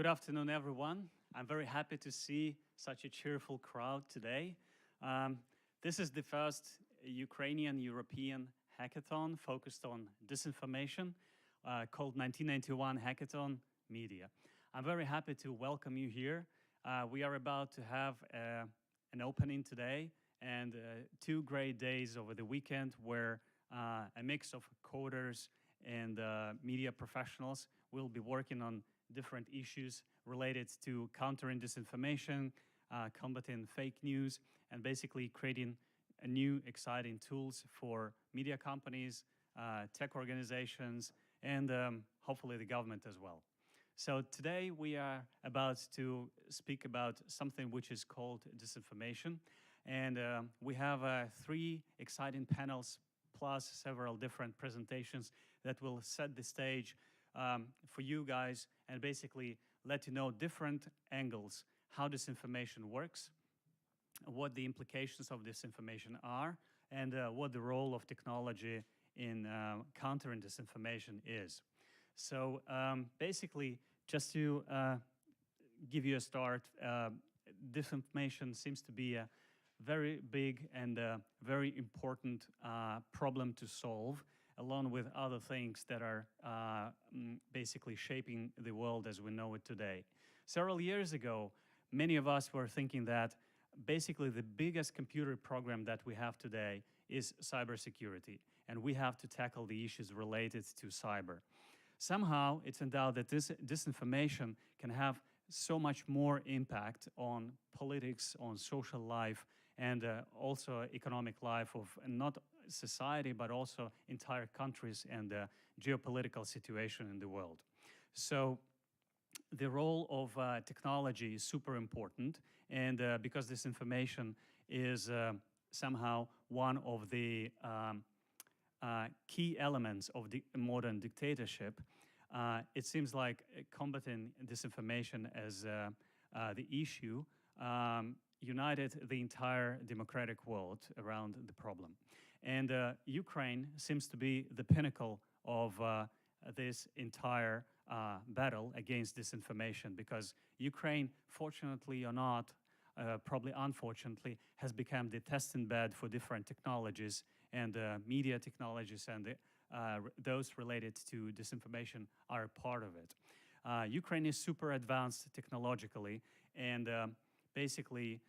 Good afternoon, everyone. I'm very happy to see such a cheerful crowd today. This is the first Ukrainian-European hackathon focused on disinformation, called 1991 Hackathon Media. I'm very happy to welcome you here. We are about to have an opening today and 2 great days over the weekend where a mix of coders and media professionals will be working on different issues related to countering disinformation, combating fake news, and basically creating new exciting tools for media companies, tech organizations, and hopefully the government as well. So today we are about to speak about something which is called disinformation. And we have 3 exciting panels plus several different presentations that will set the stage for you guys and basically let you know different angles, how disinformation works, what the implications of disinformation are, and what the role of technology in countering disinformation is. So basically, just to give you a start, disinformation seems to be a very big and very important problem to solve, along with other things that are basically shaping the world as we know it today. Several years ago, many of us were thinking that basically the biggest computer program that we have today is cybersecurity, and we have to tackle the issues related to cyber. Somehow, it turned out that this disinformation can have so much more impact on politics, on social life, and also economic life of not society, but also entire countries and the geopolitical situation in the world. So the role of technology is super important, and because this information is somehow one of the key elements of the modern dictatorship, it seems like combating disinformation as the issue united the entire democratic world around the problem. And Ukraine seems to be the pinnacle of this entire battle against disinformation, because Ukraine, fortunately or not, probably unfortunately, has become the testing bed for different technologies, and media technologies and those related to disinformation are a part of it. Ukraine is super advanced technologically, and basically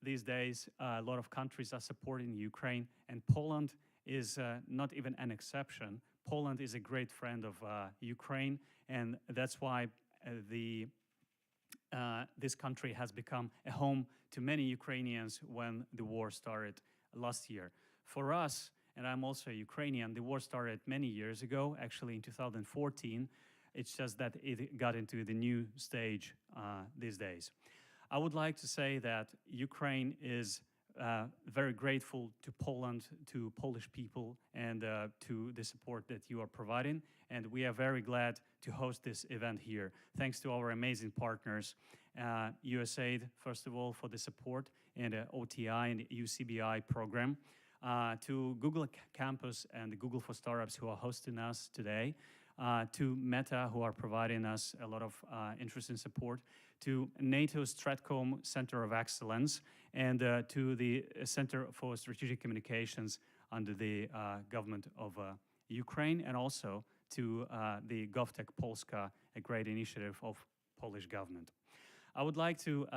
these days a lot of countries are supporting Ukraine, and Poland is not even an exception. Poland is a great friend of Ukraine, and that's why this country has become a home to many Ukrainians when the war started last year. For us, and I'm also Ukrainian, the war started many years ago, actually in 2014. It's just that it got into the new stage these days. I would like to say that Ukraine is very grateful to Poland, to Polish people, and to the support that you are providing. And we are very glad to host this event here. Thanks to our amazing partners, USAID, first of all, for the support, and OTI and UCBI program, to Google Campus and Google for Startups, who are hosting us today, to Meta, who are providing us a lot of interesting support, to NATO Stratcom Center of Excellence, and to the Center for Strategic Communications under the government of Ukraine, and also to the Govtech Polska, a great initiative of Polish government. I would like to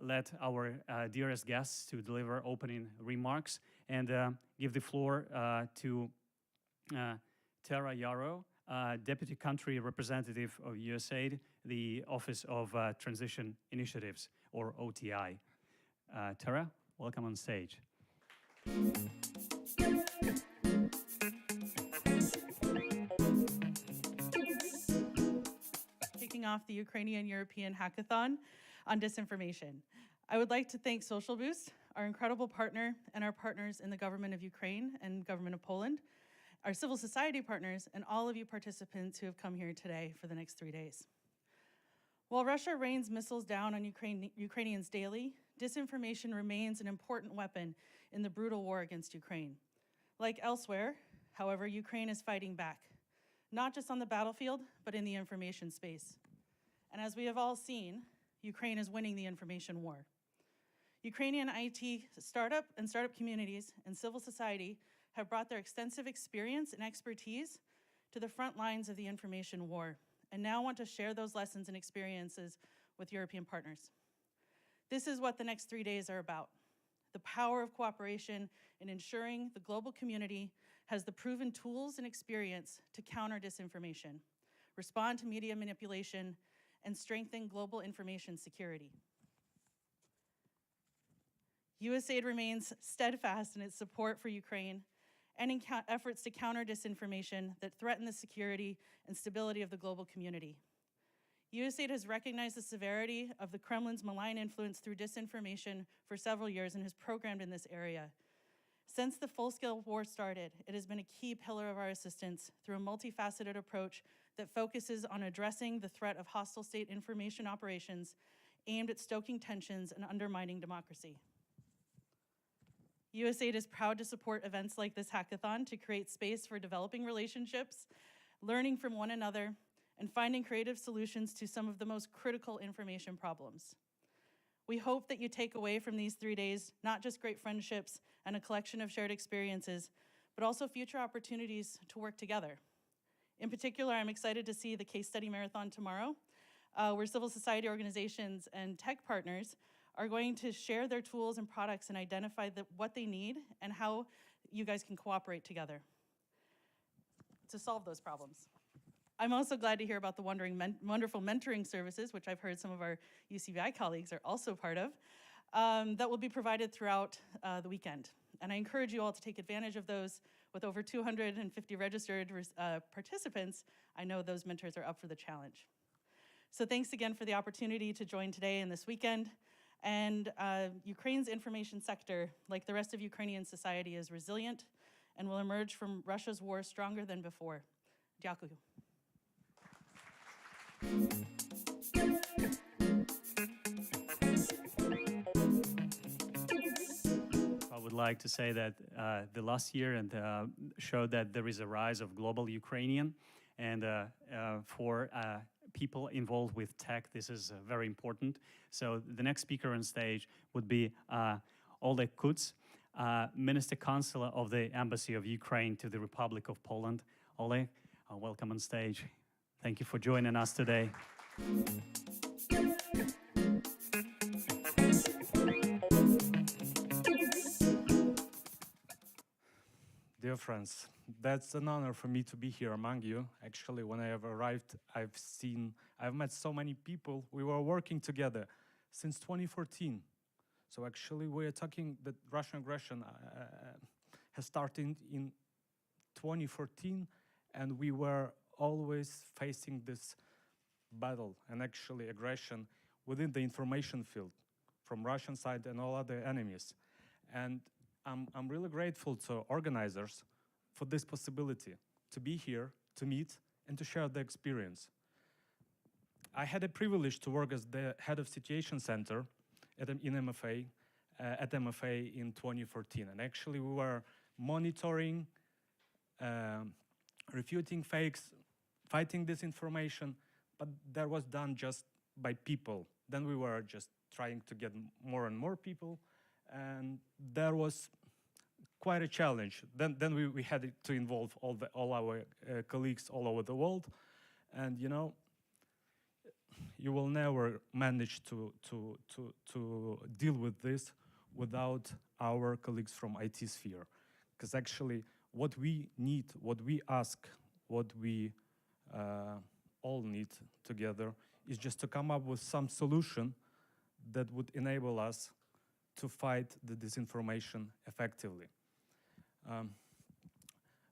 let our dearest guests to deliver opening remarks, and give the floor to Tara Yarrow, Deputy Country Representative of USAID, the Office of Transition Initiatives, or OTI. Tara, welcome on stage. Kicking off the Ukrainian-European Hackathon on disinformation. I would like to thank Social Boost, our incredible partner, and our partners in the government of Ukraine and government of Poland, our civil society partners, and all of you participants who have come here today for the next 3 days. While Russia rains missiles down on Ukrainians daily, disinformation remains an important weapon in the brutal war against Ukraine. Like elsewhere, however, Ukraine is fighting back, not just on the battlefield, but in the information space. And as we have all seen, Ukraine is winning the information war. Ukrainian IT startup communities and civil society have brought their extensive experience and expertise to the front lines of the information war, and now want to share those lessons and experiences with European partners. This is what the next 3 days are about: the power of cooperation in ensuring the global community has the proven tools and experience to counter disinformation, respond to media manipulation, and strengthen global information security. USAID remains steadfast in its support for Ukraine and in efforts to counter disinformation that threaten the security and stability of the global community. USAID has recognized the severity of the Kremlin's malign influence through disinformation for several years and has programmed in this area. Since the full-scale war started, it has been a key pillar of our assistance through a multifaceted approach that focuses on addressing the threat of hostile state information operations aimed at stoking tensions and undermining democracy. USAID is proud to support events like this hackathon to create space for developing relationships, learning from one another, and finding creative solutions to some of the most critical information problems. We hope that you take away from these 3 days not just great friendships and a collection of shared experiences, but also future opportunities to work together. In particular, I'm excited to see the case study marathon tomorrow, where civil society organizations and tech partners are going to share their tools and products and identify what they need and how you guys can cooperate together to solve those problems. I'm also glad to hear about the wonderful mentoring services, which I've heard some of our UCBI colleagues are also part of, that will be provided throughout the weekend. And I encourage you all to take advantage of those. With over 250 registered participants, I know those mentors are up for the challenge. So thanks again for the opportunity to join today and this weekend. And Ukraine's information sector, like the rest of Ukrainian society, is resilient and will emerge from Russia's war stronger than before. Дякую. I would like to say that the last year showed that there is a rise of global Ukrainian, and for people involved with tech, this is very important. So the next speaker on stage would be Oleg Kuc, Minister Consular of the Embassy of Ukraine to the Republic of Poland. Oleg, welcome on stage. Thank you for joining us today. Dear friends, that's an honor for me to be here among you. Actually, when I have arrived, I've met so many people. We were working together since 2014. So actually, we are talking that Russian aggression has started in 2014, and we were always facing this battle and actually aggression within the information field from Russian side and all other enemies. And I'm really grateful to organizers for this possibility to be here, to meet, and to share the experience. I had a privilege to work as the head of situation center at MFA in 2014. And actually we were monitoring, refuting fakes, fighting disinformation, but that was done just by people. Then we were just trying to get more and more people, and that was quite a challenge. Then we had to involve all our colleagues all over the world, and you know, you will never manage to deal with this without our colleagues from IT sphere, because actually what we need, what we ask, what we all need together is just to come up with some solution that would enable us to fight the disinformation effectively.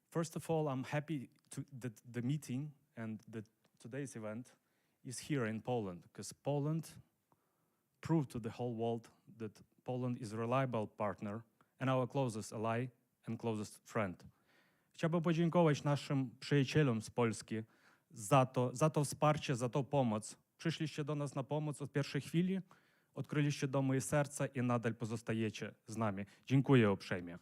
First of all, I'm happy that the meeting and that today's event is here in Poland, because Poland proved to the whole world that Poland is a reliable partner and our closest ally and closest friend. Chciałbym podziękować naszym przyjacielom z Polski za to wsparcie, za tą pomoc. Przyszliście do nas na pomoc od pierwszej chwili, odkryliście domy i serca i nadal pozostajecie z nami. Dziękuję uprzejmie.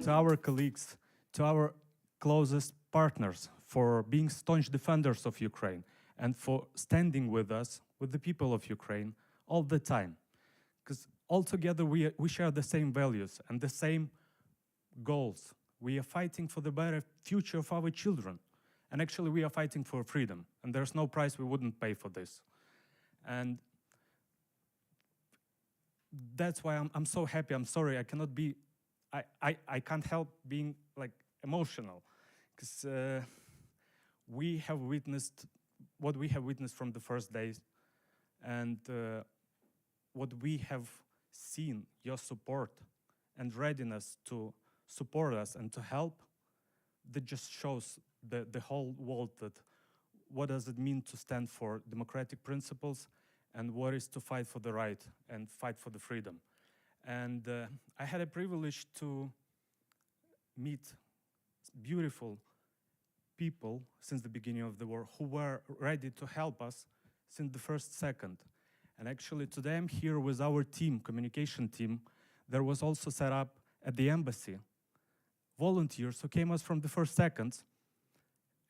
To our colleagues, to our closest partners, for being staunch defenders of Ukraine and for standing with us, with the people of Ukraine, all the time. Because altogether we share the same values and the same goals. We are fighting for the better future of our children. And actually we are fighting for freedom. And there's no price we wouldn't pay for this. And that's why I'm so happy. I'm sorry, I can't help being like emotional, because we have witnessed what we have witnessed from the first days, and what we have seen, your support and readiness to support us and to help, that just shows the whole world that what does it mean to stand for democratic principles and what is to fight for the right and fight for the freedom. And I had a privilege to meet beautiful people since the beginning of the war who were ready to help us since the first second. And actually today I'm here with our team, communication team. There was also set up at the embassy volunteers who came us from the first second.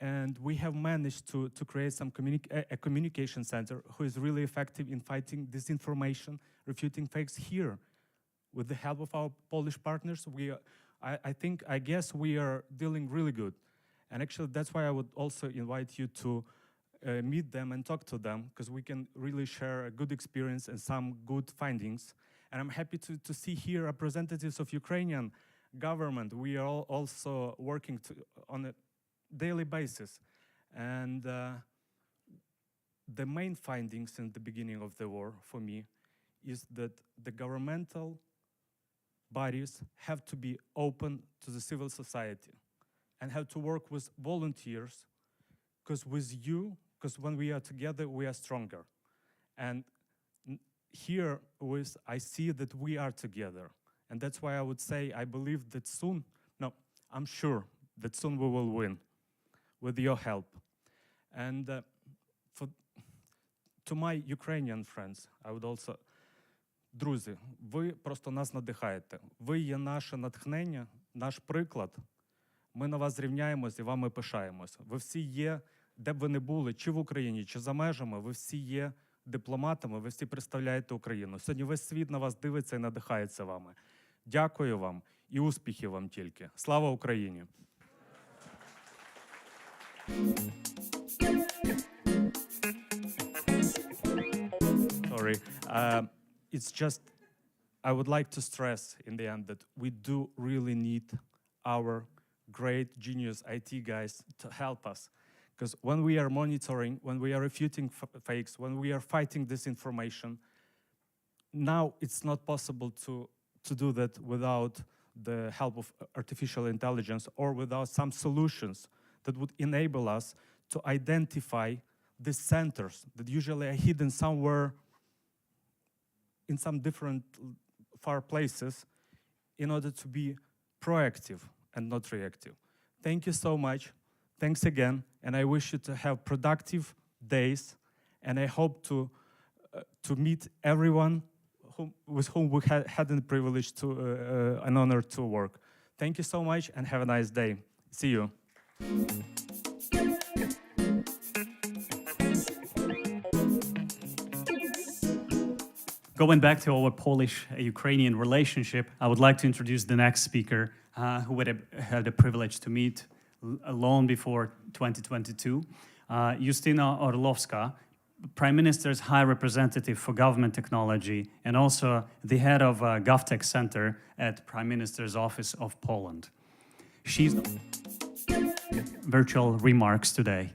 And we have managed to create a communication center who is really effective in fighting disinformation, refuting fakes here. With the help of our Polish partners, I guess we are dealing really good. And actually, that's why I would also invite you to meet them and talk to them, because we can really share a good experience and some good findings. And I'm happy to see here representatives of Ukrainian government. We are also working on a daily basis. And the main findings in the beginning of the war for me is that the governmental bodies have to be open to the civil society and have to work with volunteers, because when we are together, we are stronger. And here I see that we are together. And that's why I would say I believe that soon, no, I'm sure that soon we will win with your help. And to my Ukrainian friends, I would also, друзі, ви просто нас надихаєте. Ви є наше натхнення, наш приклад. Ми на вас зрівняємось і вами пишаємось. Ви всі є, де б ви не були, чи в Україні, чи за межами, ви всі є дипломатами, ви всі представляєте Україну. Сьогодні весь світ на вас дивиться і надихається вами. Дякую вам і успіхів вам тільки. Слава Україні! Sorry. It's just, I would like to stress in the end that we do really need our great genius IT guys to help us. Because when we are monitoring, when we are refuting fakes, when we are fighting disinformation, now it's not possible to do that without the help of artificial intelligence or without some solutions that would enable us to identify these centers that usually are hidden somewhere in some different far places in order to be proactive and not reactive. Thank you so much. Thanks again. And I wish you to have productive days. And I hope to meet everyone with whom we had the privilege to, an honor to work. Thank you so much and have a nice day. See you. Going back to our Polish-Ukrainian relationship, I would like to introduce the next speaker, who had the privilege to meet long before 2022, Justyna Orlowska, Prime Minister's High Representative for Government Technology and also the head of Govtech Center at Prime Minister's Office of Poland. She's virtual remarks today.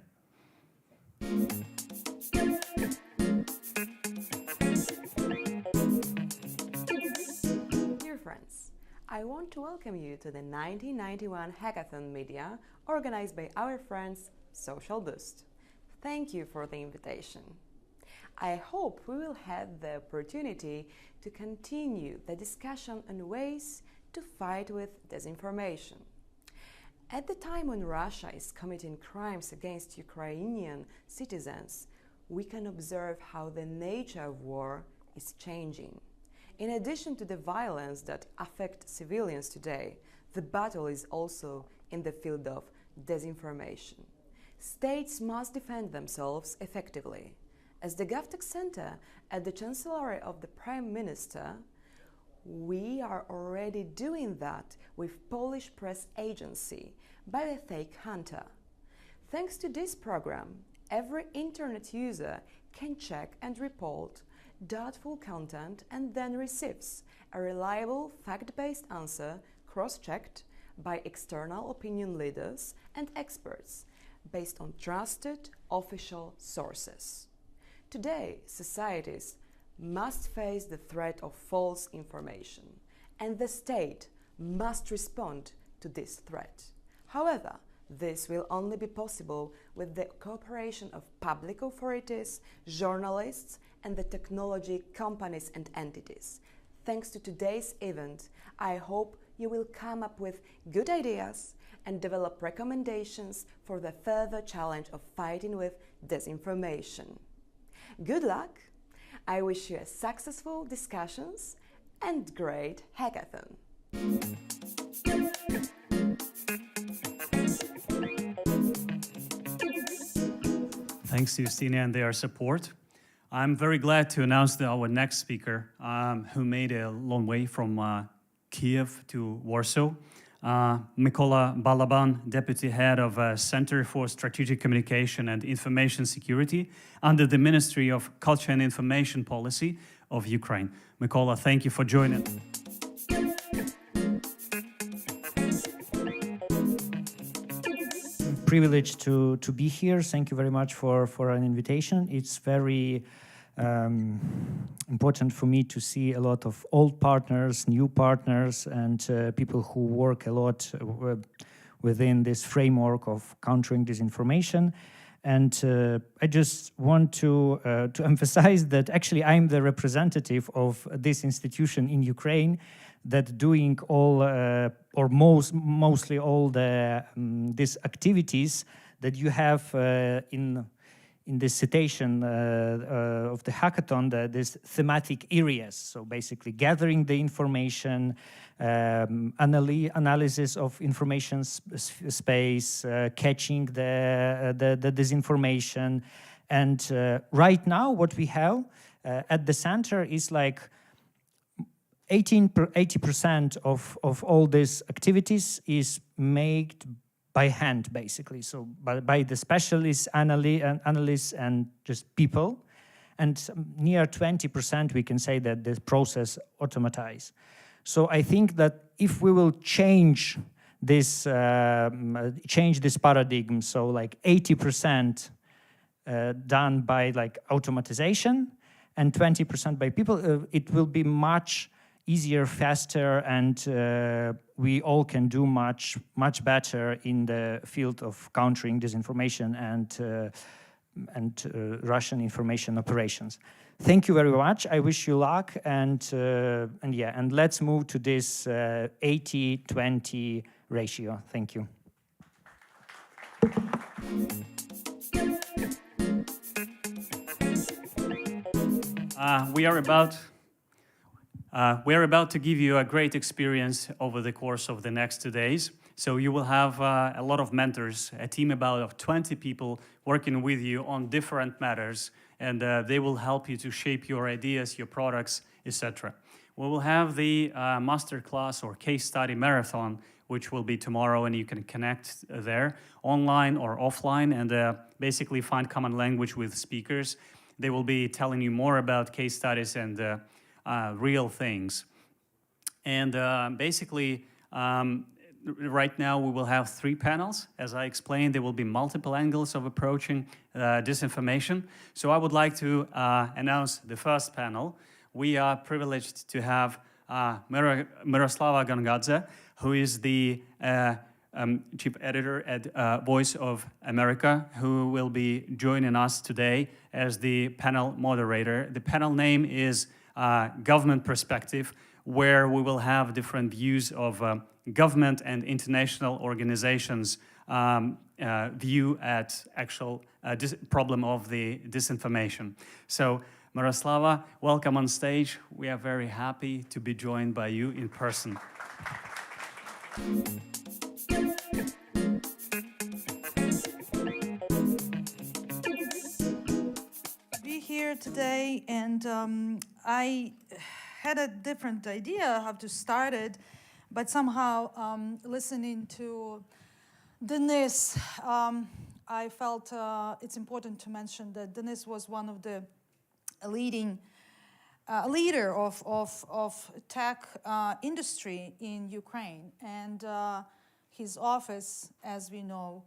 I want to welcome you to the 1991 Hackathon Media organized by our friends Social Boost. Thank you for the invitation. I hope we will have the opportunity to continue the discussion on ways to fight with disinformation. At the time when Russia is committing crimes against Ukrainian citizens, we can observe how the nature of war is changing. In addition to the violence that affects civilians today, the battle is also in the field of disinformation. States must defend themselves effectively. As the Govtech Center at the Chancellery of the Prime Minister, we are already doing that with Polish press agency by the Fake Hunter. Thanks to this program, every internet user can check and report doubtful content and then receives a reliable fact-based answer cross-checked by external opinion leaders and experts based on trusted official sources. Today, societies must face the threat of false information, and the state must respond to this threat. However, this will only be possible with the cooperation of public authorities, journalists, and the technology companies and entities. Thanks to today's event, I hope you will come up with good ideas and develop recommendations for the further challenge of fighting with disinformation. Good luck! I wish you a successful discussions and great hackathon. Thanks to Justyna and their support. I'm very glad to announce our next speaker, who made a long way from Kiev to Warsaw. Mykola Balaban, Deputy Head of Center for Strategic Communication and Information Security under the Ministry of Culture and Information Policy of Ukraine. Mykola, thank you for joining. Privileged to be here. Thank you very much for an invitation. It's very important for me to see a lot of old partners, new partners, and people who work a lot within this framework of countering disinformation. And I just want to emphasize that actually I'm the representative of this institution in Ukraine that doing all or mostly all the these activities that you have in this citation of the hackathon, these thematic areas. So basically gathering the information, analysis of information space, catching the disinformation. And right now what we have at the center is like 80% of all these activities is made by hand, basically. So by the specialists, analysts, and just people. And near 20%, we can say that the process automatized. So I think that if we will change this paradigm, so like 80% done by like automatization and 20% by people, it will be much easier, faster, and we all can do much better in the field of countering disinformation and Russian information operations. Thank you very much. I wish you luck, and yeah, and let's move to this 80-20 ratio. Thank you. We are about to give you a great experience over the course of the next 2 days. So you will have a lot of mentors, a team about of 20 people working with you on different matters, and they will help you to shape your ideas, your products, etc. We will have the masterclass or case study marathon, which will be tomorrow, and you can connect there online or offline and basically find common language with speakers. They will be telling you more about case studies and real things. And basically, right now we will have 3 panels. As I explained, there will be multiple angles of approaching disinformation. So I would like to announce the first panel. We are privileged to have Miroslava Gongadze, who is the chief editor at Voice of America, who will be joining us today as the panel moderator. The panel name is Government Perspective, where we will have different views of government and international organizations view at actual problem of the disinformation. So Miroslava, welcome on stage. We are very happy to be joined by you in person. Be here today, and I had a different idea how to start it, but somehow listening to Denis, I felt it's important to mention that Denis was one of the leader of tech industry in Ukraine, and his office, as we know,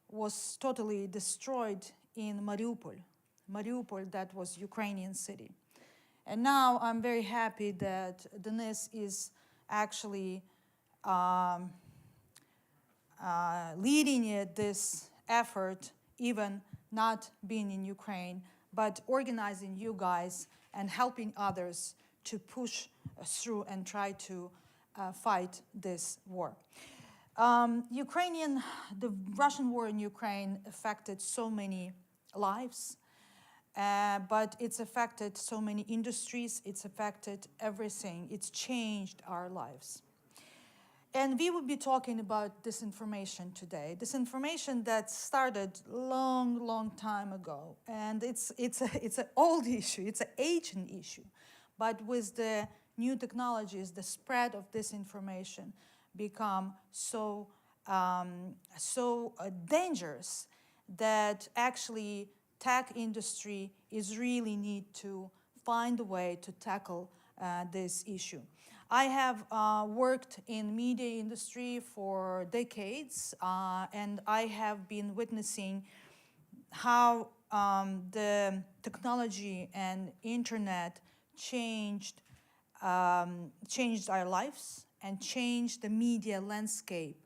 was totally destroyed in Mariupol. Mariupol, that was Ukrainian city. And now I'm very happy that Denis is actually leading this effort, even not being in Ukraine, but organizing you guys and helping others to push through and try to fight this war. The Russian war in Ukraine affected so many lives, but it's affected so many industries, it's affected everything, it's changed our lives. And we will be talking about disinformation today. Disinformation that started long time ago. And it's an old issue, it's an ancient issue. But with the new technologies, the spread of disinformation become so dangerous that actually tech industry is really need to find a way to tackle this issue. I have worked in media industry for decades, and I have been witnessing how the technology and internet changed our lives and changed the media landscape,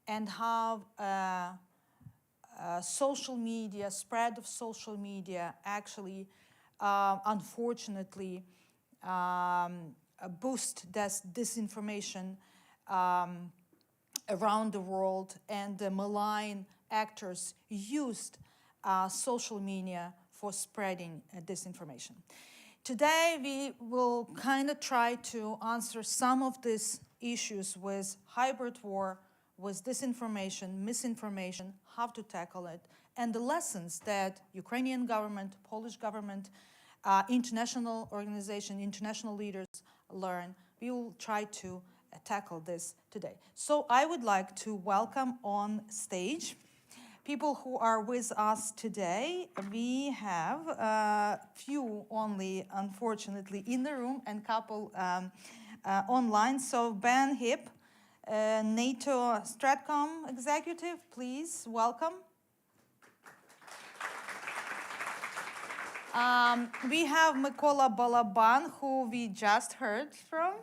and how social media, spread of social media actually, unfortunately, boost disinformation around the world, and the malign actors used social media for spreading disinformation. Today, we will kind of try to answer some of these issues with hybrid war, with disinformation, misinformation, how to tackle it, and the lessons that Ukrainian government, Polish government, international organization, international leaders learn. We will try to tackle this today. So I would like to welcome on stage people who are with us today. We have a few only, unfortunately, in the room, and couple online. So Ben Hipp, NATO Stratcom executive, please welcome. We have Mykola Balaban, who we just heard from.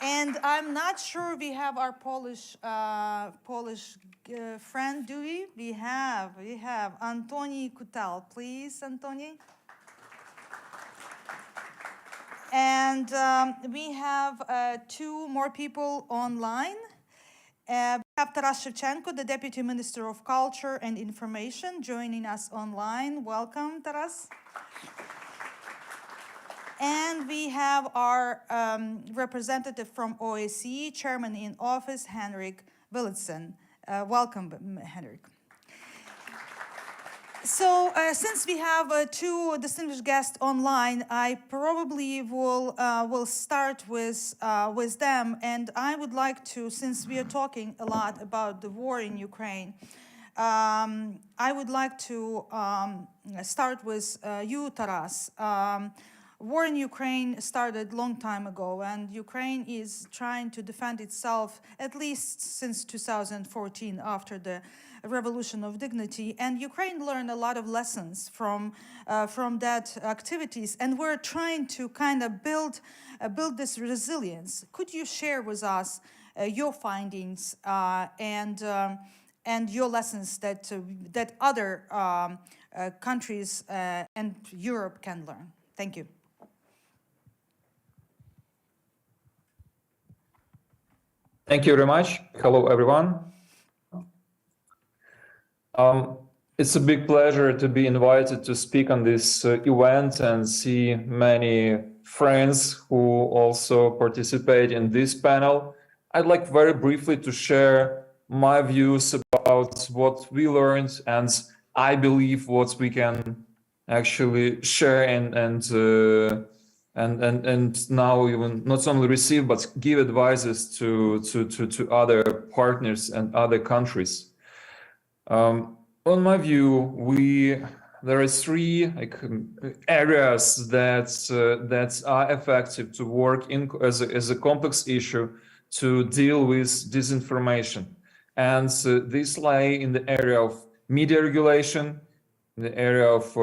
And I'm not sure we have our Polish friend, do we? We have Antoni Kutal, please, Antoni. And we have two more people online. We have Taras Shevchenko, the Deputy Minister of Culture and Information, joining us online. Welcome, Taras. And we have our representative from OSCE, Chairman in Office, Henrik Willitsen. Welcome, Henrik. So since we have two distinguished guests online, I probably will start with them. And I would like to, since we are talking a lot about the war in Ukraine, I would like to start with you, Taras. War in Ukraine started a long time ago, and Ukraine is trying to defend itself at least since 2014, after the Revolution of Dignity. And Ukraine learned a lot of lessons from that activities, and we're trying to kind of build this resilience. Could you share with us your findings and your lessons that other countries and Europe can learn? Thank you. Thank you very much. Hello, everyone. It's a big pleasure to be invited to speak on this event and see many friends who also participate in this panel. I'd like very briefly to share my views about what we learned, and I believe what we can actually share and now even not only receive but give advices to other partners and other countries. On my view, there are three areas that are effective to work in as a complex issue to deal with disinformation, and these lie in the area of media regulation, in the area of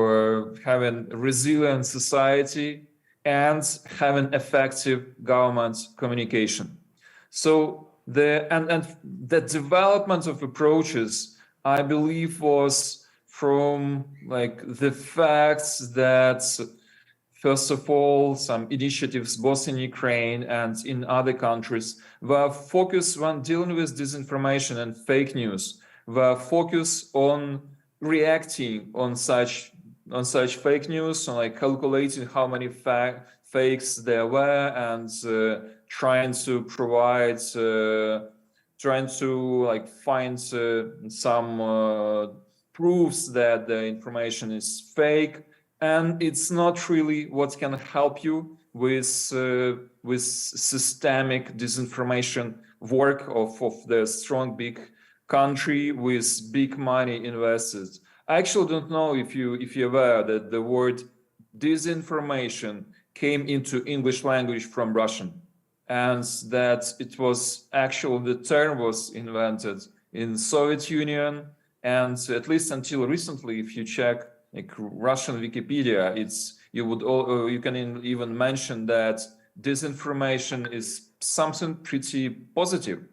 having a resilient society, and having effective government communication. So the development of approaches, I believe, was from the facts that, first of all, some initiatives both in Ukraine and in other countries were focused on dealing with disinformation and fake news, were focused on reacting on such fake news, on calculating how many fakes there were, and trying to provide, find some proofs that the information is fake, and it's not really what can help you with systemic disinformation work of the strong big country with big money invested. I actually don't know if you're aware that the word disinformation came into English language from Russian, and that it was actually, the term was invented in Soviet Union And at least until recently, if you check like Russian Wikipedia, you can even mention that disinformation is something pretty positive.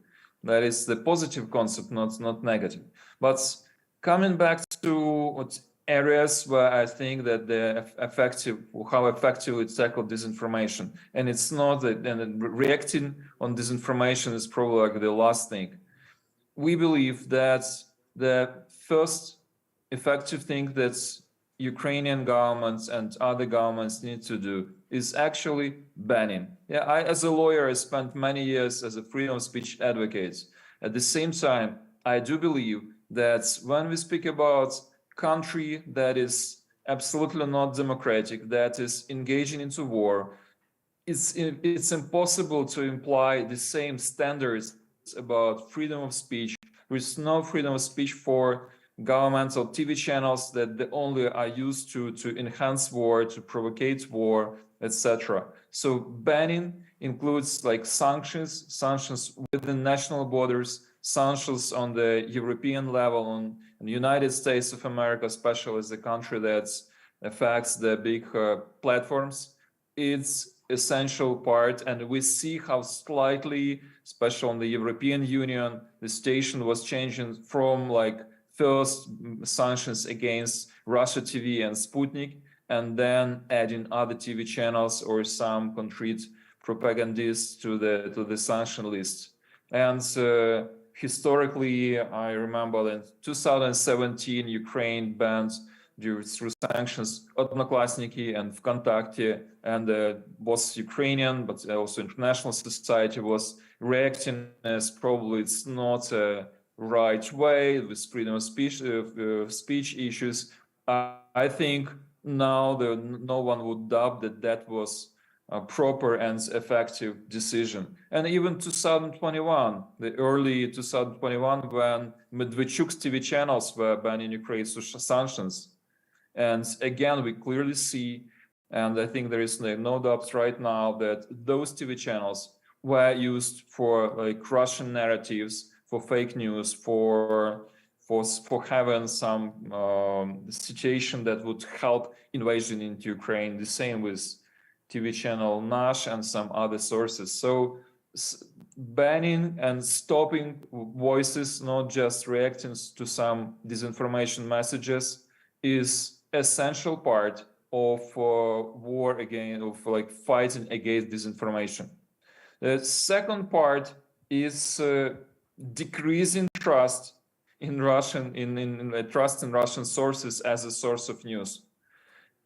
That is the positive concept, not negative. But coming back to areas where I think that how effectively it's tackled disinformation, and it's not that, and reacting on disinformation is probably like the last thing. We believe that the first effective thing that Ukrainian governments and other governments need to do is actually banning. Yeah, I, as a lawyer, I spent many years as a freedom of speech advocate. At the same time, I do believe that when we speak about country that is absolutely not democratic, that is engaging into war, it's impossible to imply the same standards about freedom of speech. There is no freedom of speech for governmental TV channels that only are used to enhance war, to provocate war, etc. So banning includes like sanctions within national borders, sanctions on the European level, on the United States of America, especially as a country that affects the big platforms. It's essential part, and we see how slightly, especially on the European Union, the station was changing from like first sanctions against Russia TV and Sputnik, and then adding other TV channels or some concrete propagandists to the sanction list. And historically, I remember that in 2017, Ukraine banned through sanctions Odnoklassniki and Vkontakte, and both Ukrainian but also international society was reacting as probably it's not a right way with freedom of speech issues. I think now no one would doubt that was a proper and effective decision. And even 2021, the early 2021, when Medvedchuk's TV channels were banned in Ukraine through sanctions. And again, we clearly see, and I think there is no doubt right now that those TV channels were used for like Russian narratives, for fake news, for having some situation that would help invasion into Ukraine. The same with TV channel Nash and some other sources. So banning and stopping voices, not just reacting to some disinformation messages, is essential part of war against, of like fighting against disinformation. The second part is decreasing trust in Russian, trust in Russian sources as a source of news.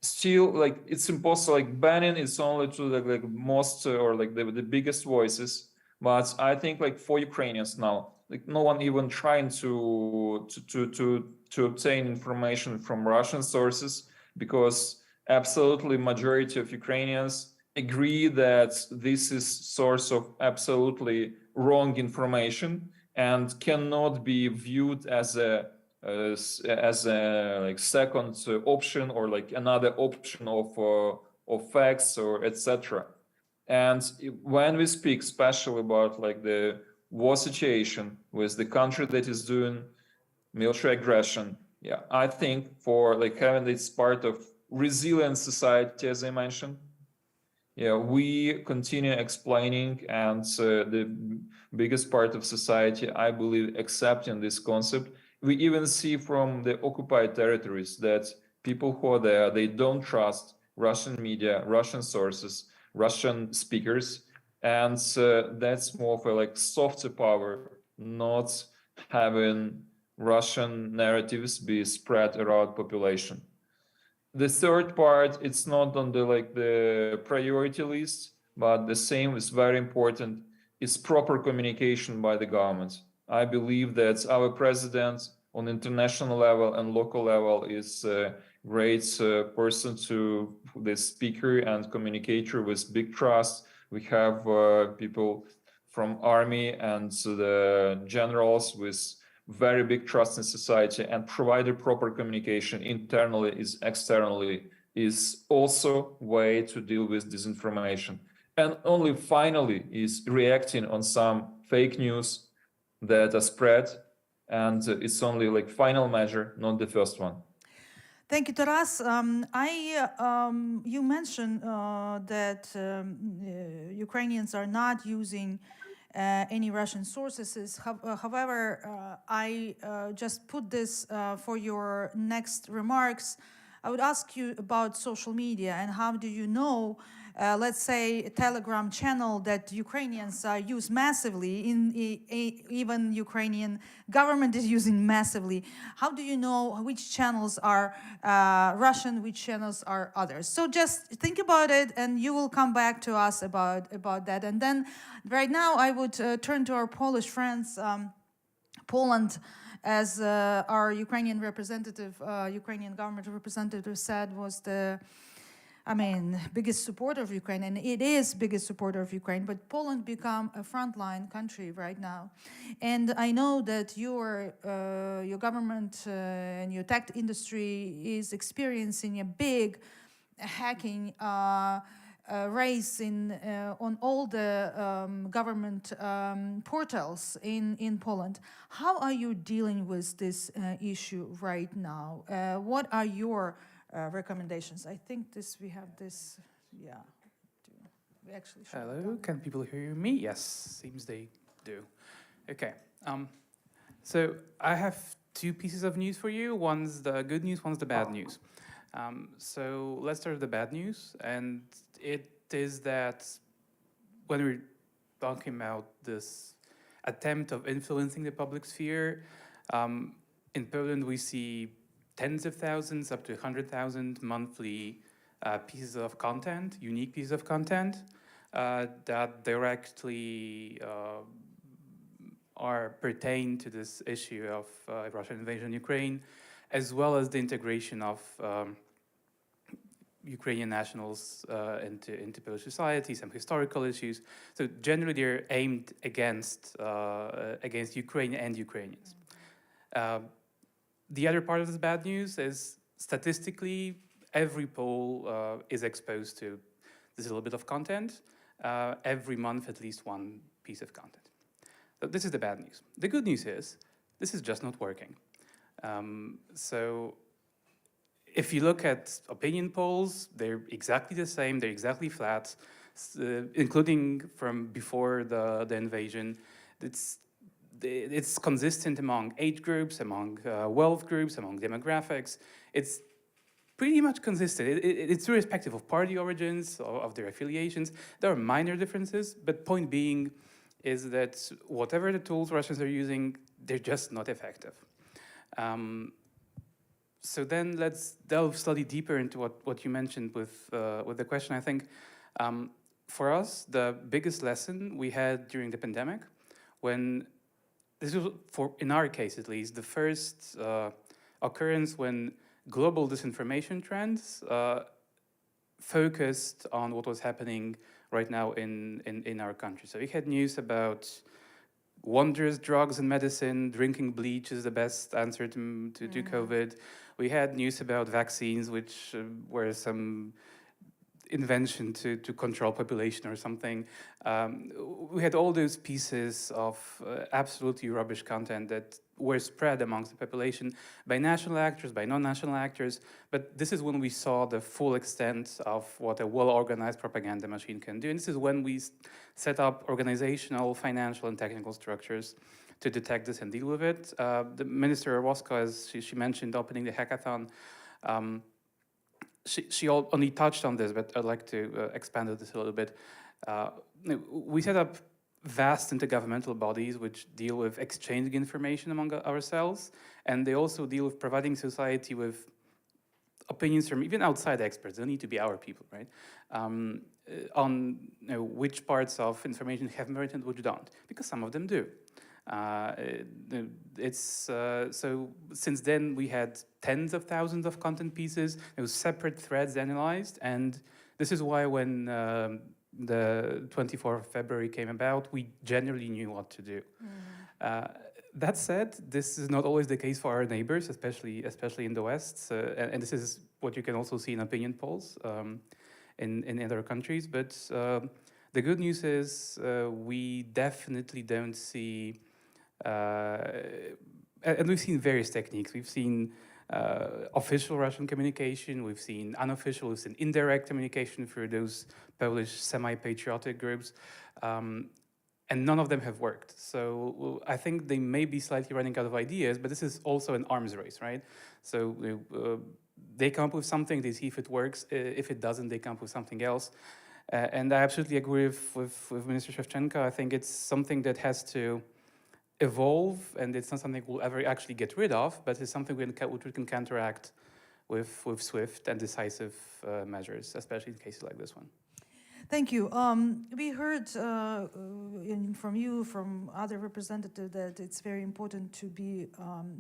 Still, like it's impossible. Like banning is only to like most or like the biggest voices. But I think like for Ukrainians now, like no one even trying to obtain information from Russian sources, because absolutely majority of Ukrainians agree that this is source of absolutely wrong information and cannot be viewed as a like second option or like another option of facts or etc. And when we speak especially about like the war situation with the country that is doing military aggression, yeah, I think for like having this part of resilient society, as I mentioned, yeah, we continue explaining, and the biggest part of society, I believe, accepting this concept. We even see from the occupied territories that people who are there, they don't trust Russian media, Russian sources, Russian speakers, and that's more for like softer power, not having Russian narratives be spread around population. The third part, it's not on the priority list, but the same is very important, is proper communication by the government. I believe that our president on international level and local level is a great person to the speaker and communicator with big trust. We have people from army and the generals with very big trust in society, and provided proper communication internally is externally is also way to deal with disinformation. And only finally is reacting on some fake news that are spread and it's only like final measure, not the first one. Thank you, Taras. You mentioned that Ukrainians are not using any Russian sources. However, I just put this for your next remarks. I would ask you about social media and how do you know, let's say, a Telegram channel that Ukrainians use massively, even Ukrainian government is using massively. How do you know which channels are Russian, which channels are others? So just think about it and you will come back to us about that. And then right now I would turn to our Polish friends. Poland, as our Ukrainian representative, Ukrainian government representative said, was the, biggest supporter of Ukraine, and it is biggest supporter of Ukraine, but Poland become a frontline country right now. And I know that your government and your tech industry is experiencing a big hacking race on all the government portals in Poland. How are you dealing with this issue right now? What are your recommendations? I think we have this, yeah. We actually should. Hello, can people hear me? Yes, seems they do. Okay, so I have two pieces of news for you. One's the good news, one's the bad news. So let's start with the bad news, and it is that when we're talking about this attempt of influencing the public sphere, in Poland we see tens of thousands, up to 100,000 monthly pieces of content, unique pieces of content that directly pertain to this issue of Russian invasion in Ukraine, as well as the integration of Ukrainian nationals into Polish society, some historical issues. So generally they're aimed against Ukraine and Ukrainians. The other part of this bad news is statistically, every poll is exposed to this little bit of content. Every month, at least one piece of content. So this is the bad news. The good news is, this is just not working. So if you look at opinion polls, they're exactly the same, they're exactly flat, including from before the invasion. It's consistent among age groups, among wealth groups, among demographics. It's pretty much consistent. It's irrespective of party origins, of their affiliations. There are minor differences, but point being is that whatever the tools Russians are using, they're just not effective. So then let's delve slightly deeper into what you mentioned with the question. I think for us, the biggest lesson we had during the pandemic, when this was, in our case at least, the first occurrence when global disinformation trends focused on what was happening right now in our country. So we had news about wondrous drugs and medicine, drinking bleach is the best answer to COVID. We had news about vaccines, which were some invention to control population or something. We had all those pieces of absolutely rubbish content that were spread amongst the population by national actors, by non-national actors. But this is when we saw the full extent of what a well-organized propaganda machine can do. And this is when we set up organizational, financial, and technical structures to detect this and deal with it. The Minister Orłowska, as she mentioned, opening the hackathon, she only touched on this, but I'd like to expand on this a little bit. We set up vast intergovernmental bodies which deal with exchanging information among ourselves, and they also deal with providing society with opinions from even outside experts. They don't need to be our people, right? On which parts of information have merit and which don't, because some of them do. So since then we had tens of thousands of content pieces, those separate threads analyzed, and this is why when the 24th of February came about, we generally knew what to do. That said, this is not always the case for our neighbors, especially in the West, and this is what you can also see in opinion polls in other countries. But the good news is we definitely don't see and we've seen various techniques. We've seen official Russian communication, we've seen unofficial, we've seen indirect communication through those Polish semi-patriotic groups, and none of them have worked. So I think they may be slightly running out of ideas, but this is also an arms race, right? So they come up with something, they see if it works. If it doesn't, they come up with something else. And I absolutely agree with Minister Shevchenko. I think it's something that has to evolve, and it's not something we'll ever actually get rid of, but it's something we can counteract with swift and decisive measures, especially in cases like this one. Thank you. We heard from you, from other representatives, that it's very important to be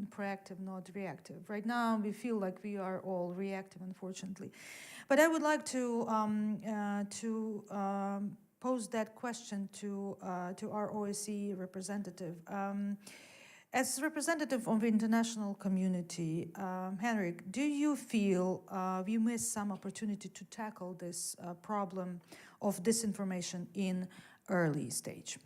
proactive, not reactive. Right now, we feel like we are all reactive, unfortunately. But I would like to pose that question to our OSCE representative. As representative of the international community, Henrik, do you feel we missed some opportunity to tackle this problem of disinformation in early stage?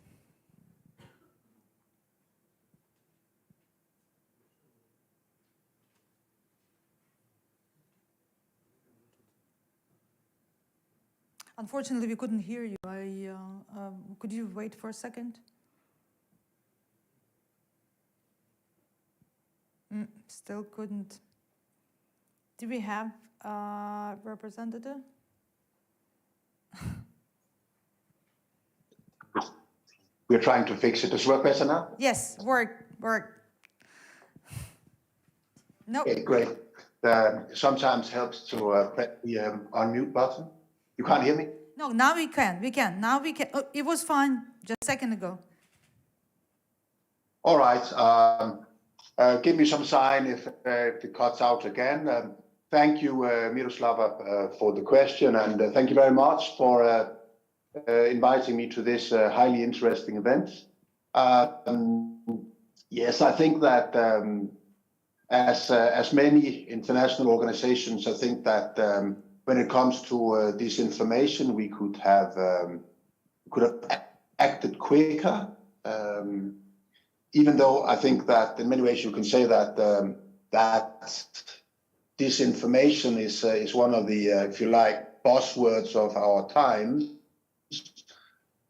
Unfortunately, we couldn't hear you. Could you wait for a second? Still couldn't. Do we have a representative? We're trying to fix it. Does it work better now? Yes, work. No. Okay, great. Sometimes helps to press the unmute button. You can't hear me? No, now we can. Now we can. Oh, it was fine just a second ago. All right. Give me some sign if it cuts out again. Thank you, Miroslava, for the question, and thank you very much for inviting me to this highly interesting event. Yes, I think that as many international organizations, I think that when it comes to disinformation, we could have acted quicker. Even though I think that in many ways you can say that that disinformation is one of the, if you like, buzzwords of our time.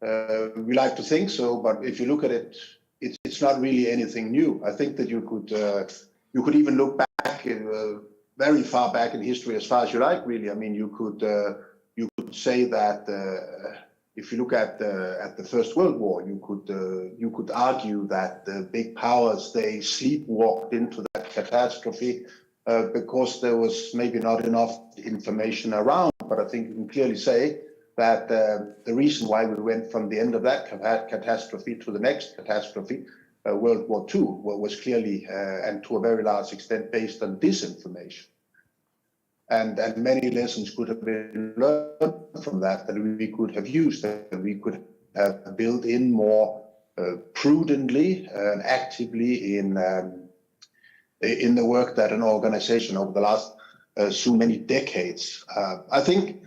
We like to think so, but if you look at it, it's not really anything new. I think that you could even look back very far back in history, as far as you like. Really, I mean, you could say that if you look at the First World War, you could argue that the big powers, they sleepwalked into that catastrophe because there was maybe not enough information around. But I think you can clearly say that the reason why we went from the end of that catastrophe to the next catastrophe, World War II, was clearly and to a very large extent based on disinformation. And many lessons could have been learned from that we could have used, that we could have built in more prudently and actively in the work that an organization over the last so many decades. I think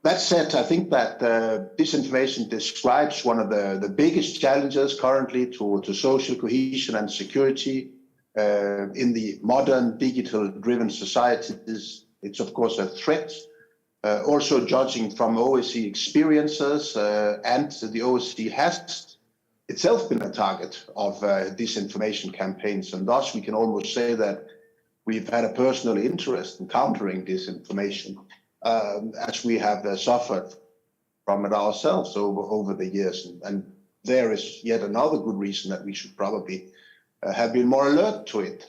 that said, I think that disinformation describes one of the biggest challenges currently to social cohesion and security in the modern digital-driven societies. It's of course a threat. Also, judging from OSCE experiences, and the OSCE has itself been a target of disinformation campaigns, and thus we can almost say that we've had a personal interest in countering disinformation, as we have suffered from it ourselves over the years. And there is yet another good reason that we should probably have been more alert to it.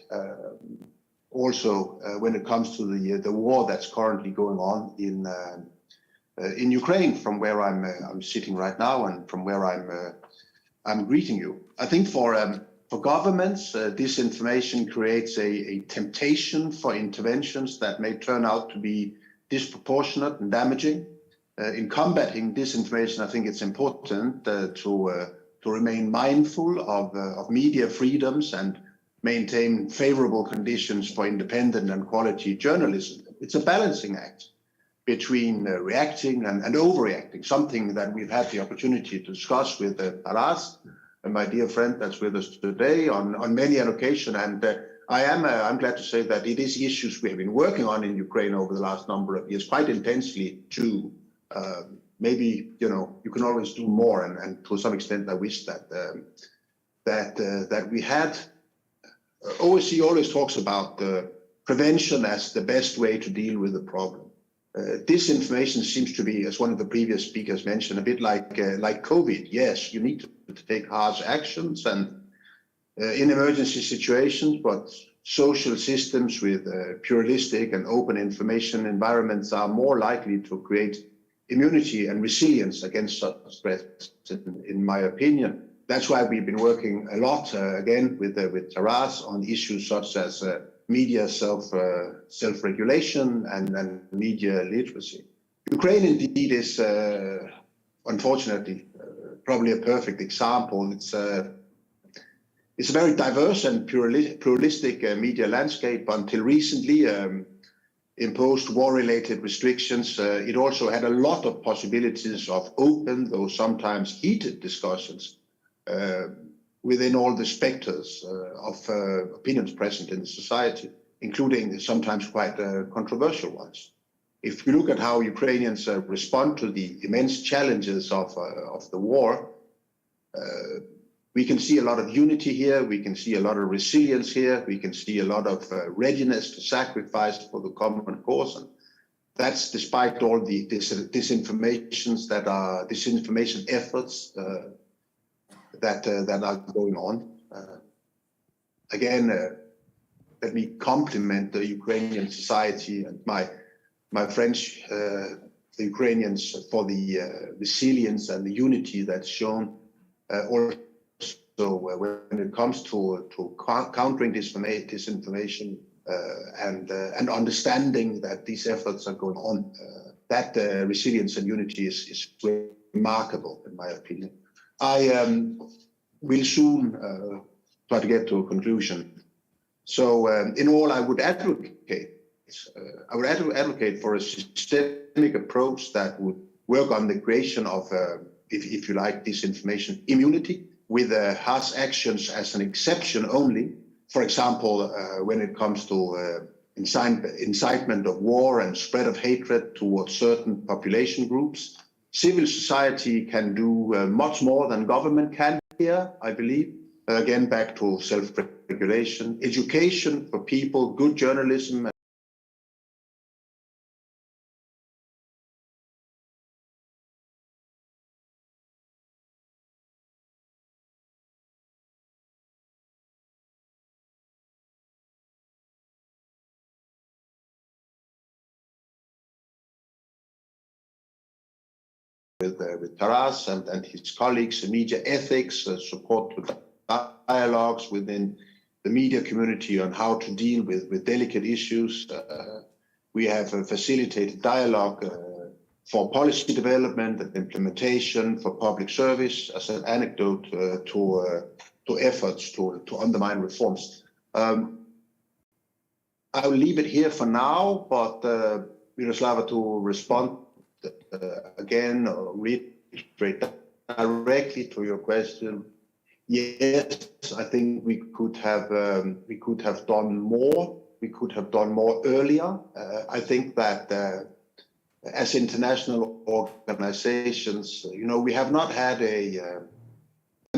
Also, when it comes to the war that's currently going on in Ukraine, from where I'm sitting right now, and from where I'm greeting you, I think for governments, disinformation creates a temptation for interventions that may turn out to be disproportionate and damaging. In combating disinformation, I think it's important to remain mindful of media freedoms and maintain favorable conditions for independent and quality journalism. It's a balancing act between reacting and overreacting, something that we've had the opportunity to discuss with Taras my dear friend that's with us today on many an occasion. And I'm glad to say that it is issues we have been working on in Ukraine over the last number of years, quite intensely too. Maybe, you can always do more, and to some extent I wish that we had. OSCE always talks about prevention as the best way to deal with the problem. Disinformation seems to be, as one of the previous speakers mentioned, a bit like COVID. Yes, you need to take harsh actions and in emergency situations, but social systems with pluralistic and open information environments are more likely to create immunity and resilience against such threats, in my opinion. That's why we've been working a lot, again, with Taras on issues such as media self-regulation and media literacy. Ukraine indeed is, unfortunately, probably a perfect example. It's a very diverse and pluralistic media landscape. Until recently, imposed war-related restrictions, it also had a lot of possibilities of open, though sometimes heated discussions within all the specters of opinions present in the society, including sometimes quite controversial ones. If you look at how Ukrainians respond to the immense challenges of the war, we can see a lot of unity here, we can see a lot of resilience here, we can see a lot of readiness to sacrifice for the common cause. And that's despite all the disinformation efforts that are going on. Again, let me compliment the Ukrainian society and my friends, the Ukrainians, for the resilience and the unity that's shown. Also, when it comes to countering disinformation and understanding that these efforts are going on, that resilience and unity is remarkable, in my opinion. I will soon try to get to a conclusion. So, in all, I would advocate for a systemic approach that would work on the creation of, if you like, disinformation immunity, with harsh actions as an exception only. For example, when it comes to incitement of war and spread of hatred towards certain population groups. Civil society can do much more than government can here, I believe. Again, back to self-regulation, education for people, good journalism. With Taras and his colleagues, media ethics, support to dialogues within the media community on how to deal with delicate issues. We have facilitated dialogue for policy development and implementation for public service as an anecdote to efforts to undermine reforms. I will leave it here for now, but Miroslava, to respond again, reiterate directly to your question. Yes, I think we could have done more. We could have done more earlier. I think that as international organizations, we have not had a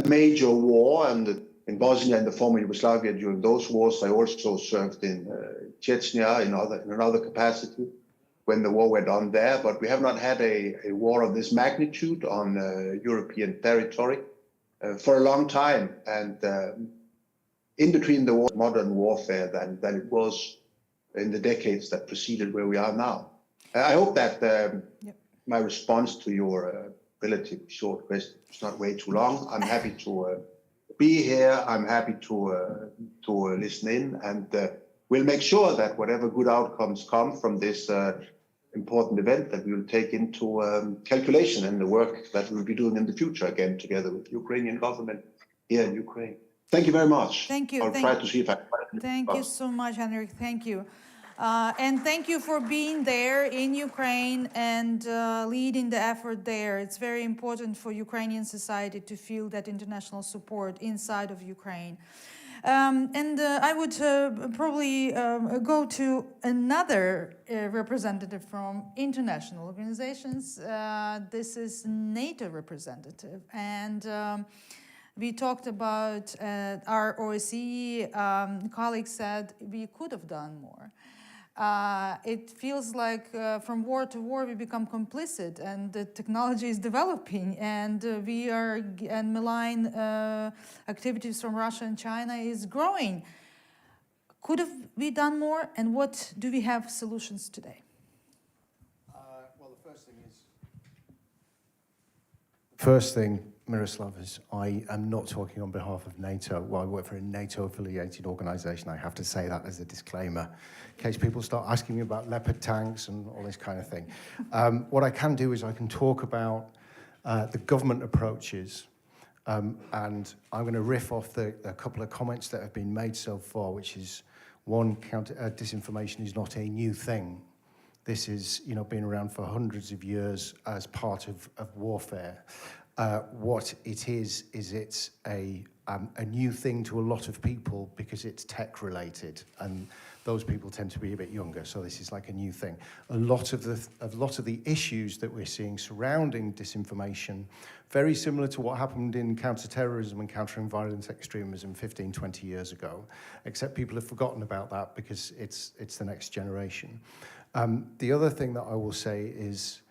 major war, and in Bosnia and the former Yugoslavia during those wars, I also served in Chechnya in another capacity when the war went on there, but we have not had a war of this magnitude on European territory for a long time. And in between the war, modern warfare than it was in the decades that preceded where we are now. I hope that my response to your relatively short question is not way too long. I'm happy to be here. I'm happy to listen in, and we'll make sure that whatever good outcomes come from this important event, that we will take into calculation in the work that we'll be doing in the future, again, together with the Ukrainian government here in Ukraine. Thank you very much. Thank you. I'll try to see if I can. Thank you so much, Henrik. Thank you. And thank you for being there in Ukraine and leading the effort there. It's very important for Ukrainian society to feel that international support inside of Ukraine. I would probably go to another representative from international organizations. This is NATO representative. And we talked about our OSCE colleague said we could have done more. It feels like from war to war we become complicit, and the technology is developing, and malign activities from Russia and China is growing. Could have we done more, and what do we have solutions today? Well, the first thing, Miroslav, is I am not talking on behalf of NATO. Well, I work for a NATO-affiliated organisation. I have to say that as a disclaimer, in case people start asking me about Leopard tanks and all this kind of thing. What I can do is I can talk about the government approaches, and I'm going to riff off a couple of comments that have been made so far, which is, one, disinformation is not a new thing. This is, been around for hundreds of years as part of warfare. What it is it's a new thing to a lot of people because it's tech related, and those people tend to be a bit younger. So this is like a new thing. A lot of the issues that we're seeing surrounding disinformation, very similar to what happened in counterterrorism and countering violent extremism 15, 20 years ago, except people have forgotten about that because it's the next generation. The other thing that I will say is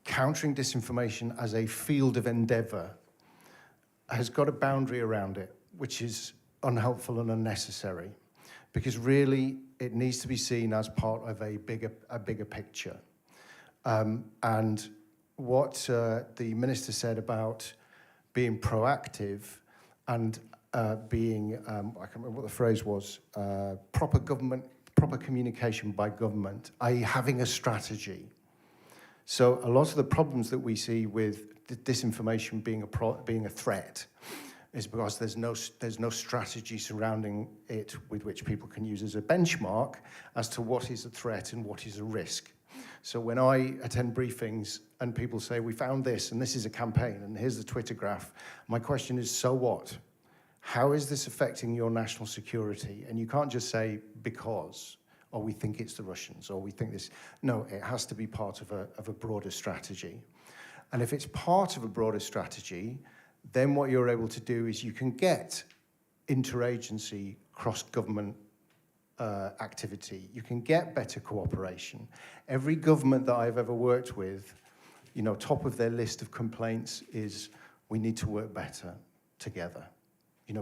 countering disinformation as a field of endeavour has got a boundary around it, which is unhelpful and unnecessary, because really it needs to be seen as part of a bigger picture. And what the minister said about being proactive and being, I can't remember what the phrase was, proper communication by government, i.e. having a strategy. So a lot of the problems that we see with disinformation being a threat is because there's no strategy surrounding it with which people can use as a benchmark as to what is a threat and what is a risk. So when I attend briefings and people say, we found this and this is a campaign and here's the Twitter graph, my question is, so what? How is this affecting your national security? And you can't just say, because, or we think it's the Russians, or we think this. No, it has to be part of a broader strategy. And if it's part of a broader strategy, then what you're able to do is you can get interagency, cross-government activity. You can get better cooperation. Every government that I've ever worked with, top of their list of complaints is we need to work better together.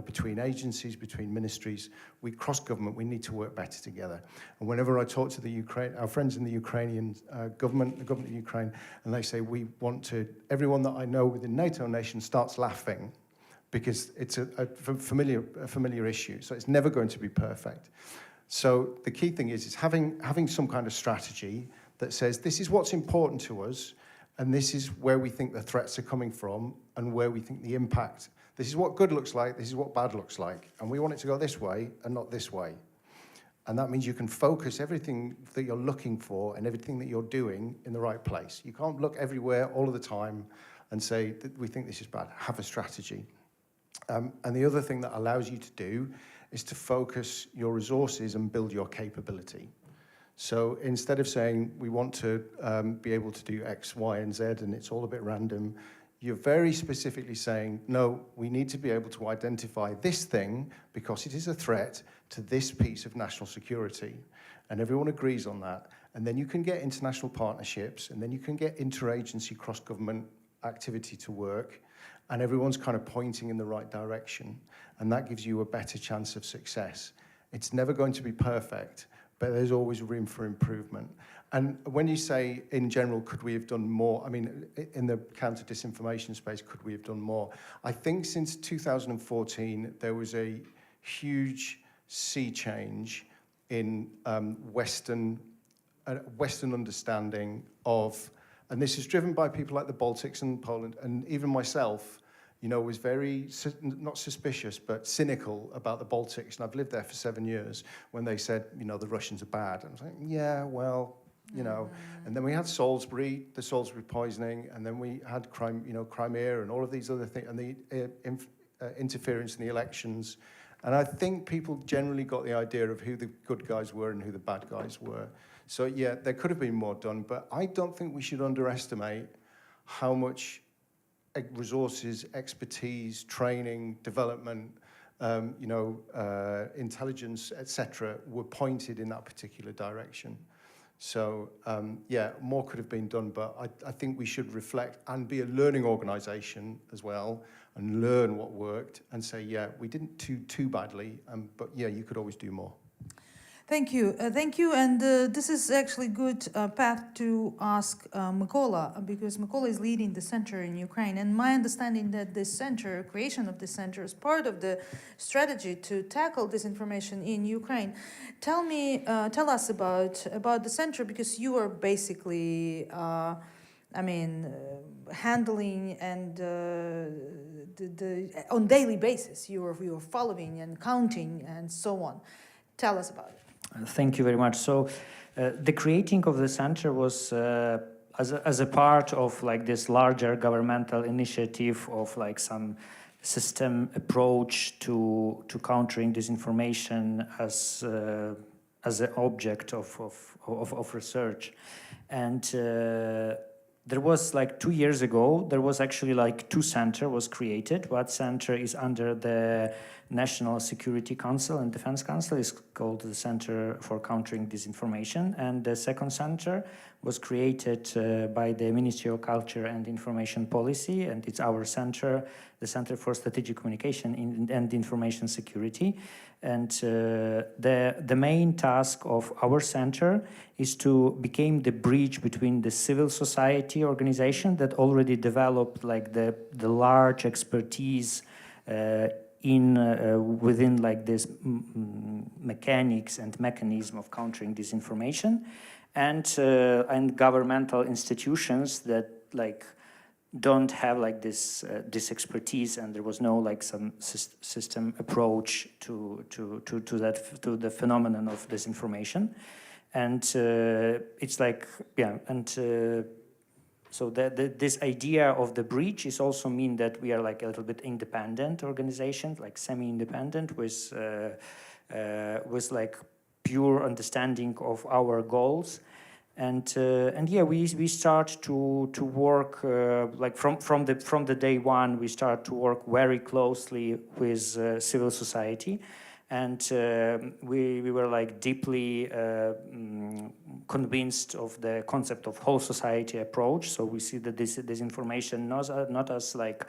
Between agencies, between ministries, cross-government, we need to work better together. And whenever I talk to our friends in the Ukrainian government, the government of Ukraine, and they say, everyone that I know within NATO nation starts laughing because it's a familiar issue. So it's never going to be perfect. So the key thing is having some kind of strategy that says, this is what's important to us, and this is where we think the threats are coming from, and where we think the impact. This is what good looks like, this is what bad looks like, and we want it to go this way and not this way. And that means you can focus everything that you're looking for and everything that you're doing in the right place. You can't look everywhere all of the time and say, we think this is bad. Have a strategy. And the other thing that allows you to do is to focus your resources and build your capability. So instead of saying, we want to be able to do X, Y, and Z, and it's all a bit random, you're very specifically saying, no, we need to be able to identify this thing because it is a threat to this piece of national security. And everyone agrees on that. And then you can get international partnerships, and then you can get interagency cross-government activity to work, and everyone's kind of pointing in the right direction. And that gives you a better chance of success. It's never going to be perfect, but there's always room for improvement. And when you say, in general, could we have done more? I mean, in the counter-disinformation space, could we have done more? I think since 2014, there was a huge sea change in Western understanding of, and this is driven by people like the Baltics and Poland, and even myself, was very, not suspicious, but cynical about the Baltics. And I've lived there for 7 years when they said, the Russians are bad. And I was like, yeah, well, And then we had Salisbury, the Salisbury poisoning, and then we had Crimea and all of these other things, and the interference in the elections. And I think people generally got the idea of who the good guys were and who the bad guys were. So yeah, there could have been more done, but I don't think we should underestimate how much resources, expertise, training, development, intelligence, etc., were pointed in that particular direction. So yeah, more could have been done, but I think we should reflect and be a learning organisation as well, and learn what worked and say, yeah, we didn't do too badly, but yeah, you could always do more. Thank you. And this is actually a good path to ask Mykola, because Mykola is leading the center in Ukraine. And my understanding that this center, creation of this center, is part of the strategy to tackle disinformation in Ukraine. Tell us about the center, because you are basically, handling and on daily basis, you are following and counting and so on. Tell us about it. Thank you very much. So the creating of the center was as a part of like this larger governmental initiative of like some system approach to countering disinformation as an object of research. And there was like 2 years ago, there was actually like two center was created. One center is under the National Security Council and Defense Council, is called the Center for Countering Disinformation. And the second center was created by the Ministry of Culture and Information Policy, and it's our center, the Center for Strategic Communication and Information Security. And the main task of our center is to become the bridge between the civil society organization that already developed like the large expertise within like this mechanics and mechanism of countering disinformation, and governmental institutions that like don't have like this expertise, and there was no like some system approach to the phenomenon of disinformation. And it's like, yeah, and so this idea of the bridge is also mean that we are like a little bit independent organization, like semi-independent, with like pure understanding of our goals. And yeah, we start to work like from the day one. We start to work very closely with civil society, and we were like deeply convinced of the concept of whole society approach. So we see that this disinformation not as like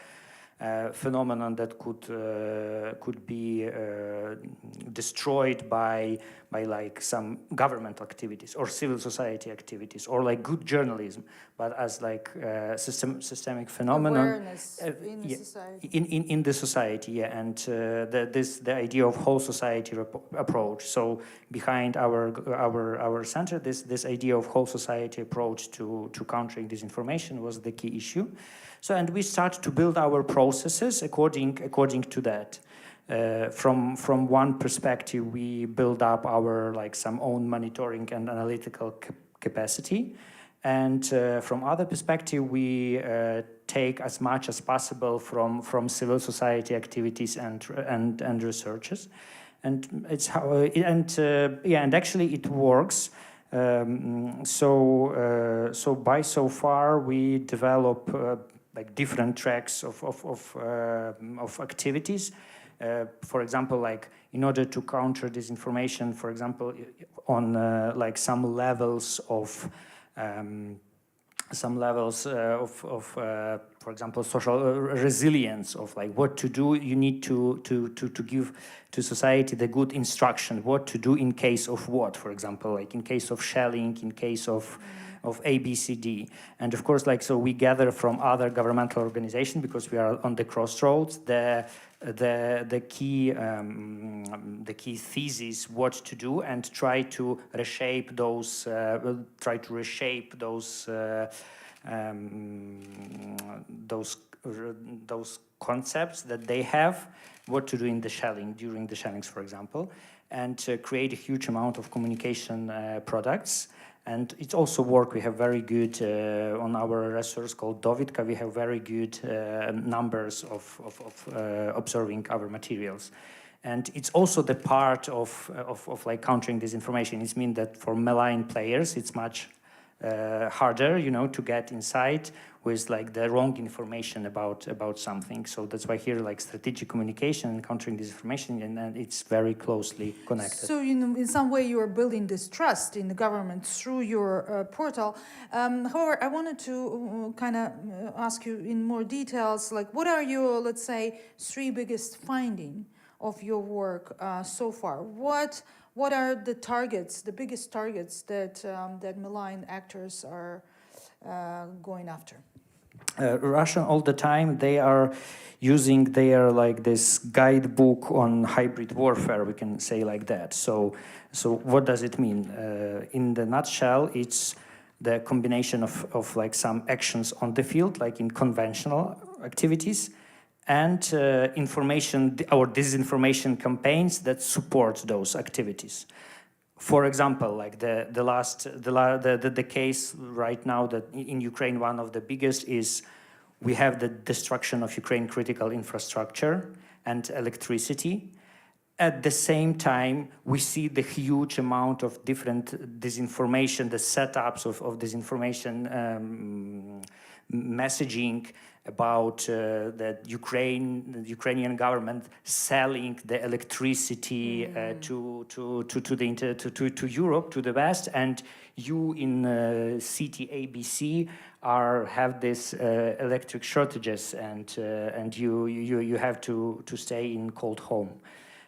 phenomenon that could be destroyed by like some government activities or civil society activities or like good journalism, but as like systemic phenomenon. Awareness in the society. In the society, yeah, and the idea of whole society approach. So behind our center, this idea of whole society approach to countering disinformation was the key issue. So, and we start to build our processes according to that. From one perspective, we build up our like some own monitoring and analytical capacity, and from other perspective, we take as much as possible from civil society activities and researchers, and it's how and actually it works. So so far we develop like different tracks of activities. For example, like in order to counter disinformation, for example, on like some levels of for example, social resilience of like what to do. You need to give to society the good instruction, what to do in case of what, for example, like in case of shelling, in case of ABCD. And of course, like, so we gather from other governmental organizations because we are on the crossroads, the key thesis, what to do, and try to reshape those those concepts that they have, what to do in the shelling, during the shellings, for example, and create a huge amount of communication products. And it's also work. We have very good, on our resource called Dovidka, we have very good numbers of observing our materials. And it's also the part of like countering disinformation. It means that for malign players, it's much harder, you know, to get inside with like the wrong information about something. So that's why here like strategic communication and countering disinformation, and it's very closely connected. So, you know, in some way you are building this trust in the government through your portal. However, I wanted to kind of ask you in more details, like what are your, let's say, 3 biggest findings of your work so far? What are the targets, the biggest targets that that malign actors are going after? Russian all the time, they are using their like this guidebook on hybrid warfare, we can say like that. So what does it mean? In the nutshell, it's the combination of like some actions on the field, like in conventional activities, and information or disinformation campaigns that support those activities. For example, like the case right now that in Ukraine, one of the biggest is we have the destruction of Ukraine critical infrastructure and electricity. At the same time, we see the huge amount of different disinformation, the setups of disinformation messaging about the Ukrainian government selling the electricity to Europe, to the West, and you in city ABC have this electric shortages, and you have to stay in cold home,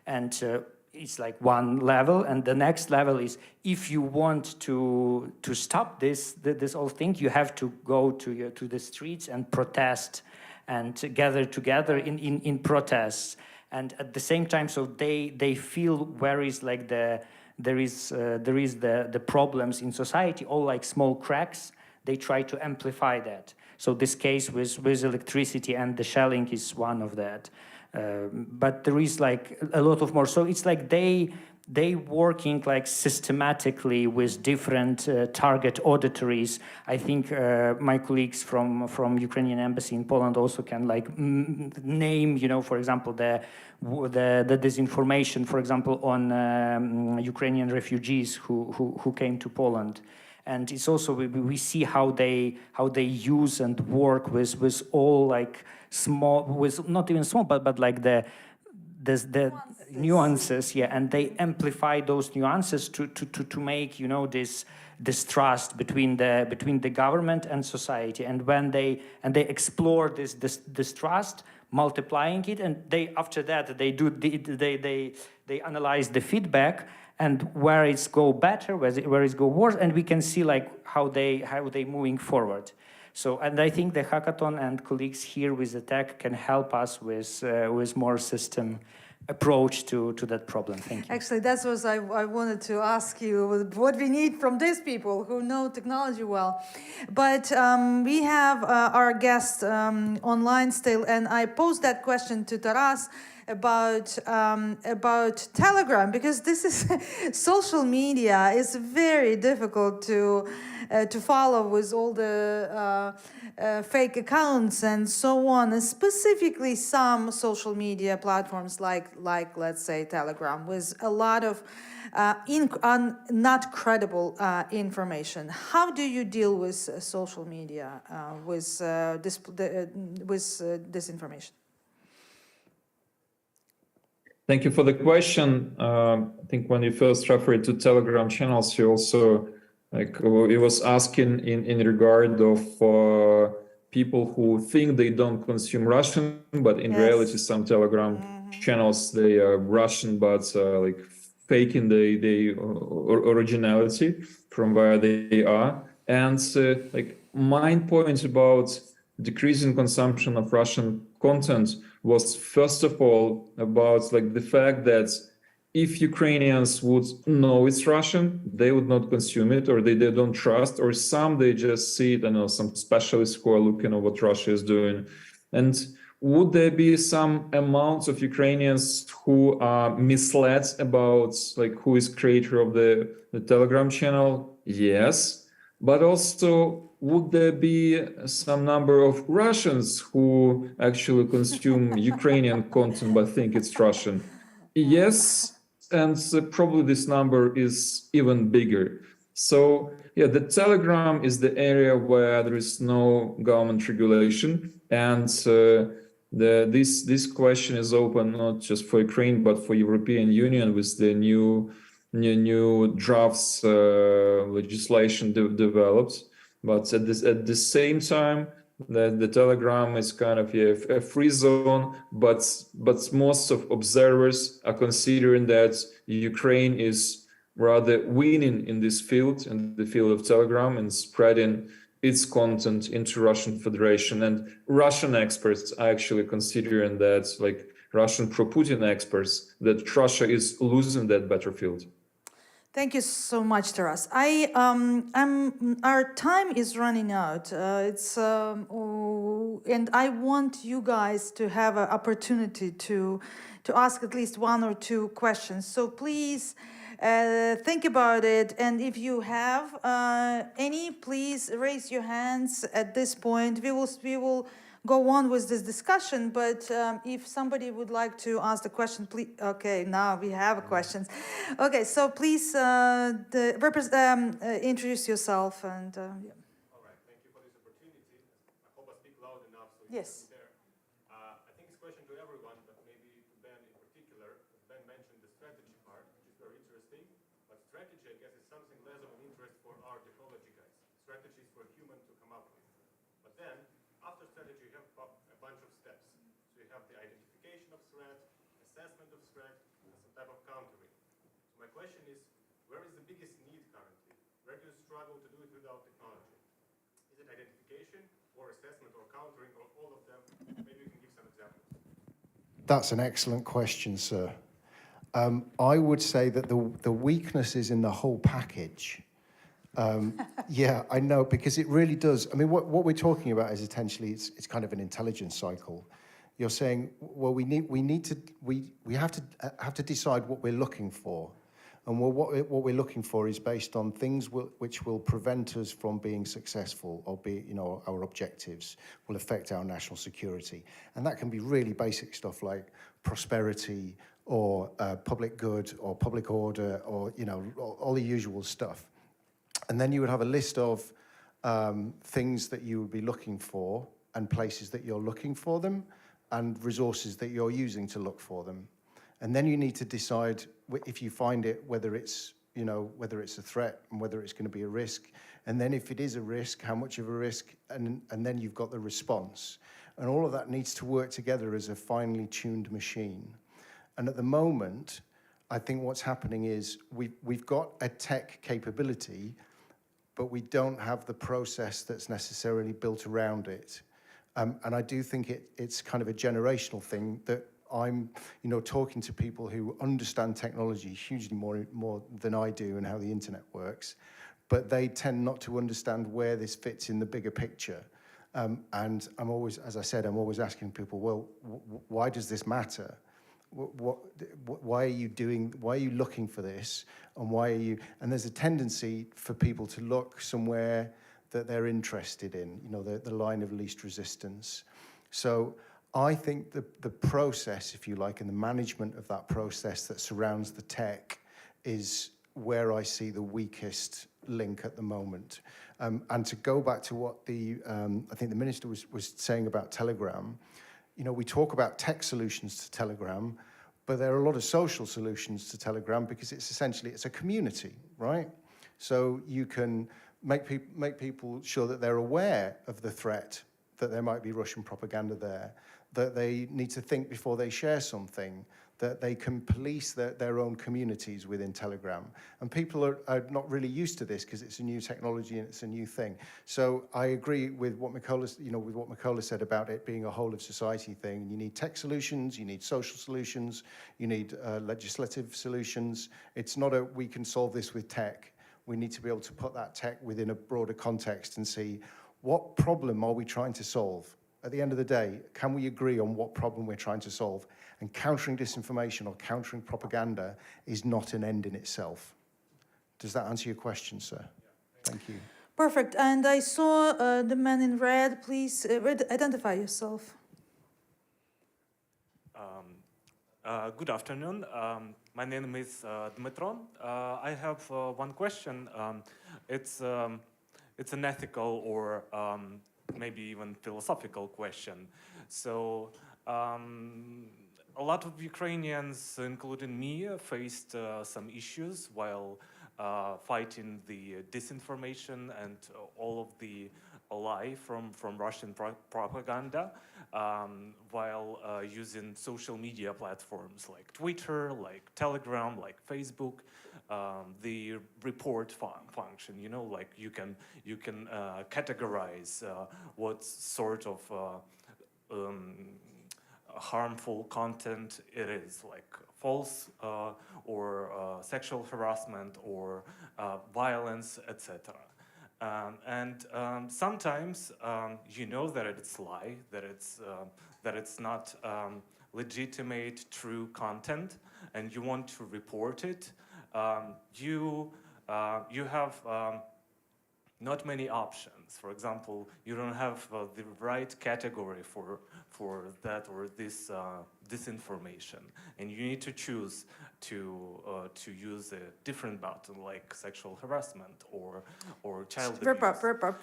and it's like one level, and the next level is if you want to stop this whole thing, you have to go to the streets and protest and gather together in protests, and at the same time, so they feel where is like there is the problems in society, all like small cracks. They try to amplify that. So this case with electricity and the shelling is one of that. But there is like a lot of more. So it's like they working like systematically with different target auditories. I think my colleagues from Ukrainian embassy in Poland also can like name, you know, for example, the disinformation, for example, on Ukrainian refugees who came to Poland. And it's also we see how they use and work with all like small, with not even small, but like the nuances, yeah, and they amplify those nuances to make, you know, this trust between the government and society, and when they explore this trust, multiplying it, and after that they analyze the feedback and where it's go better, where it's go worse, and we can see like how they moving forward. So, and I think the hackathon and colleagues here with the tech can help us with more system approach to that problem. Thank you. Actually, that's what I wanted to ask you, what we need from these people who know technology well. But we have our guest online still, and I posed that question to Taras about Telegram, because this is social media is very difficult to follow with all the fake accounts and so on, and specifically some social media platforms like let's say Telegram, with a lot of not credible information. How do you deal with social media with disinformation? Thank you for the question. I think when you first referred to Telegram channels, you also it was asking in regard of people who think they don't consume Russian, but in reality, some Telegram channels, they are Russian, but like faking the originality from where they are. And like my point about decreasing consumption of Russian content was first of all about like the fact that if Ukrainians would know it's Russian, they would not consume it, or they don't trust, or some they just see it, I know, some specialists who are looking at what Russia is doing, And would there be some amounts of Ukrainians who are misled about like who is creator of the Telegram channel? Yes. But also, would there be some number of Russians who actually consume Ukrainian content but think it's Russian? Yes. And probably this number is even bigger. So yeah, the Telegram is the area where there is no government regulation, and this question is open not just for Ukraine but for European Union with the new drafts legislation developed. But at the same time, the Telegram is kind of a free zone, but most of observers are considering that Ukraine is rather winning in this field, in the field of Telegram, and spreading its content into Russian Federation. And Russian experts are actually considering that, like Russian pro-Putin experts, that Russia is losing that battlefield. Thank you so much, Taras. Our time is running out. And I want you guys to have an opportunity to ask at least one or two questions. So please think about it. And if you have any, please raise your hands at this point. We will go on with this discussion, but if somebody would like to ask the question, please. Okay, now we have questions. Okay, so please introduce yourself and. Yeah. All right, thank you for this opportunity. I hope I speak loud enough so you yes. can hear. I think it's a question to everyone, but maybe to Ben in particular. Ben mentioned the strategy part, which is very interesting, but strategy, I guess, is something less of an interest for our technology guys. Strategy is for human to come up with. But then, after strategy, you have a bunch of steps. So you have the identification of threat, assessment of threat, and some type of countering. So my question is, where is the biggest need currently? Where do you struggle to do it without technology? Is it identification, or assessment, or countering, or all of them? Maybe you can give some examples. That's an excellent question, sir. I would say that the weakness is in the whole package. Yeah, I know, because it really does. I mean, what we're talking about is essentially it's kind of an intelligence cycle. You're saying, well, we have to decide what we're looking for, and what we're looking for is based on things which will prevent us from being successful, or our objectives will affect our national security, and that can be really basic stuff like prosperity, or public good, or public order, or all the usual stuff. And then you would have a list of things that you would be looking for, and places that you're looking for them, and resources that you're using to look for them. And then you need to decide if you find it, whether it's a threat and whether it's going to be a risk. And then if it is a risk, how much of a risk? And then you've got the response. And all of that needs to work together as a finely tuned machine. And at the moment, I think what's happening is we've got a tech capability, but we don't have the process that's necessarily built around it. And I do think it's kind of a generational thing that I'm, talking to people who understand technology hugely more than I do and how the internet works, but they tend not to understand where this fits in the bigger picture. And I'm always, as I said, I'm always asking people, well, why does this matter? Why are you looking for this, and there's a tendency for people to look somewhere that they're interested in, the line of least resistance. So I think the process, if you like, and the management of that process that surrounds the tech is where I see the weakest link at the moment. And to go back to what I think the minister was saying about Telegram, we talk about tech solutions to Telegram, but there are a lot of social solutions to Telegram, because it's a community, right? So you can make people sure that they're aware of the threat, that there might be Russian propaganda there, that they need to think before they share something, that they can police their own communities within Telegram. And people are not really used to this, because it's a new technology and it's a new thing. So I agree with what Mykola said about it being a whole of society thing. You need tech solutions, you need social solutions, you need legislative solutions. It's not we can solve this with tech. We need to be able to put that tech within a broader context and see what problem are we trying to solve. At the end of the day, can we agree on what problem we're trying to solve? And countering disinformation or countering propaganda is not an end in itself. Does that answer your question, sir? Thank you. Perfect. And I saw the man in red. Please identify yourself. Good afternoon. My name is Dmitro. I have one question. It's an ethical or maybe even philosophical question. So a lot of Ukrainians, including me, faced some issues while fighting the disinformation and all of the lie from Russian propaganda, while using social media platforms like Twitter, like Telegram, like Facebook, the report function. You know, like you can categorize what sort of harmful content it is, like false or sexual harassment or violence, etc. Sometimes you know that it's lie, that it's not legitimate, true content, and you want to report it. You have not many options. For example, you don't have the right category for that or this disinformation, and you need to choose to use a different button like sexual harassment or child abuse. Wrap up.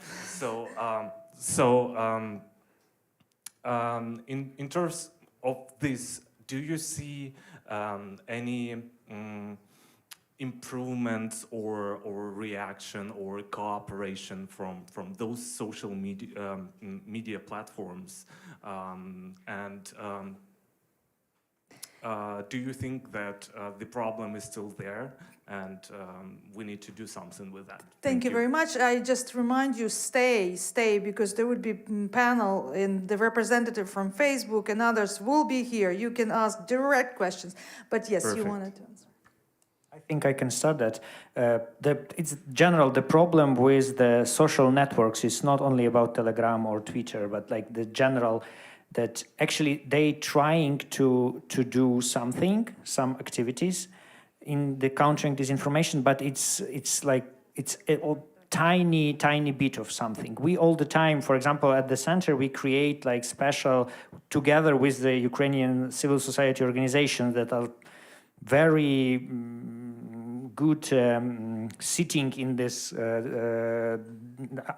In terms of this, do you see any improvements or reaction or cooperation from those social media platforms, do you think that the problem is still there and we need to do something with that? Thank you very much. I just remind you, stay, because there would be panel and the representative from Facebook and others will be here. You can ask direct questions. But yes, Perfect. You wanted to answer. I think I can start that. It's general, the problem with the social networks is not only about Telegram or Twitter, but like the general, that actually they trying to do something, some activities in the countering disinformation, but it's a tiny bit of something. We all the time, for example, at the center, we create like special, together with the Ukrainian civil society organizations that are very good sitting in this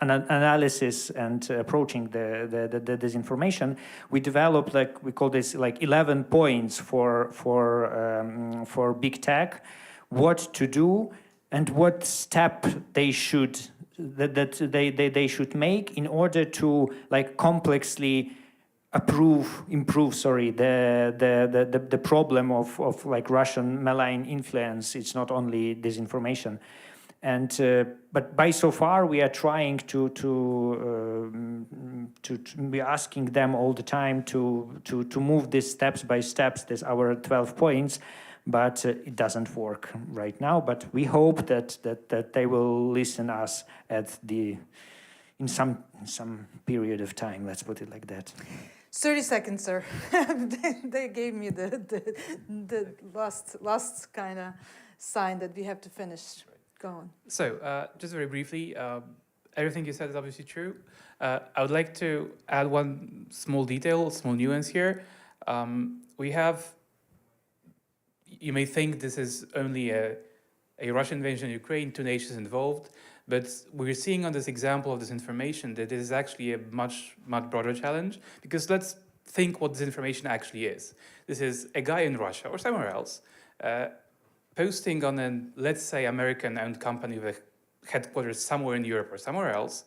analysis and approaching the disinformation. We developed, like we call this, like 11 points for big tech, what to do and what step they should they should make in order to like complexly improve the problem of like Russian malign influence. It's not only disinformation, and but by so far we are trying to be asking them all the time to move this steps by steps. There's our 12 points, but it doesn't work right now. But we hope that they will listen us in some period of time. Let's put it like that. 30 seconds, sir. They gave me the last kind of sign that we have to finish. Go on. So, just very briefly, everything you said is obviously true. I would like to add one small detail, small nuance here. You may think this is only a Russian invasion of Ukraine, 2 nations involved, but we're seeing on this example of disinformation that this is actually a much broader challenge, because let's think what disinformation actually is. This is a guy in Russia or somewhere else posting on a, let's say, American-owned company with a headquarters somewhere in Europe or somewhere else,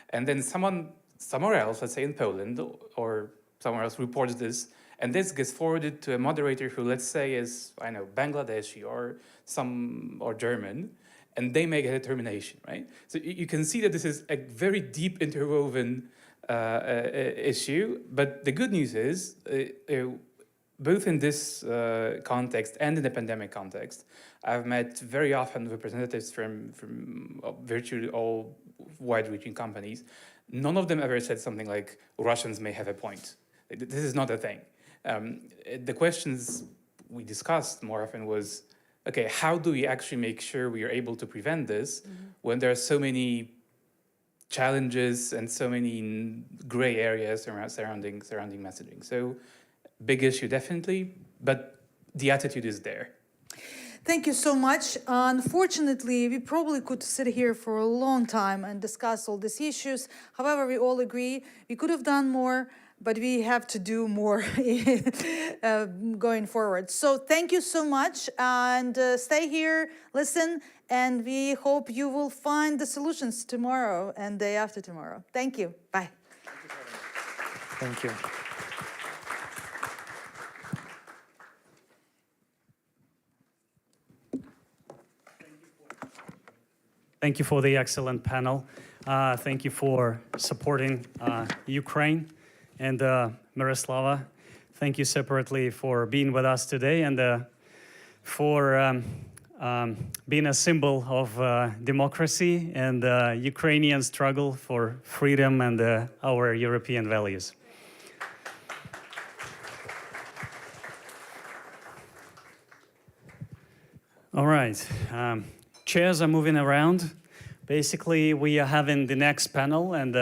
and then someone somewhere else, let's say in Poland or somewhere else, reports this, and this gets forwarded to a moderator who, let's say, is, I know, Bangladeshi or German, and they make a determination, right? So you can see that this is a very deep interwoven issue, but the good news is, both in this context and in the pandemic context, I've met very often representatives from virtually all wide-reaching companies none of them ever said something like, Russians may have a point. This is not a thing. The questions we discussed more often was, okay, how do we actually make sure we are able to prevent this when there are so many challenges and so many gray areas surrounding messaging? So big issue, definitely, but the attitude is there. Thank you so much. Unfortunately, we probably could sit here for a long time and discuss all these issues. However, we all agree we could have done more, but we have to do more going forward. So thank you so much, and stay here, listen, and we hope you will find the solutions tomorrow and day after tomorrow. Thank you. Bye. Thank you. Thank you for the excellent panel. Thank you for supporting Ukraine. And Miroslava, thank you separately for being with us today and for being a symbol of democracy and Ukrainian struggle for freedom and our European values. All right, chairs are moving around. Basically, we are having the next panel, and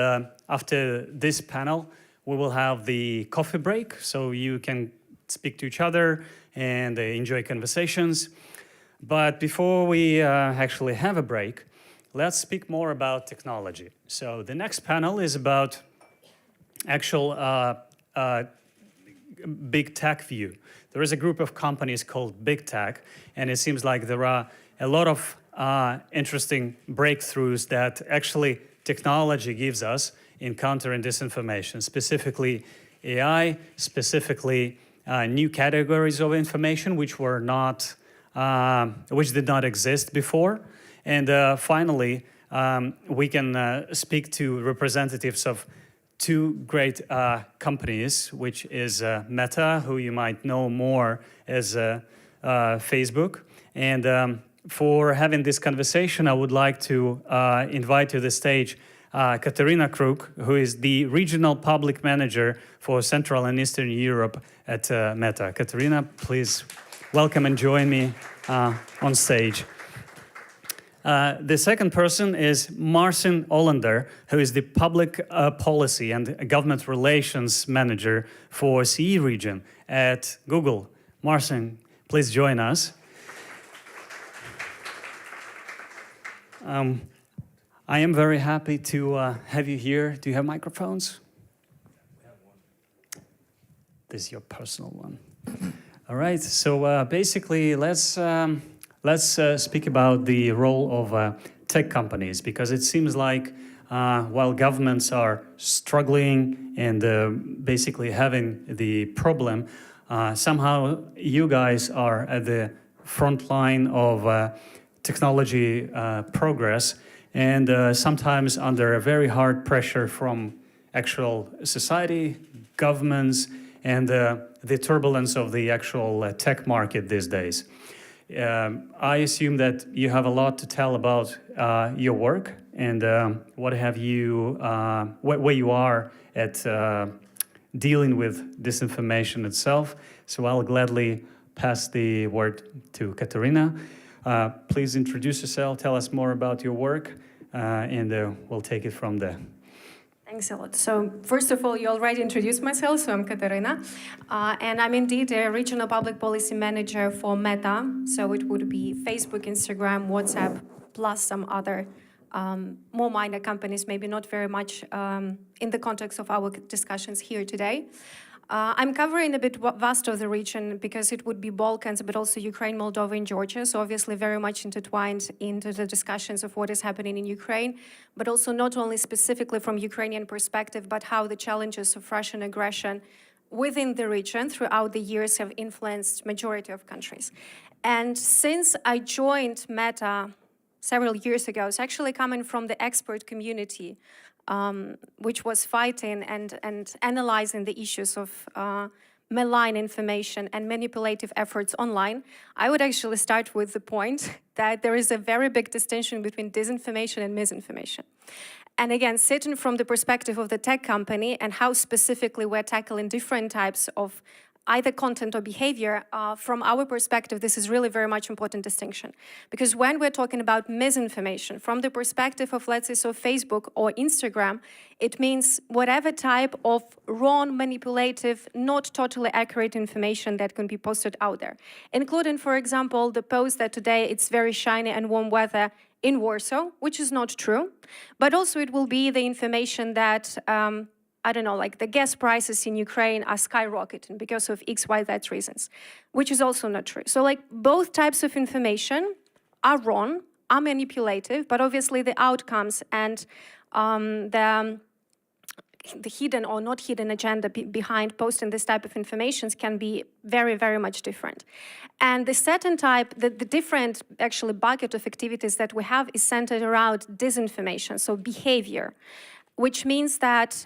after this panel, we will have the coffee break, so you can speak to each other and enjoy conversations. But before we actually have a break, let's speak more about technology. So the next panel is about actual big tech view. There is a group of companies called big tech, and it seems like there are a lot of interesting breakthroughs that actually technology gives us in countering disinformation, specifically AI, specifically new categories of information which were not, which did not exist before, and finally we can speak to representatives of two great companies, which is Meta, who you might know more as Facebook, and for having this conversation, I would like to invite to the stage Katerina Kruk, who is the Regional Public Manager for Central and Eastern Europe at Meta. Katerina, please welcome and join me on stage. The second person is Marcin Olander, who is the Public Policy and Government Relations Manager for CE region at Google. Marcin, please join us. I am very happy to have you here. Do you have microphones? We have one. This is your personal one. All right. So basically, let's speak about the role of tech companies, because it seems like while governments are struggling and basically having the problem, somehow you guys are at the front line of technology progress, and sometimes under a very hard pressure from actual society, governments, and the turbulence of the actual tech market these days. I assume that you have a lot to tell about your work and what have you, where you are at dealing with disinformation itself. So I'll gladly pass the word to Katerina. Please introduce yourself, tell us more about your work, and we'll take it from there. Thanks a lot. So first of all, you already introduced myself, so I'm Katerina, and I'm indeed a Regional Public Policy Manager for Meta, so it would be Facebook, Instagram, WhatsApp, plus some other more minor companies, maybe not very much in the context of our discussions here today. I'm covering a bit vast of the region because it would be Balkans, but also Ukraine, Moldova, and Georgia. So obviously very much intertwined into the discussions of what is happening in Ukraine, but also not only specifically from Ukrainian perspective, but how the challenges of Russian aggression within the region throughout the years have influenced majority of countries. And since I joined Meta several years ago, it's actually coming from the expert community, which was fighting and analyzing the issues of malign information and manipulative efforts online. I would actually start with the point that there is a very big distinction between disinformation and misinformation. And again, sitting from the perspective of the tech company and how specifically we're tackling different types of either content or behavior, from our perspective, this is really very much important distinction. Because when we're talking about misinformation, from the perspective of, let's say, so Facebook or Instagram, it means whatever type of wrong, manipulative, not totally accurate information that can be posted out there. Including, for example, the post that today it's very shiny and warm weather in Warsaw, which is not true. But also it will be the information that I don't know, like the gas prices in Ukraine are skyrocketing because of X, Y, Z reasons, which is also not true. So like both types of information are wrong, are manipulative, but obviously the outcomes and the hidden or not hidden agenda behind posting this type of information can be very, very much different. And the certain type, the different actually bucket of activities that we have is centered around disinformation, so behavior, which means that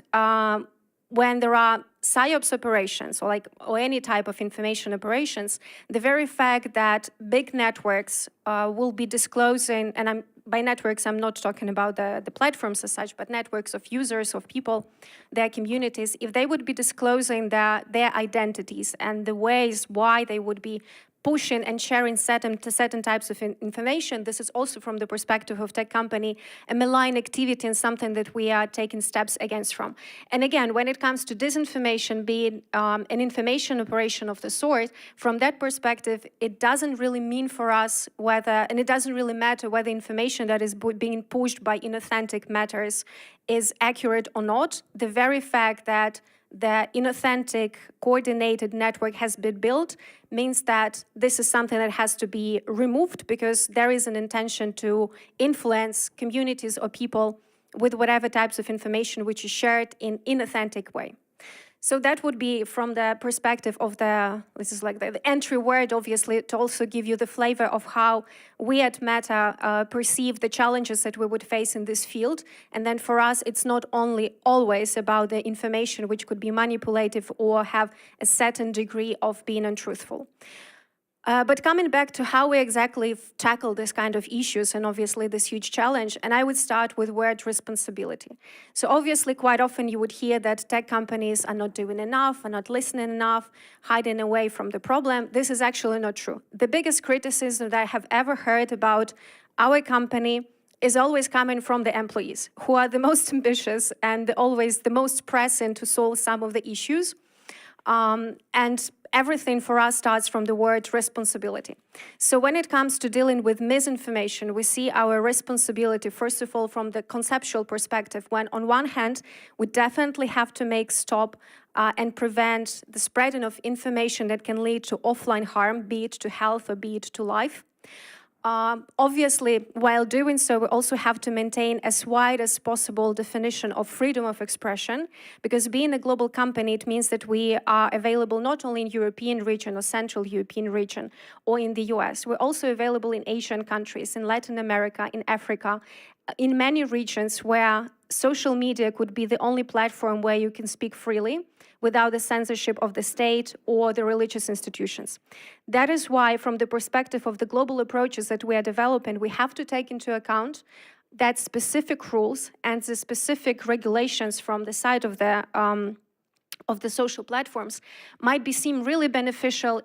when there are PSYOPs operations or any type of information operations, the very fact that big networks will be disclosing, and by networks, I'm not talking about the platforms as such, but networks of users, of people, their communities, if they would be disclosing their identities and the ways why they would be pushing and sharing certain types of information, this is also from the perspective of tech company a malign activity and something that we are taking steps against from. And again, when it comes to disinformation, being an information operation of the sort, from that perspective, it doesn't really mean for us whether, and it doesn't really matter whether information that is being pushed by inauthentic matters is accurate or not. The very fact that the inauthentic coordinated network has been built means that this is something that has to be removed because there is an intention to influence communities or people with whatever types of information which is shared in inauthentic way. So that would be from the perspective of this is like the entry word, obviously, to also give you the flavor of how we at Meta perceive the challenges that we would face in this field. And then for us, it's not only always about the information which could be manipulative or have a certain degree of being untruthful. But coming back to how we exactly tackle this kind of issues and obviously this huge challenge, and I would start with word responsibility. So obviously quite often you would hear that tech companies are not doing enough, are not listening enough, hiding away from the problem. This is actually not true. The biggest criticism that I have ever heard about our company is always coming from the employees, who are the most ambitious and always the most pressing to solve some of the issues. And everything for us starts from the word responsibility. So when it comes to dealing with misinformation, we see our responsibility, first of all, from the conceptual perspective, when on one hand, we definitely have to make stop and prevent the spreading of information that can lead to offline harm, be it to health or be it to life. Obviously, while doing so, we also have to maintain as wide as possible definition of freedom of expression, because being a global company, it means that we are available not only in European region or Central European region or in the US, we're also available in Asian countries, in Latin America, in Africa, in many regions where social media could be the only platform where you can speak freely without the censorship of the state or the religious institutions. That is why, from the perspective of the global approaches that we are developing, we have to take into account that specific rules and the specific regulations from the side of the social platforms might seem really beneficial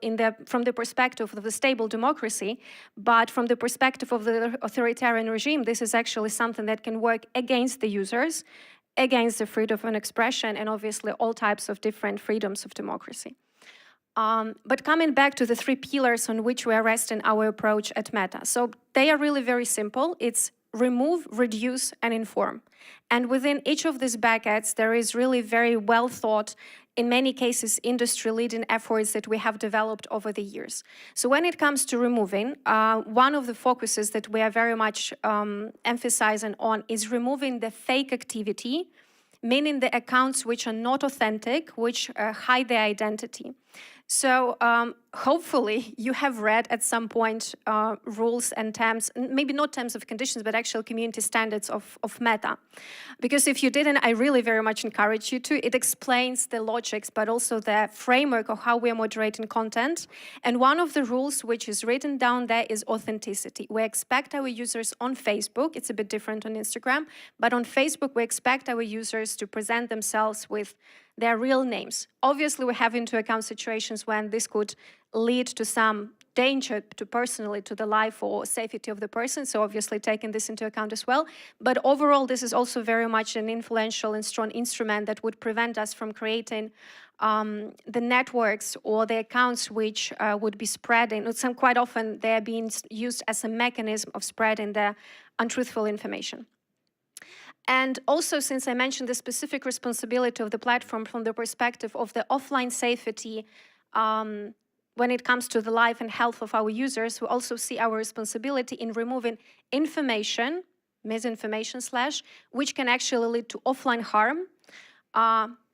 from the perspective of the stable democracy, but from the perspective of the authoritarian regime, this is actually something that can work against the users, against the freedom of expression, and obviously all types of different freedoms of democracy. But coming back to the three pillars on which we are resting our approach at Meta. So they are really very simple. It's remove, reduce, and inform. And within each of these buckets, there is really very well thought, in many cases, industry-leading efforts that we have developed over the years. So when it comes to removing, one of the focuses that we are very much emphasizing on is removing the fake activity, meaning the accounts which are not authentic, which hide their identity. So hopefully you have read at some point rules and terms, maybe not terms of conditions, but actual community standards of Meta. Because if you didn't, I really very much encourage you to. It explains the logics, but also the framework of how we are moderating content. And one of the rules which is written down there is authenticity. We expect our users on Facebook, it's a bit different on Instagram, but on Facebook we expect our users to present themselves with their real names. Obviously, we have into account situations when this could lead to some danger to the life or safety of the person, so obviously taking this into account as well. But overall, this is also very much an influential and strong instrument that would prevent us from creating the networks or the accounts which would be spreading. Quite often, they are being used as a mechanism of spreading the untruthful information. And also, since I mentioned the specific responsibility of the platform from the perspective of the offline safety when it comes to the life and health of our users, we also see our responsibility in removing information, misinformation / which can actually lead to offline harm,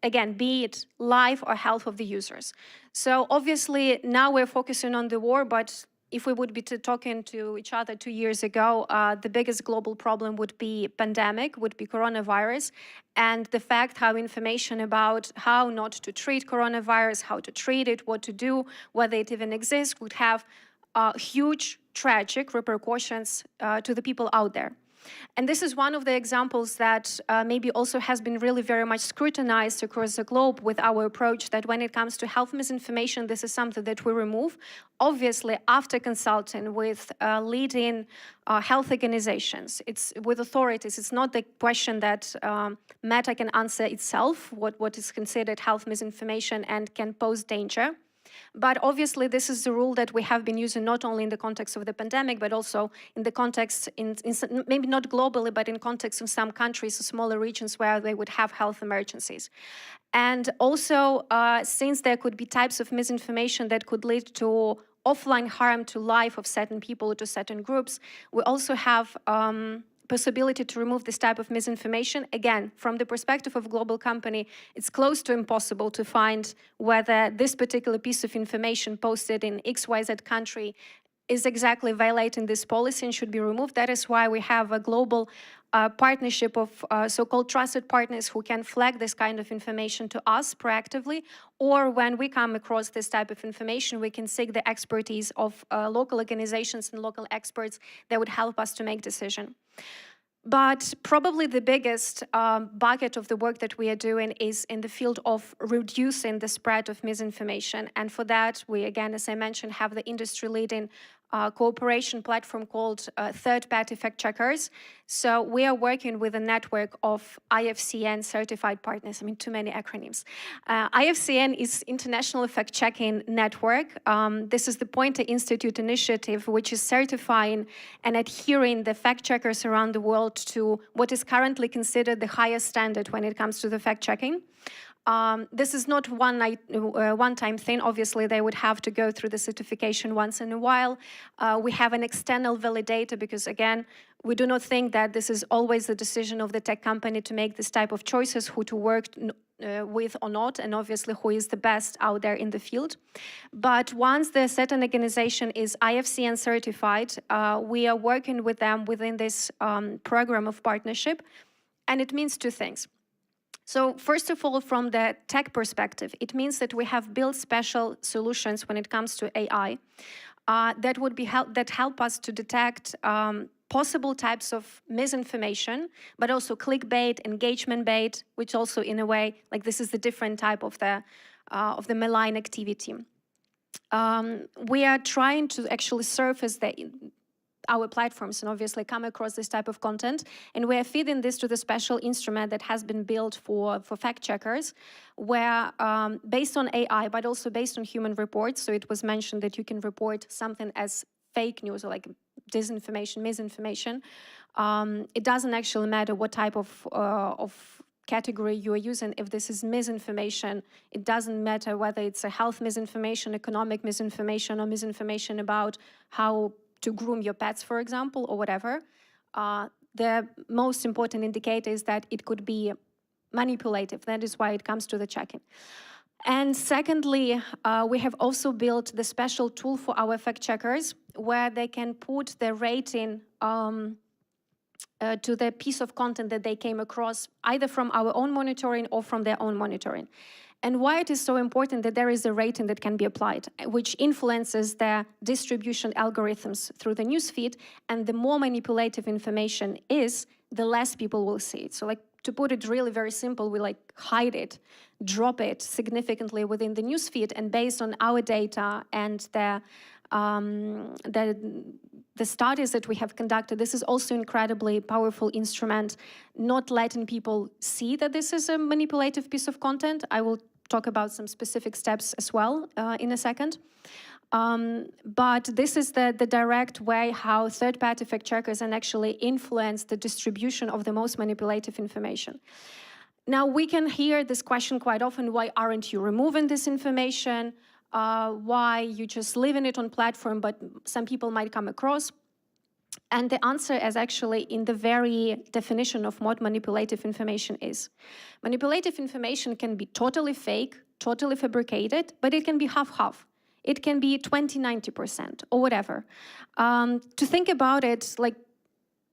again, be it life or health of the users. So obviously, now we're focusing on the war, but if we would be talking to each other 2 years ago, the biggest global problem would be pandemic, would be coronavirus, and the fact how information about how not to treat coronavirus, how to treat it, what to do, whether it even exists, would have huge tragic repercussions to the people out there. And this is one of the examples that maybe also has been really very much scrutinized across the globe with our approach that when it comes to health misinformation, this is something that we remove. Obviously, after consulting with leading health organizations, it's with authorities, it's not the question that Meta can answer itself, what is considered health misinformation and can pose danger. But obviously, this is the rule that we have been using not only in the context of the pandemic, but also in the context, maybe not globally, but in context of some countries, smaller regions where they would have health emergencies. And also, since there could be types of misinformation that could lead to offline harm to life of certain people or to certain groups, we also have possibility to remove this type of misinformation. Again, from the perspective of a global company, it's close to impossible to find whether this particular piece of information posted in XYZ country is exactly violating this policy and should be removed. That is why we have a global partnership of so-called trusted partners who can flag this kind of information to us proactively, or when we come across this type of information, we can seek the expertise of local organizations and local experts that would help us to make decision. But probably the biggest bucket of the work that we are doing is in the field of reducing the spread of misinformation. And for that, we, again, as I mentioned, have the industry-leading cooperation platform called third-party fact-checkers. So we are working with a network of IFCN certified partners. I mean, too many acronyms. IFCN is International Fact-Checking Network. This is the Poynter Institute initiative, which is certifying and adhering the fact-checkers around the world to what is currently considered the highest standard when it comes to the fact-checking. This is not one-time thing. Obviously, they would have to go through the certification once in a while. We have an external validator because, again, we do not think that this is always the decision of the tech company to make this type of choices, who to work with or not, and obviously who is the best out there in the field. But once the certain organization is IFCN certified, we are working with them within this program of partnership, and it means two things. So first of all, from the tech perspective, it means that we have built special solutions when it comes to AI that help us to detect possible types of misinformation, but also clickbait, engagement bait, which also in a way, like this is the different type of the malign activity. We are trying to actually surface our platforms and obviously come across this type of content, and we are feeding this to the special instrument that has been built for fact checkers, where based on AI, but also based on human reports, so it was mentioned that you can report something as fake news or like disinformation, misinformation. It doesn't actually matter what type of category you are using. If this is misinformation, it doesn't matter whether it's a health misinformation, economic misinformation, or misinformation about how to groom your pets, for example, or whatever. The most important indicator is that it could be manipulative. That is why it comes to the checking. And secondly, we have also built the special tool for our fact checkers where they can put their rating to the piece of content that they came across, either from our own monitoring or from their own monitoring. And why it is so important that there is a rating that can be applied, which influences the distribution algorithms through the newsfeed, and the more manipulative information is, the less people will see it. So like, to put it really very simple, we like hide it, drop it significantly within the newsfeed, and based on our data and the studies that we have conducted, this is also an incredibly powerful instrument, not letting people see that this is a manipulative piece of content. I will talk about some specific steps as well in a second. But this is the direct way how third-party fact checkers can actually influence the distribution of the most manipulative information. Now, we can hear this question quite often: why aren't you removing this information? Why you just leaving it on platform, but some people might come across? And the answer is actually in the very definition of what manipulative information is. Manipulative information can be totally fake, totally fabricated, but it can be half-half. It can be 20-90% or whatever. To think about it, like,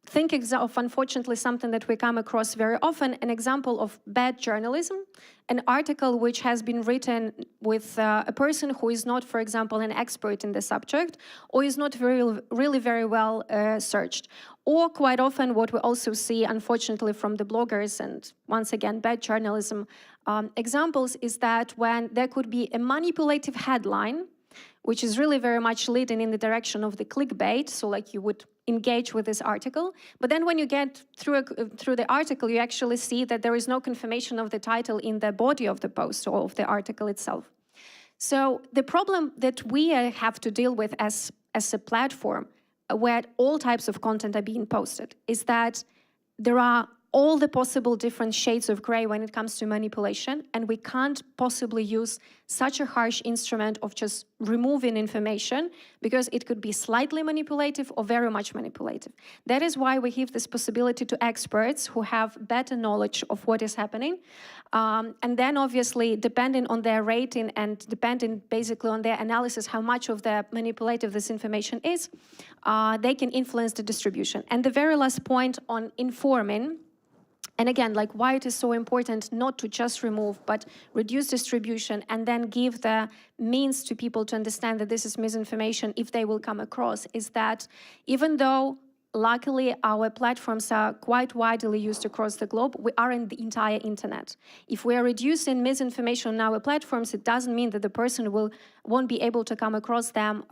think of, unfortunately, something that we come across very often, an example of bad journalism, an article which has been written with a person who is not, for example, an expert in the subject, or is not really very well searched. Or quite often what we also see, unfortunately, from the bloggers, and once again, bad journalism examples, is that when there could be a manipulative headline, which is really very much leading in the direction of the clickbait, so like you would engage with this article. But then when you get through the article, you actually see that there is no confirmation of the title in the body of the post or of the article itself. So the problem that we have to deal with as a platform where all types of content are being posted is that there are all the possible different shades of gray when it comes to manipulation, and we can't possibly use such a harsh instrument of just removing information, because it could be slightly manipulative or very much manipulative. That is why we give this possibility to experts who have better knowledge of what is happening, and then obviously, depending on their rating and depending basically on their analysis how much of the manipulative this information is, they can influence the distribution. And the very last point on informing, and again, like why it is so important not to just remove, but reduce distribution and then give the means to people to understand that this is misinformation if they will come across, is that even though luckily our platforms are quite widely used across the globe, we are in the entire internet. If we are reducing misinformation on our platforms, it doesn't mean that the person won't be able to come across them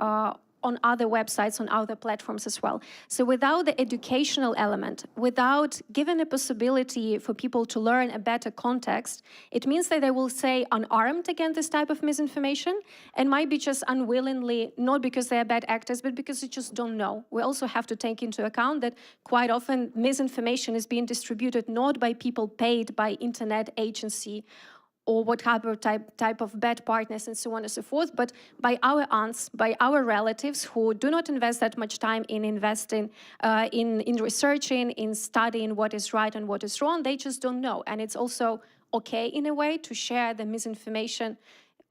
on other websites, on other platforms as well. So without the educational element, without giving a possibility for people to learn a better context, it means that they will stay unarmed against this type of misinformation and might be just unwillingly, not because they are bad actors, but because they just don't know. We also have to take into account that quite often misinformation is being distributed not by people paid by internet agency or whatever type of bad partners and so on and so forth, but by our aunts, by our relatives who do not invest that much time in investing, in researching, in studying what is right and what is wrong. They just don't know. And it's also okay in a way to share the misinformation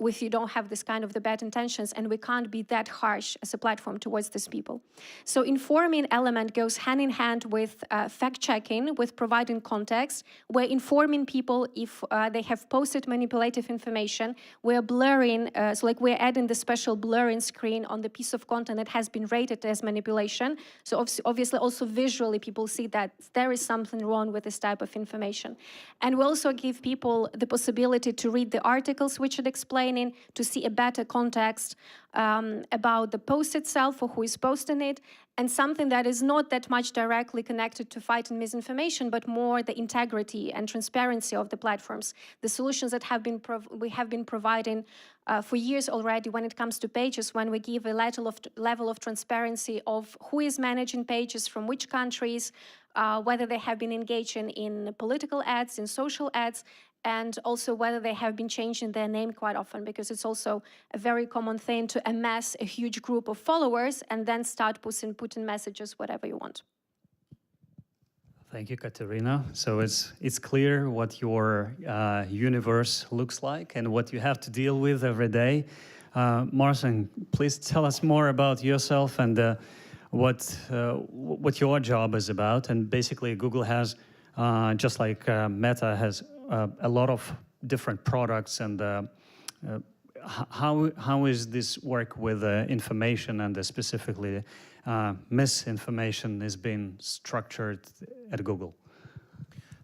if you don't have this kind of the bad intentions, and we can't be that harsh as a platform towards these people. So informing element goes hand in hand with fact-checking, with providing context. We're informing people if they have posted manipulative information. We're blurring, so like we're adding the special blurring screen on the piece of content that has been rated as manipulation. So obviously also visually people see that there is something wrong with this type of information. And we also give people the possibility to read the articles which it explains, to see a better context about the post itself or who is posting it, and something that is not that much directly connected to fighting misinformation, but more the integrity and transparency of the platforms. The solutions that we have been providing for years already when it comes to pages, when we give a level of transparency of who is managing pages, from which countries, whether they have been engaging in political ads, in social ads, and also whether they have been changing their name quite often, because it's also a very common thing to amass a huge group of followers and then start putting messages whatever you want. Thank you, Katerina. So it's clear what your universe looks like and what you have to deal with every day. Marcin, please tell us more about yourself and what your job is about. And basically, Google has, just like Meta has, a lot of different products. And how is this work with information and specifically misinformation is being structured at Google?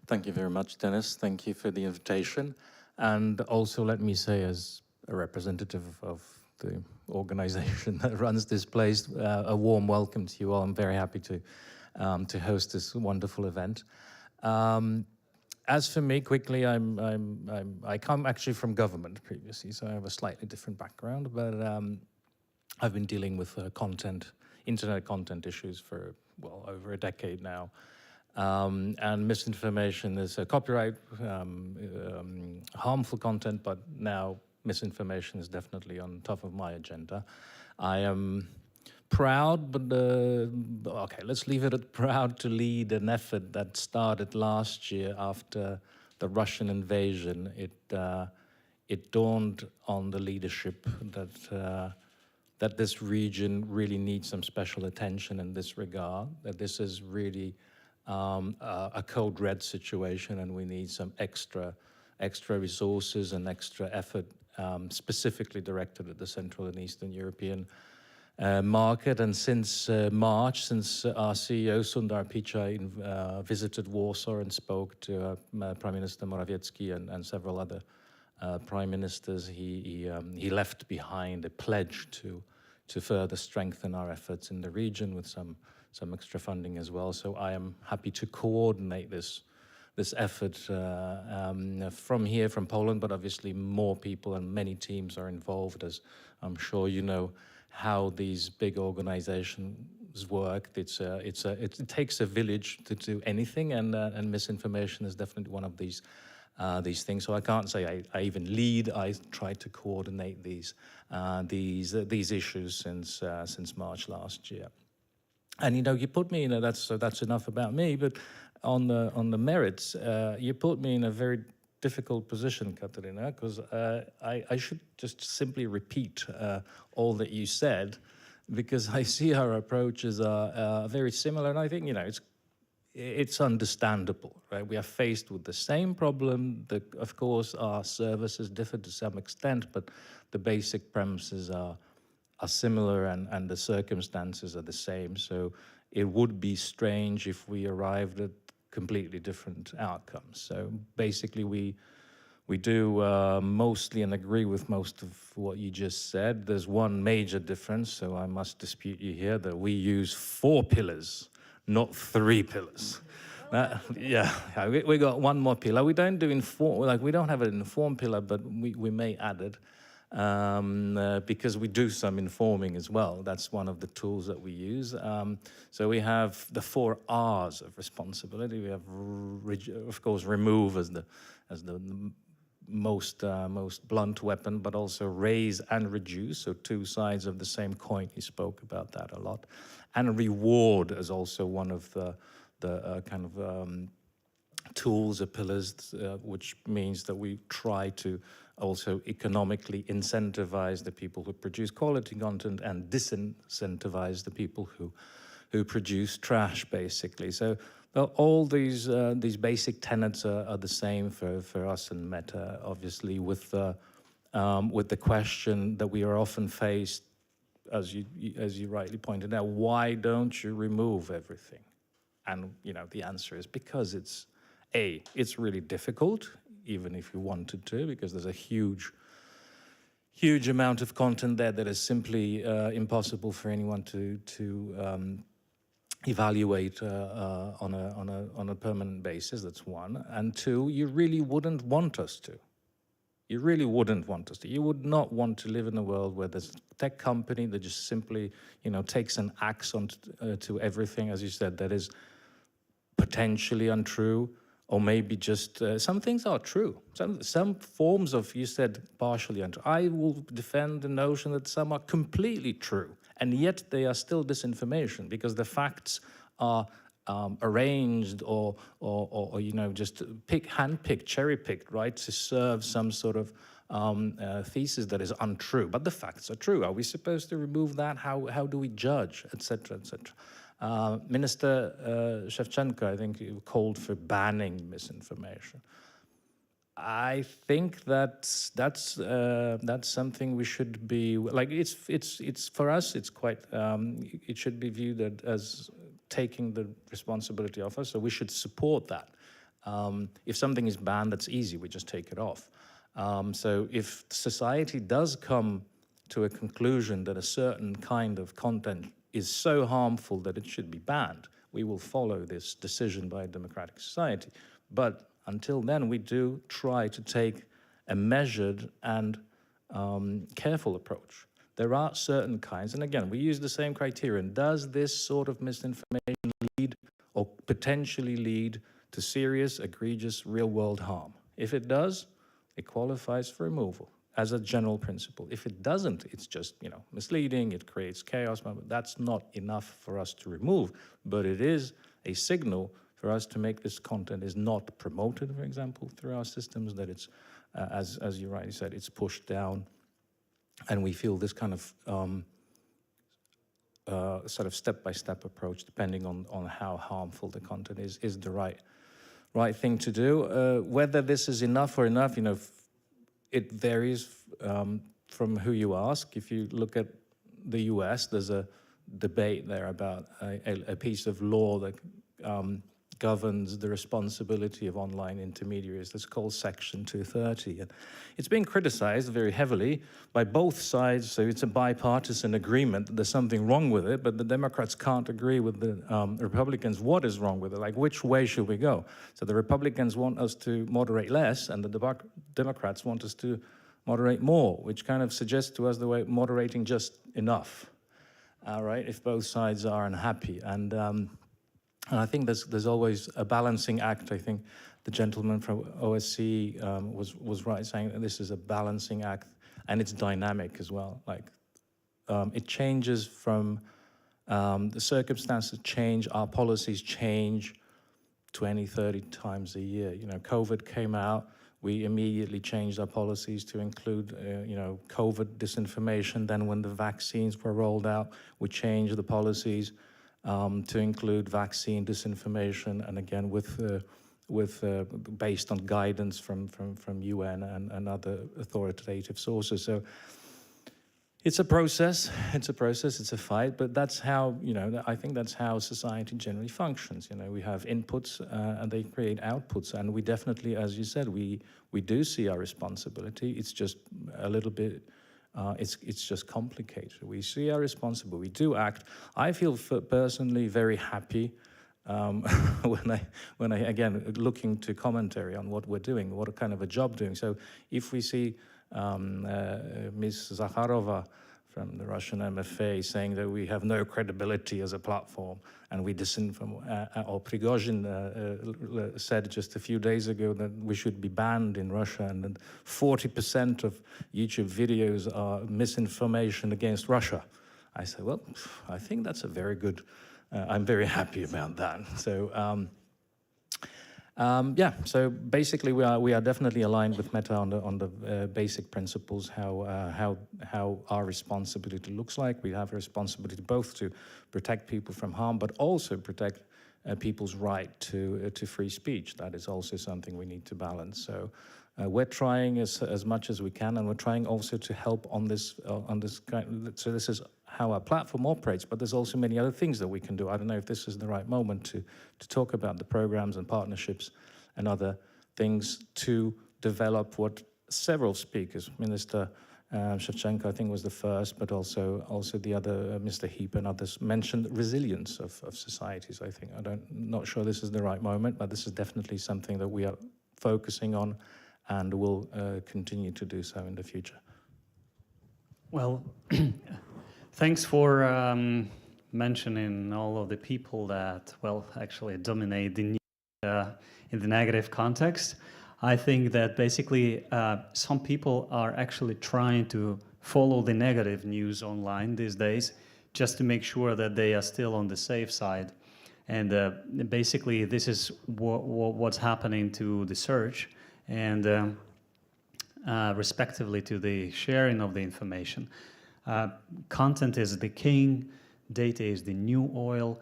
Thank you very much, Dennis. Thank you for the invitation. And also let me say, as a representative of the organization that runs this place, a warm welcome to you all. I'm very happy to host this wonderful event. As for me, quickly, I come actually from government previously, so I have a slightly different background, but I've been dealing with internet content issues for, well, over a decade now. And misinformation is a copyright, harmful content, but now misinformation is definitely on top of my agenda. I am proud, but okay, let's leave it at proud, to lead an effort that started last year after the Russian invasion. It dawned on the leadership that this region really needs some special attention in this regard, that this is really a code red situation, and we need some extra resources and extra effort specifically directed at the Central and Eastern European market. And since March, since our CEO Sundar Pichai visited Warsaw and spoke to Prime Minister Morawiecki and several other prime ministers, he left behind a pledge to further strengthen our efforts in the region with some extra funding as well. So I am happy to coordinate this effort from here, from Poland, but obviously more people and many teams are involved, as I'm sure you know how these big organizations work. It takes a village to do anything, and misinformation is definitely one of these things. So I can't say I even lead. I try to coordinate these issues since March last year. And you put me in that's enough about me. But on the merits, you put me in a very difficult position, Katerina, because I should just simply repeat all that you said, because I see our approaches are very similar, and I think it's understandable, right? We are faced with the same problem. Of course, our services differ to some extent, but the basic premises are similar, and the circumstances are the same. So it would be strange if we arrived at completely different outcomes. So basically, we do mostly and agree with most of what you just said. There's one major difference, so I must dispute you here, that we use 4 pillars, not 3 pillars. We got one more pillar. We don't do we don't have an inform pillar, but we may add it because we do some informing as well. That's one of the tools that we use. So we have the 4 R's of responsibility. We have, of course, remove as the most blunt weapon, but also raise and reduce. So 2 sides of the same coin. You spoke about that a lot. And reward is also one of the kind of tools or pillars, which means that we try to also economically incentivize the people who produce quality content and disincentivize the people who produce trash, basically. So all these basic tenets are the same for us in Meta, obviously, with the question that we are often faced, as you rightly pointed out, why don't you remove everything? And the answer is because it's really difficult, even if you wanted to, because there's a huge amount of content there that is simply impossible for anyone to evaluate on a permanent basis. That's one. And 2, you really wouldn't want us to. You really wouldn't want us to. You would not want to live in a world where there's a tech company that just simply, takes an axe to everything, as you said, that is potentially untrue, or maybe just some things are true. Some forms of, you said, partially untrue. I will defend the notion that some are completely true, and yet they are still disinformation, because the facts are arranged or you know, just hand-picked, cherry-picked, right, to serve some sort of thesis that is untrue. But the facts are true. Are we supposed to remove that? How do we judge, etc., etc.? Minister Shevchenko, I think, called for banning misinformation. I think that's something we should be like. It's for us. It's quite. It should be viewed as taking the responsibility off us. So we should support that. If something is banned, that's easy. We just take it off. So if society does come to a conclusion that a certain kind of content is so harmful that it should be banned, we will follow this decision by a democratic society. But until then, we do try to take a measured and careful approach. There are certain kinds, and again, we use the same criterion. Does this sort of misinformation lead or potentially lead to serious, egregious, real-world harm? If it does, it qualifies for removal as a general principle. If it doesn't, it's just, you know, misleading, it creates chaos. That's not enough for us to remove, but it is a signal for us to make this content is not promoted, for example, through our systems, that it's, as you rightly said, it's pushed down, and we feel this kind of sort of step-by-step approach, depending on how harmful the content is the right thing to do. Whether this is enough or enough, you know, it varies from who you ask. If you look at the US, there's a debate there about a piece of law that governs the responsibility of online intermediaries. That's called Section 230. And it's being criticized very heavily by both sides, so it's a bipartisan agreement that there's something wrong with it, but the Democrats can't agree with the Republicans what is wrong with it, like which way should we go? So the Republicans want us to moderate less, and the Democrats want us to moderate more, which kind of suggests to us the way moderating just enough, right, if both sides are unhappy. And I think there's always a balancing act. I think the gentleman from OSCE was right saying that this is a balancing act, and it's dynamic as well. Like it changes from the circumstances change, our policies change 20, 30 times a year. You know, COVID came out, we immediately changed our policies to include, you know, COVID disinformation. Then when the vaccines were rolled out, we changed the policies to include vaccine disinformation, and again based on guidance from UN and other authoritative sources. So it's a process. It's a fight. But that's how, you know, I think that's how society generally functions. You know, we have inputs and they create outputs, and we definitely, as you said, we do see our responsibility. It's just a little bit. It's just complicated. We see our responsibility. We do act. I feel personally very happy when I again looking to commentary on what we're doing, what kind of a job doing. So if we see Ms. Zakharova from the Russian MFA saying that we have no credibility as a platform and we disinform, or Prigozhin said just a few days ago that we should be banned in Russia, and that 40% of YouTube videos are misinformation against Russia. I said, well, I think that's a very good, I'm very happy about that. So yeah, so basically we are definitely aligned with Meta on the basic principles, how our responsibility looks like. We have a responsibility both to protect people from harm, but also protect people's right to free speech. That is also something we need to balance. So we're trying as much as we can, and we're trying also to help on this kind. So this is how our platform operates, but there's also many other things that we can do. I don't know if this is the right moment to talk about the programs and partnerships and other things to develop what several speakers, Minister Shevchenko, I think, was the first, but also the other, Mr. Heap and others, mentioned resilience of societies, I think. Not sure this is the right moment, but this is definitely something that we are focusing on and will continue to do so in the future. Well, thanks for mentioning all of the people that, well, actually dominate the news in the negative context. I think that basically some people are actually trying to follow the negative news online these days just to make sure that they are still on the safe side. And basically, this is what's happening to the search and respectively to the sharing of the information. Content is the king, data is the new oil,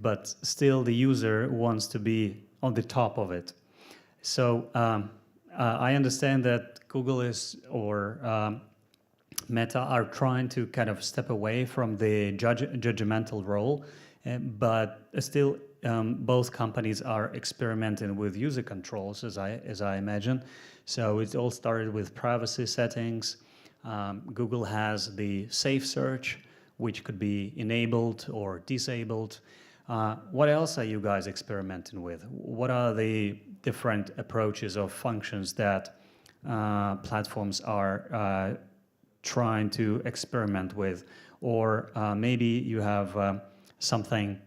but still the user wants to be on the top of it. So I understand that Google or Meta are trying to kind of step away from the judgmental role, but still both companies are experimenting with user controls, as I imagine. So it all started with privacy settings. Google has the safe search, which could be enabled or disabled. What else are you guys experimenting with? What are the different approaches or functions that platforms are trying to experiment with? Or maybe you have something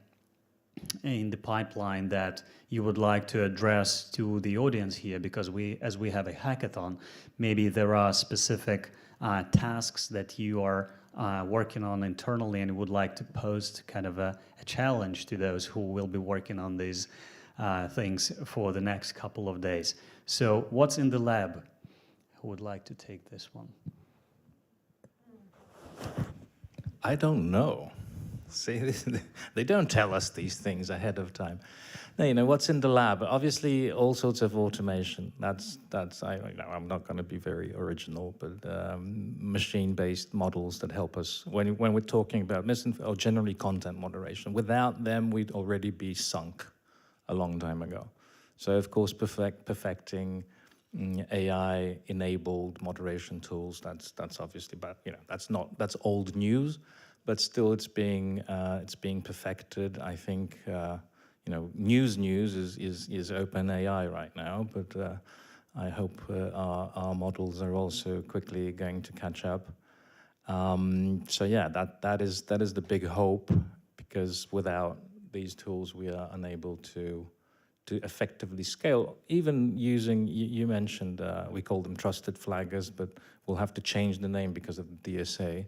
in the pipeline that you would like to address to the audience here, because as we have a hackathon, maybe there are specific tasks that you are working on internally and would like to post kind of a challenge to those who will be working on these things for the next couple of days. So what's in the lab? Who would like to take this one? I don't know. See, they don't tell us these things ahead of time. Now, you know, what's in the lab? Obviously, all sorts of automation. I'm not going to be very original, but machine-based models that help us when we're talking about or generally content moderation. Without them, we'd already be sunk a long time ago. So, of course, perfecting AI-enabled moderation tools. That's obviously, but you know, that's old news. But still, it's being perfected. I think you know, news is open AI right now, but I hope our models are also quickly going to catch up. So yeah, that is the big hope, because without these tools, we are unable to effectively scale. Even using, you mentioned, we call them trusted flaggers, but we'll have to change the name because of the DSA.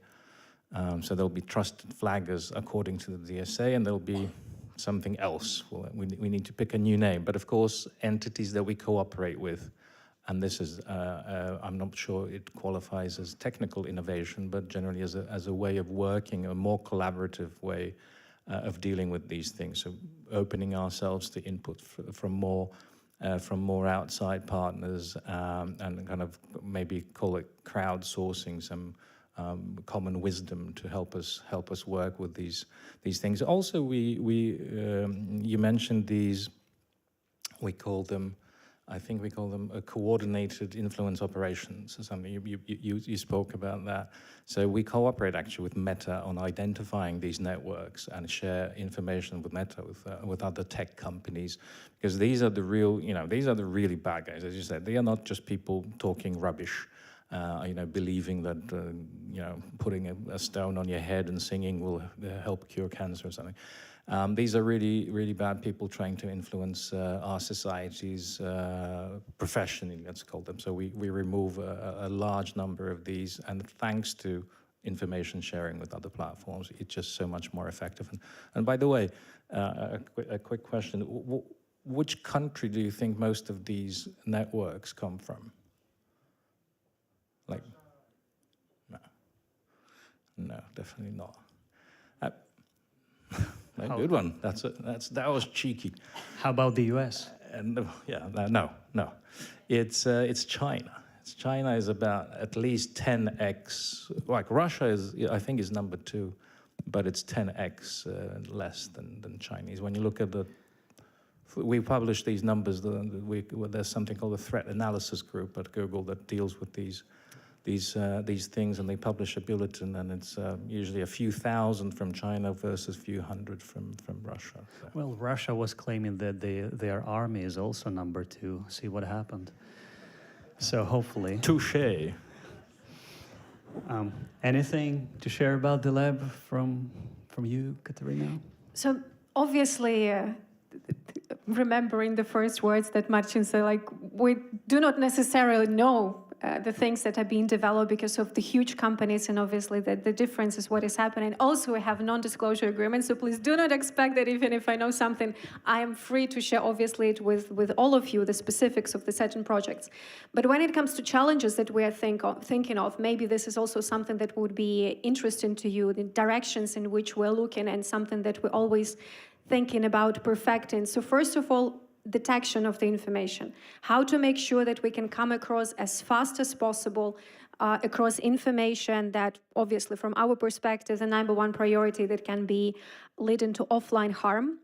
So there'll be trusted flaggers according to the DSA, and there'll be something else. We need to pick a new name. But of course, entities that we cooperate with, and this is, I'm not sure it qualifies as technical innovation, but generally as a way of working, a more collaborative way of dealing with these things. So opening ourselves to input from more outside partners, and kind of maybe call it crowdsourcing some common wisdom to help us work with these things. Also, you mentioned these. I think we call them coordinated influence operations or something. You spoke about that. So we cooperate actually with Meta on identifying these networks and share information with Meta, with other tech companies, because these are the real, these are the really bad guys. As you said, they are not just people talking rubbish. Believing that putting a stone on your head and singing will help cure cancer or something. These are really, really bad people trying to influence our societies professionally, let's call them. So we remove a large number of these, and thanks to information sharing with other platforms, it's just so much more effective. And by the way, a quick question: which country do you think most of these networks come from? Like, no, definitely not. Good one. That was cheeky. How about the U.S.? No. It's China. China is about at least 10x. Like Russia I think is number 2, but it's 10x less than Chinese. When you look at we publish these numbers. There's something called the Threat Analysis Group at Google that deals with these things, and they publish a bulletin, and it's usually a few thousand from China versus a few hundred from Russia. So. Well, Russia was claiming that their army is also number 2. See what happened. So hopefully. Touché. Anything to share about the lab from you, Katerina? So obviously, remembering the first words that Marcin said, like, we do not necessarily know the things that are being developed because of the huge companies, and obviously the difference is what is happening. Also, we have non-disclosure agreements, so please do not expect that even if I know something, I am free to share, obviously, it with all of you, the specifics of the certain projects. But when it comes to challenges that we are thinking of, maybe this is also something that would be interesting to you, the directions in which we're looking, and something that we're always thinking about perfecting. So first of all, detection of the information. How to make sure that we can come across as fast as possible across information that, obviously, from our perspective, the #1 priority that can be leading to offline harm,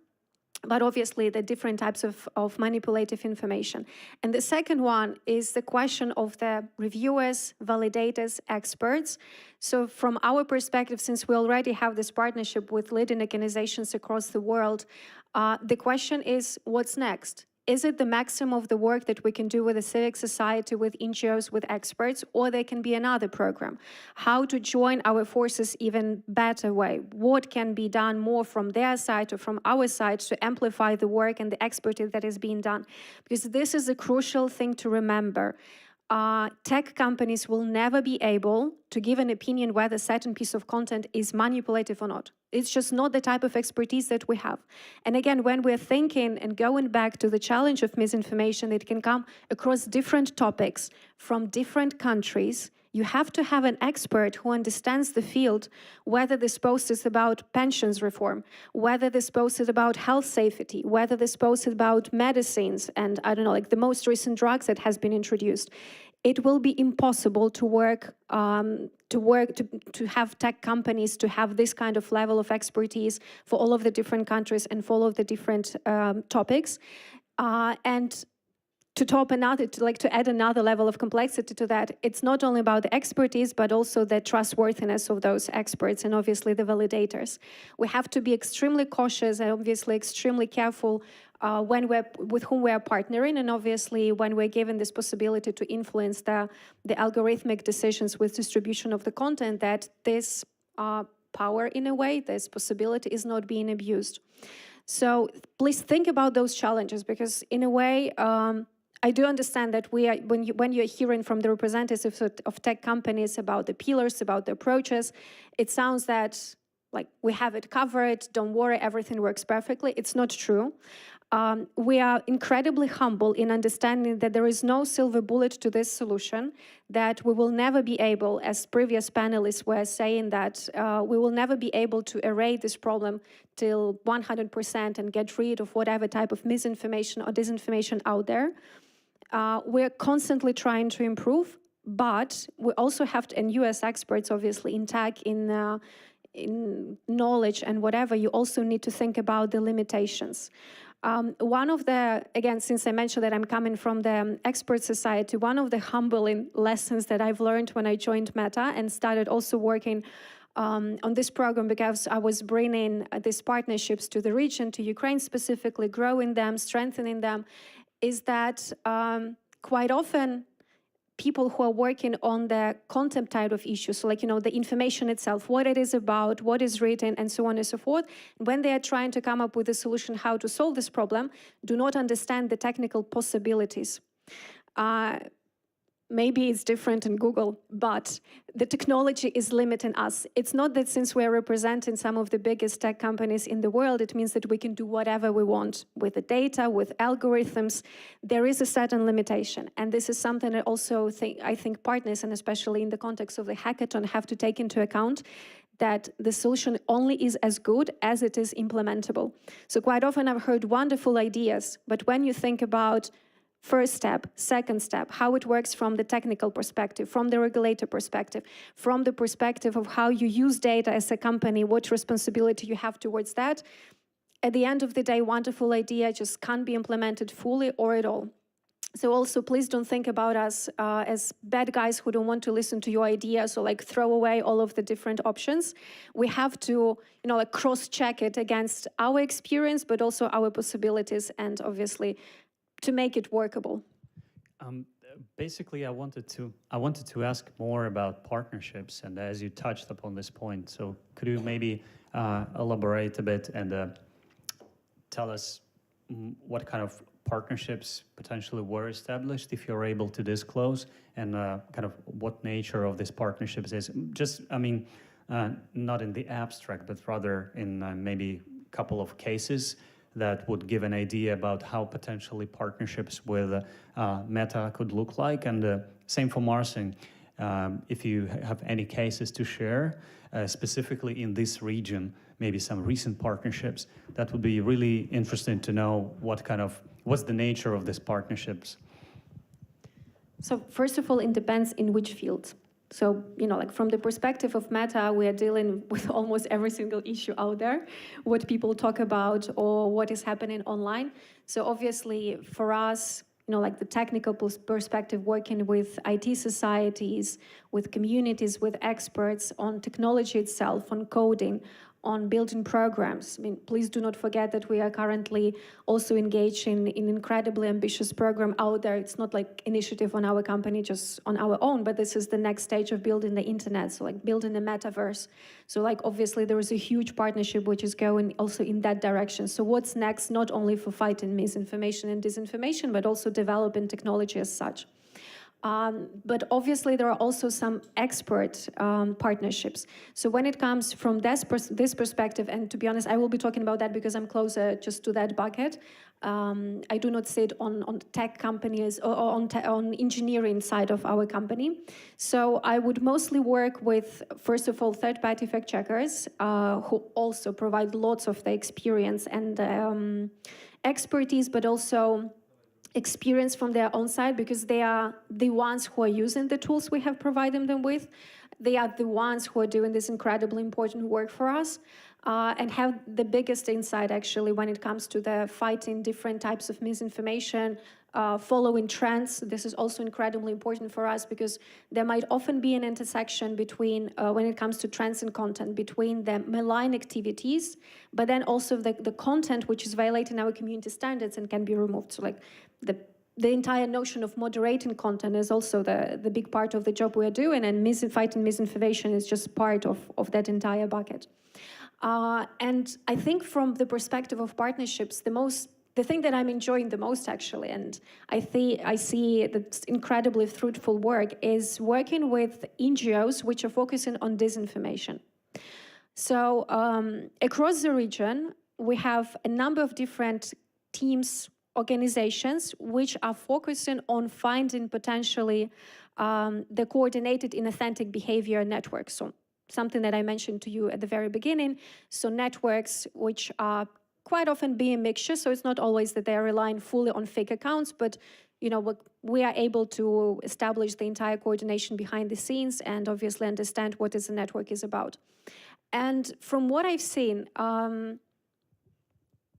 but obviously the different types of manipulative information. And the second one is the question of the reviewers, validators, experts. So from our perspective, since we already have this partnership with leading organizations across the world, the question is, what's next? Is it the maximum of the work that we can do with the civic society, with NGOs, with experts, or there can be another program? How to join our forces even better way? What can be done more from their side or from our side to amplify the work and the expertise that is being done? Because this is a crucial thing to remember. Tech companies will never be able to give an opinion whether a certain piece of content is manipulative or not. It's just not the type of expertise that we have. And again, when we're thinking and going back to the challenge of misinformation, it can come across different topics from different countries. You have to have an expert who understands the field, whether this post is about pensions reform, whether this post is about health safety, whether this post is about medicines, and I don't know, like the most recent drugs that has been introduced. It will be impossible to have tech companies to have this kind of level of expertise for all of the different countries and for all of the different topics. And to add another level of complexity to that, it's not only about the expertise, but also the trustworthiness of those experts and obviously the validators. We have to be extremely cautious and obviously extremely careful with whom we are partnering, and obviously when we're given this possibility to influence the algorithmic decisions with distribution of the content, that this power, in a way, this possibility is not being abused. So please think about those challenges, because in a way, I do understand that when you're hearing from the representatives of tech companies about the pillars, about the approaches, it sounds that like we have it covered, don't worry, everything works perfectly. It's not true. We are incredibly humble in understanding that there is no silver bullet to this solution, that we will never be able, as previous panelists were saying, that we will never be able to erase this problem till 100% and get rid of whatever type of misinformation or disinformation out there. We're constantly trying to improve, but we also have to, and US experts, obviously, in tech, in knowledge and whatever, you also need to think about the limitations. One of the, again, since I mentioned that I'm coming from the expert society, one of the humbling lessons that I've learned when I joined Meta and started also working on this program, because I was bringing these partnerships to the region, to Ukraine specifically, growing them, strengthening them, is that quite often people who are working on the content type of issues, so like, the information itself, what it is about, what is written, and so on and so forth, when they are trying to come up with a solution how to solve this problem, do not understand the technical possibilities. Maybe it's different in Google, but the technology is limiting us. It's not that since we're representing some of the biggest tech companies in the world, it means that we can do whatever we want with the data, with algorithms. There is a certain limitation. And this is something that also I think partners, and especially in the context of the hackathon, have to take into account, that the solution only is as good as it is implementable. So quite often I've heard wonderful ideas, but when you think about first step, second step, how it works from the technical perspective, from the regulator perspective, from the perspective of how you use data as a company, what responsibility you have towards that. At the end of the day, wonderful idea just can't be implemented fully or at all. So also, please don't think about us as bad guys who don't want to listen to your ideas or like throw away all of the different options. We have to, like cross-check it against our experience, but also our possibilities, and obviously to make it workable. Basically, I wanted to ask more about partnerships, and as you touched upon this point, so could you maybe elaborate a bit and tell us what kind of partnerships potentially were established, if you're able to disclose, and kind of what nature of these partnerships is. Just, I mean, not in the abstract, but rather in maybe a couple of cases that would give an idea about how potentially partnerships with Meta could look like. And same for Marcin. If you have any cases to share, specifically in this region, maybe some recent partnerships, that would be really interesting to know what's the nature of these partnerships. So first of all, it depends in which field. So, like from the perspective of Meta, we are dealing with almost every single issue out there, what people talk about or what is happening online. So obviously for us, like the technical perspective, working with IT societies, with communities, with experts on technology itself, on coding, on building programs. I mean, please do not forget that we are currently also engaged in an incredibly ambitious program out there. It's not like initiative on our company, just on our own, but this is the next stage of building the internet, so like building the metaverse. So like obviously there is a huge partnership which is going also in that direction. So what's next, not only for fighting misinformation and disinformation, but also developing technology as such. But obviously there are also some expert partnerships. So when it comes from this perspective, and to be honest, I will be talking about that because I'm closer just to that bucket. I do not sit on tech companies or on engineering side of our company. So I would mostly work with, first of all, third-party fact checkers who also provide lots of the experience and expertise, but also experience from their own side, because they are the ones who are using the tools we have provided them with. They are the ones who are doing this incredibly important work for us and have the biggest insight actually when it comes to the fighting different types of misinformation, following trends. This is also incredibly important for us because there might often be an intersection between, when it comes to trends and content, between the malign activities, but then also the content which is violating our community standards and can be removed. So like the entire notion of moderating content is also the big part of the job we are doing, and fighting misinformation is just part of that entire bucket. And I think from the perspective of partnerships, the thing that I'm enjoying the most actually, and I see that's incredibly fruitful work, is working with NGOs which are focusing on disinformation. So across the region, we have a number of different teams, organizations which are focusing on finding potentially the coordinated inauthentic behavior networks. So something that I mentioned to you at the very beginning. So networks which are quite often being mixture, so it's not always that they're relying fully on fake accounts, but we are able to establish the entire coordination behind the scenes and obviously understand what the network is about. And from what I've seen,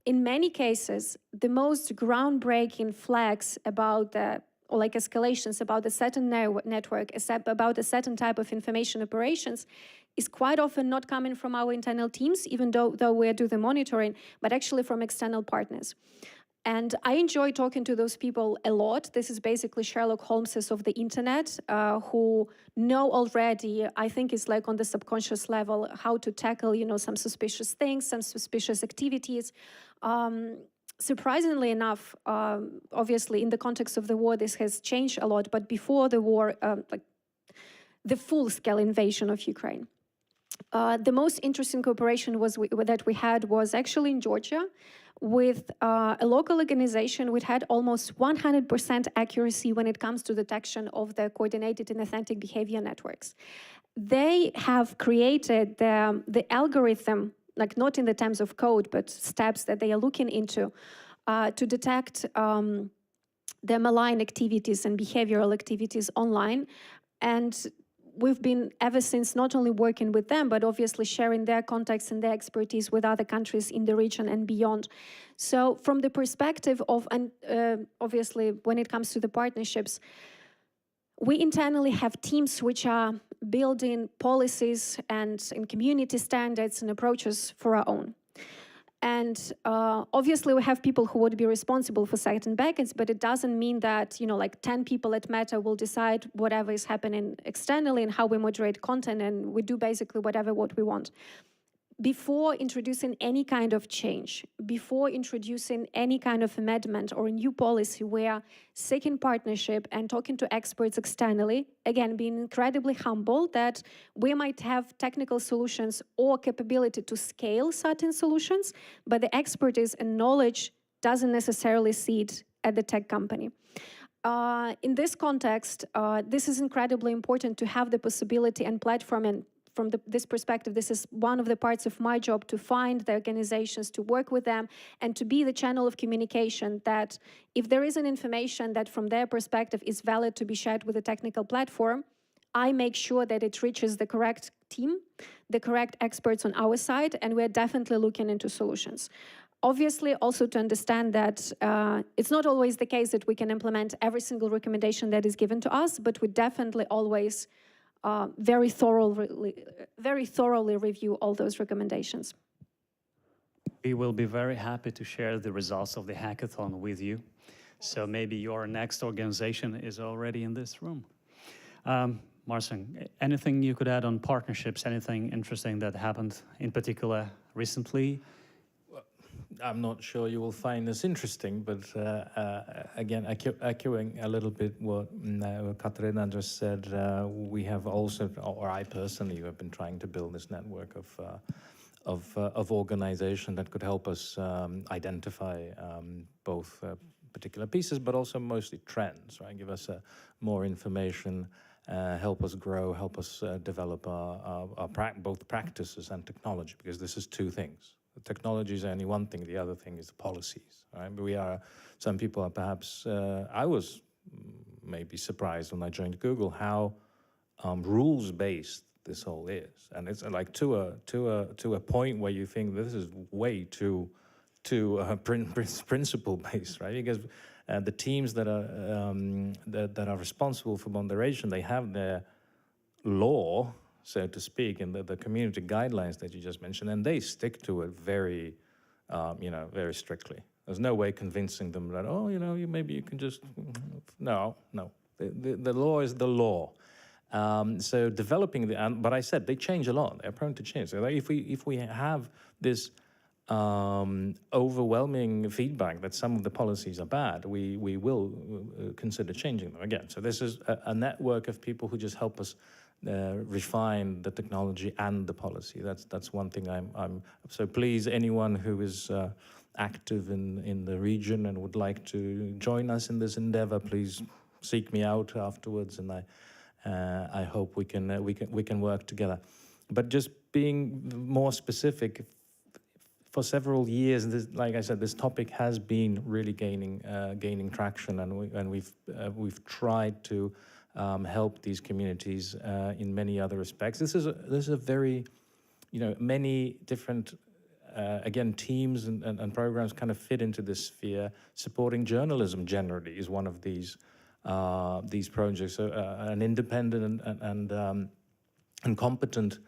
in many cases, the most groundbreaking flags about or like escalations about a certain network, about a certain type of information operations, is quite often not coming from our internal teams, even though we do the monitoring, but actually from external partners. And I enjoy talking to those people a lot. This is basically Sherlock Holmeses of the internet, who know already, I think it's like on the subconscious level, how to tackle, some suspicious things, some suspicious activities. Surprisingly enough, obviously in the context of the war, this has changed a lot, but before the war, like the full-scale invasion of Ukraine, the most interesting cooperation that we had was actually in Georgia with a local organization which had almost 100% accuracy when it comes to detection of the coordinated and authentic behavior networks. They have created the algorithm, like not in the terms of code, but steps that they are looking into to detect the malign activities and behavioral activities online. And we've been ever since not only working with them, but obviously sharing their contacts and their expertise with other countries in the region and beyond. So from the perspective of, and obviously when it comes to the partnerships, we internally have teams which are building policies and community standards and approaches for our own. And obviously we have people who would be responsible for certain backends, but it doesn't mean that, like 10 people at Meta will decide whatever is happening externally and how we moderate content, and we do basically what we want. before introducing any kind of change, before introducing any kind of amendment or a new policy, we are seeking partnership and talking to experts externally, again, being incredibly humble that we might have technical solutions or capability to scale certain solutions, but the expertise and knowledge doesn't necessarily sit at the tech company. In this context, this is incredibly important to have the possibility and platform, and from this perspective, this is one of the parts of my job, to find the organizations, to work with them, and to be the channel of communication that if there is an information that from their perspective is valid to be shared with a technical platform, I make sure that it reaches the correct team, the correct experts on our side, and we're definitely looking into solutions. Obviously, also to understand that it's not always the case that we can implement every single recommendation that is given to us, but we definitely always very thoroughly review all those recommendations. We will be very happy to share the results of the hackathon with you. So maybe your next organization is already in this room. Marcin, anything you could add on partnerships, anything interesting that happened in particular recently? I'm not sure you will find this interesting, but again, echoing a little bit what Katarina just said, we have also, or I personally, have been trying to build this network of organization that could help us identify both particular pieces, but also mostly trends, right? Give us more information, help us grow, help us develop our both practices and technology, because this is two things. The technology is only one thing, the other thing is the policies, right? But some people are perhaps, I was maybe surprised when I joined Google how rules-based this whole is. And it's like to a point where you think this is way too principle-based, right? Because the teams that are responsible for moderation, they have their law, so to speak, and the community guidelines that you just mentioned, and they stick to it very, very strictly. There's no way convincing them that, oh, maybe you can just, no. The law is the law. So developing but I said they change a lot. They're prone to change. So if we have this overwhelming feedback that some of the policies are bad, we will consider changing them again. So this is a network of people who just help us refine the technology and the policy. That's one thing so please, anyone who is active in the region and would like to join us in this endeavor, please seek me out afterwards, and I hope we can work together. But just being more specific, for several years, like I said, this topic has been really gaining traction, and we've tried to help these communities in many other respects. This is a very, many different, again, teams and programs kind of fit into this sphere. Supporting journalism generally is one of these projects. So an independent and competent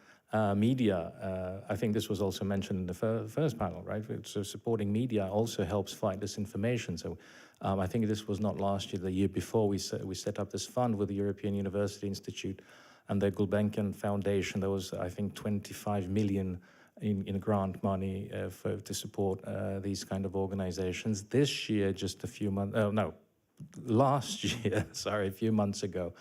media. I think this was also mentioned in the first panel, right? So supporting media also helps fight disinformation. So I think this was not last year, the year before, we set up this fund with the European University Institute and the Gulbenkian Foundation. There was, I think, 25 million in grant money to support these kind of organizations. This year, just a few months, last year, sorry, a few months ago.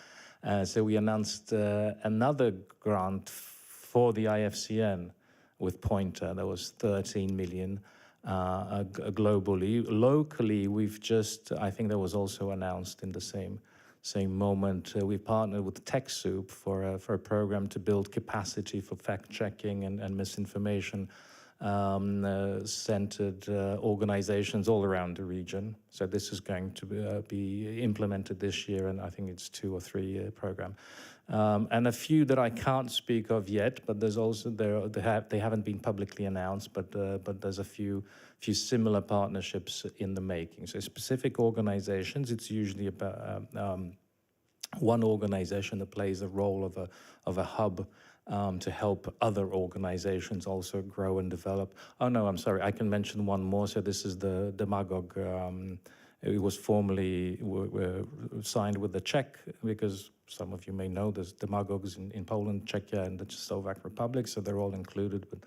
So we announced another grant for the IFCN with Pointer. There was 13 million globally. Locally, we've just, I think that was also announced in the same moment. We partnered with TechSoup for a program to build capacity for fact-checking and misinformation centered organizations all around the region. So this is going to be implemented this year, and I think it's 2 or 3 year program. And a few that I can't speak of yet, but there's also they haven't been publicly announced, but there's a few similar partnerships in the making. So specific organizations, it's usually about one organization that plays the role of a hub to help other organizations also grow and develop. Oh no, I'm sorry, I can mention one more. So this is the Demagog. It was formally signed with the Czech, because some of you may know there's demagogues in Poland, Czechia, and the Slovak Republic, so they're all included. But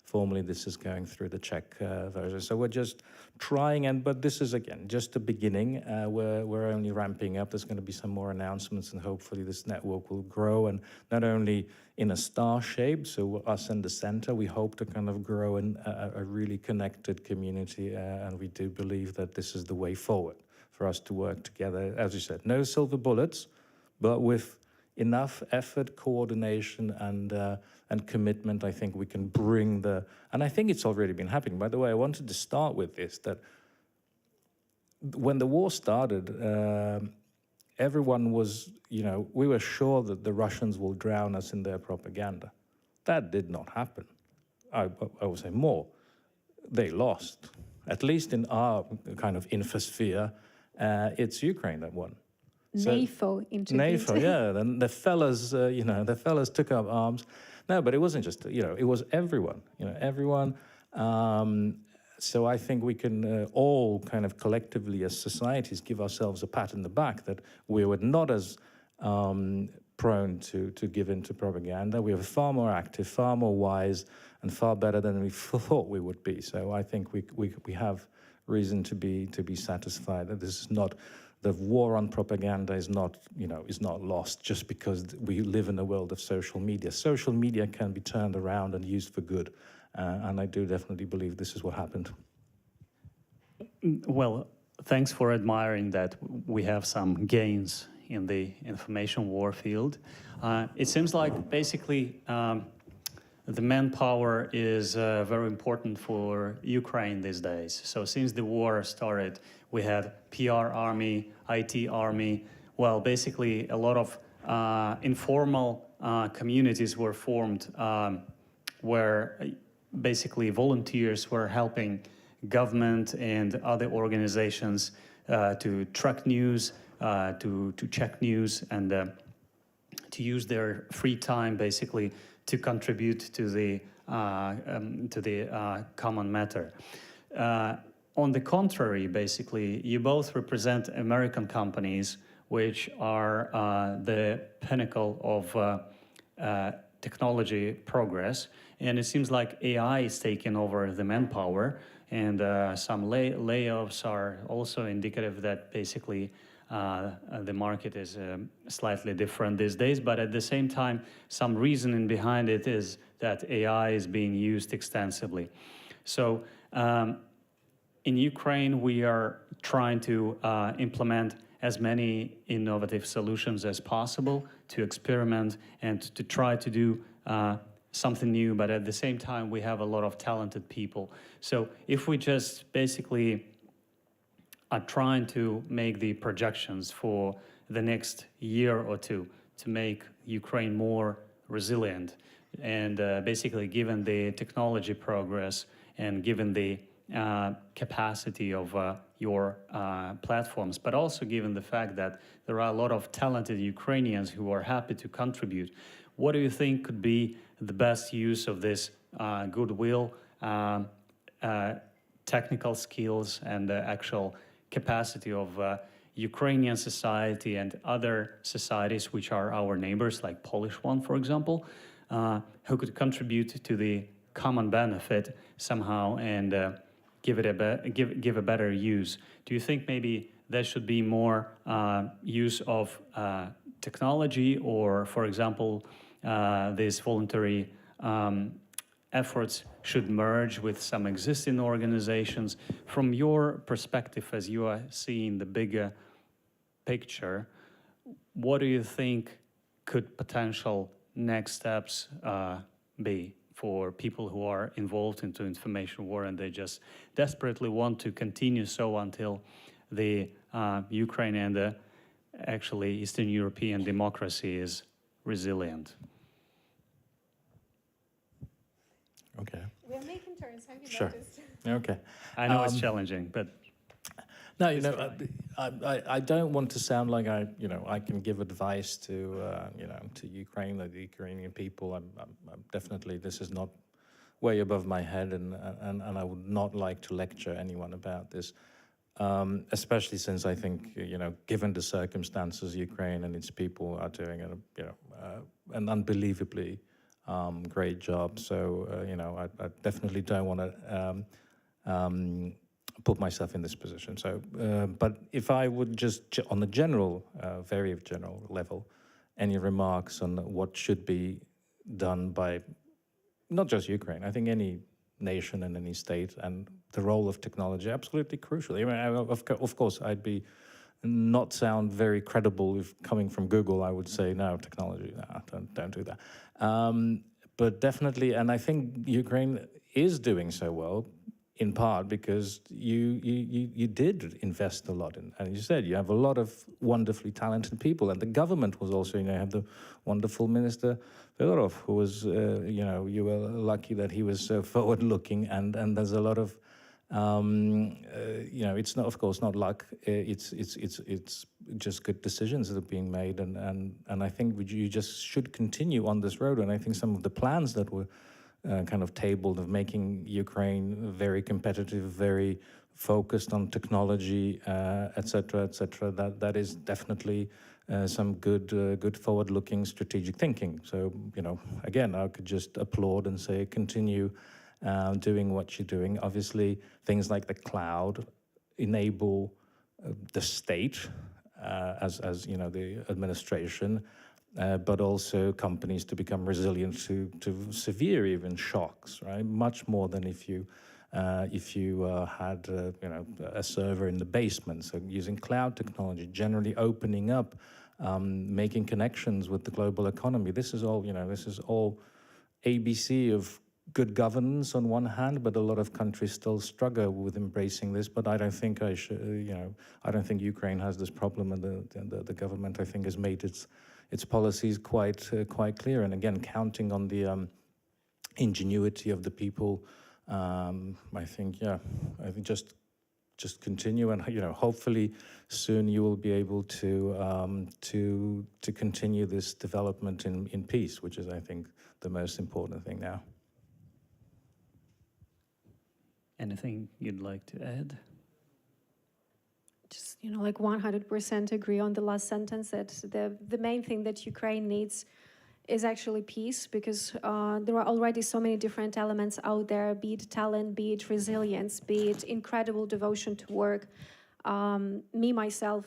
Formally, this is going through the Czech version. So we're just trying, but this is, again, just the beginning. We're only ramping up. There's going to be some more announcements, and hopefully this network will grow, and not only in a star shape, so us in the center, we hope to kind of grow in a really connected community, and we do believe that this is the way forward for us to work together. As you said, no silver bullets, but with enough effort, coordination, and commitment, I think we can bring and I think it's already been happening. By the way, I wanted to start with this, that when the war started, everyone was, we were sure that the Russians will drown us in their propaganda. That did not happen. I would say more. They lost. At least in our kind of infosphere, it's Ukraine that won. NATO intervened. NATO, yeah. Then the fellas took up arms. No, but it wasn't just, it was everyone, everyone. So I think we can all kind of collectively as societies give ourselves a pat in the back that we were not as prone to give in to propaganda. We were far more active, far more wise, and far better than we thought we would be. So I think we have reason to be satisfied that this is not, the war on propaganda is not lost just because we live in a world of social media. Social media can be turned around and used for good. And I do definitely believe this is what happened. Well, thanks for admiring that we have some gains in the information war field. It seems like basically the manpower is very important for Ukraine these days. So since the war started, we had PR army, IT army. Well, basically a lot of informal communities were formed where basically volunteers were helping government and other organizations to track news, to check news, and to use their free time basically to contribute to the common matter. On the contrary, basically, you both represent American companies which are the pinnacle of technology progress, and it seems like AI is taking over the manpower, and some layoffs are also indicative that basically the market is slightly different these days, but at the same time, some reasoning behind it is that AI is being used extensively. So in Ukraine, we are trying to implement as many innovative solutions as possible to experiment and to try to do something new, but at the same time, we have a lot of talented people. So if we just basically are trying to make the projections for the next year or two to make Ukraine more resilient, and basically given the technology progress and given the capacity of your platforms, but also given the fact that there are a lot of talented Ukrainians who are happy to contribute, what do you think could be the best use of this goodwill, technical skills, and the actual capacity of Ukrainian society and other societies which are our neighbors, like Polish one, for example, who could contribute to the common benefit somehow and give a better use? Do you think maybe there should be more use of technology, or, for example, these voluntary efforts should merge with some existing organizations? From your perspective, as you are seeing the bigger picture, what do you think could potential next steps be for people who are involved into information war and they just desperately want to continue so until the Ukraine and the actually Eastern European democracy is resilient? Okay. We're making turns, have you Sure. noticed? Okay. I know it's challenging, but no, I don't want to sound like I can give advice to to Ukraine or the Ukrainian people. I'm definitely, this is not way above my head, and I would not like to lecture anyone about this, especially since I think given the circumstances, Ukraine and its people are doing an unbelievably great job. So, you know, I definitely don't want to put myself in this position. So, but if I would just, on the general, very general level, any remarks on what should be done by not just Ukraine, I think any nation and any state, and the role of technology, absolutely crucial. I mean, of course, I'd be not sound very credible if coming from Google, I would say, no, technology, no, don't do that. But definitely, and I think Ukraine is doing so well, in part because you did invest a lot in, and you said you have a lot of wonderfully talented people, and the government was also, you know, have the wonderful minister Fedorov, who was, you know, you were lucky that he was so forward-looking, and there's a lot of, you know, it's not, of course, not luck. It's just good decisions that are being made, and I think you just should continue on this road. And I think some of the plans that were kind of tabled of making Ukraine very competitive, very focused on technology, et cetera, that is definitely some good forward-looking strategic thinking. So, you know, again, I could just applaud and say continue doing what you're doing. Obviously, things like the cloud enable the state, as you know, the administration, but also companies to become resilient to severe even shocks, right? Much more than if you had you know, a server in the basement. So using cloud technology, generally opening up, making connections with the global economy. This is all, you know, this is all ABC of good governance on one hand, but a lot of countries still struggle with embracing this. But I don't think I should, you know, I don't think Ukraine has this problem, and the government, I think, has made its policies quite clear. And again, counting on the ingenuity of the people, I think, yeah, I think just continue, and, you know, hopefully soon you will be able to continue this development in peace, which is, I think, the most important thing now. Anything you'd like to add? Just, you know, like 100% agree on the last sentence, that the main thing that Ukraine needs is actually peace, because there are already so many different elements out there, be it talent, be it resilience, be it incredible devotion to work. Me, myself,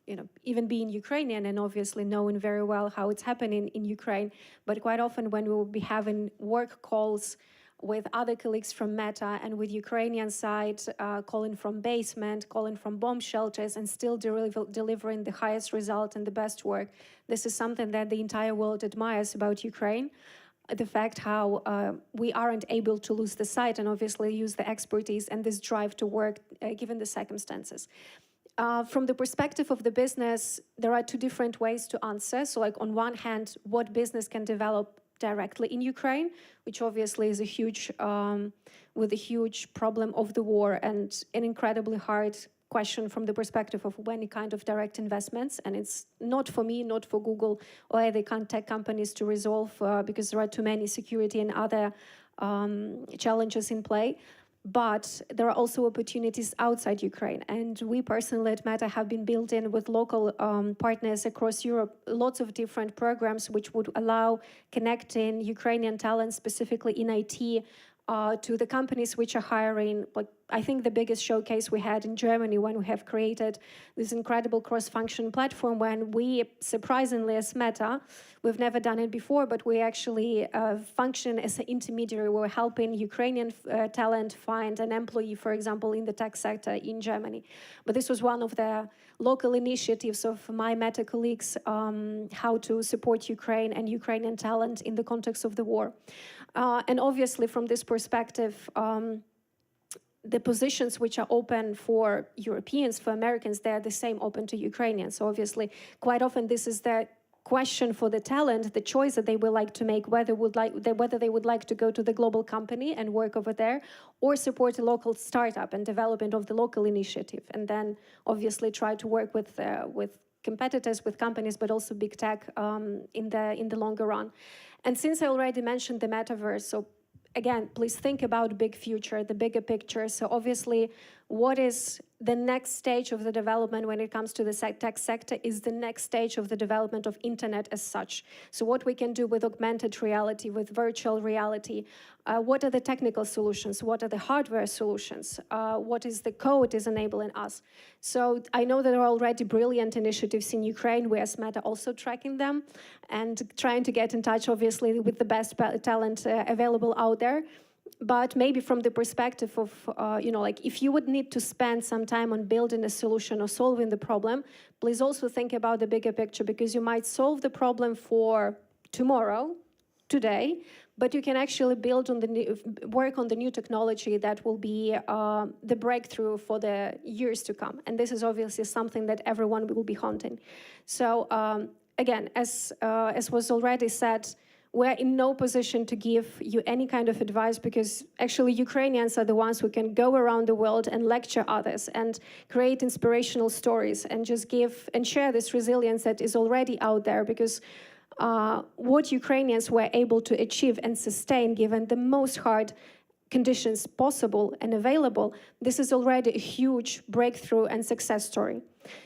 you know, even being Ukrainian and obviously knowing very well how it's happening in Ukraine, but quite often when we will be having work calls with other colleagues from Meta and with Ukrainian side, calling from basement, calling from bomb shelters, and still delivering the highest result and the best work. This is something that the entire world admires about Ukraine. The fact how we aren't able to lose the sight and obviously use the expertise and this drive to work given the circumstances. From the perspective of the business, there are two different ways to answer. So, like, on one hand, what business can develop directly in Ukraine, which obviously is a huge, with a huge problem of the war and an incredibly hard question from the perspective of any kind of direct investments. And it's not for me, not for Google or other tech companies to resolve because there are too many security and other challenges in play. But there are also opportunities outside Ukraine. And we personally at Meta have been building with local partners across Europe lots of different programs which would allow connecting Ukrainian talent, specifically in IT, to the companies which are hiring. Like, I think the biggest showcase we had in Germany when we have created this incredible cross-function platform, when we, surprisingly as Meta, we've never done it before, but we actually function as an intermediary. We're helping Ukrainian talent find an employee, for example, in the tech sector in Germany. But this was one of the local initiatives of my Meta colleagues, how to support Ukraine and Ukrainian talent in the context of the war. And obviously, from this perspective, the positions which are open for Europeans, for Americans, they're the same open to Ukrainians. So obviously, quite often this is the question for the talent, the choice that they would like to make, whether they would like to go to the global company and work over there, or support a local startup and development of the local initiative, and then obviously try to work with competitors, with companies, but also big tech in the longer run. And since I already mentioned the metaverse, so again, please think about big future, the bigger picture. So obviously, what is the next stage of the development when it comes to the tech sector is the next stage of the development of internet as such. So what we can do with augmented reality, with virtual reality, what are the technical solutions, what are the hardware solutions, what is the code is enabling us. So I know there are already brilliant initiatives in Ukraine. We as Meta also tracking them and trying to get in touch, obviously, with the best talent available out there. But maybe from the perspective of, like if you would need to spend some time on building a solution or solving the problem, please also think about the bigger picture, because you might solve the problem for tomorrow, today, but you can actually build on work on the new technology that will be the breakthrough for the years to come. And this is obviously something that everyone will be hunting. So again, as was already said, we're in no position to give you any kind of advice, because actually Ukrainians are the ones who can go around the world and lecture others and create inspirational stories and just give and share this resilience that is already out there, because what Ukrainians were able to achieve and sustain given the most hard conditions possible and available, this is already a huge breakthrough and success story.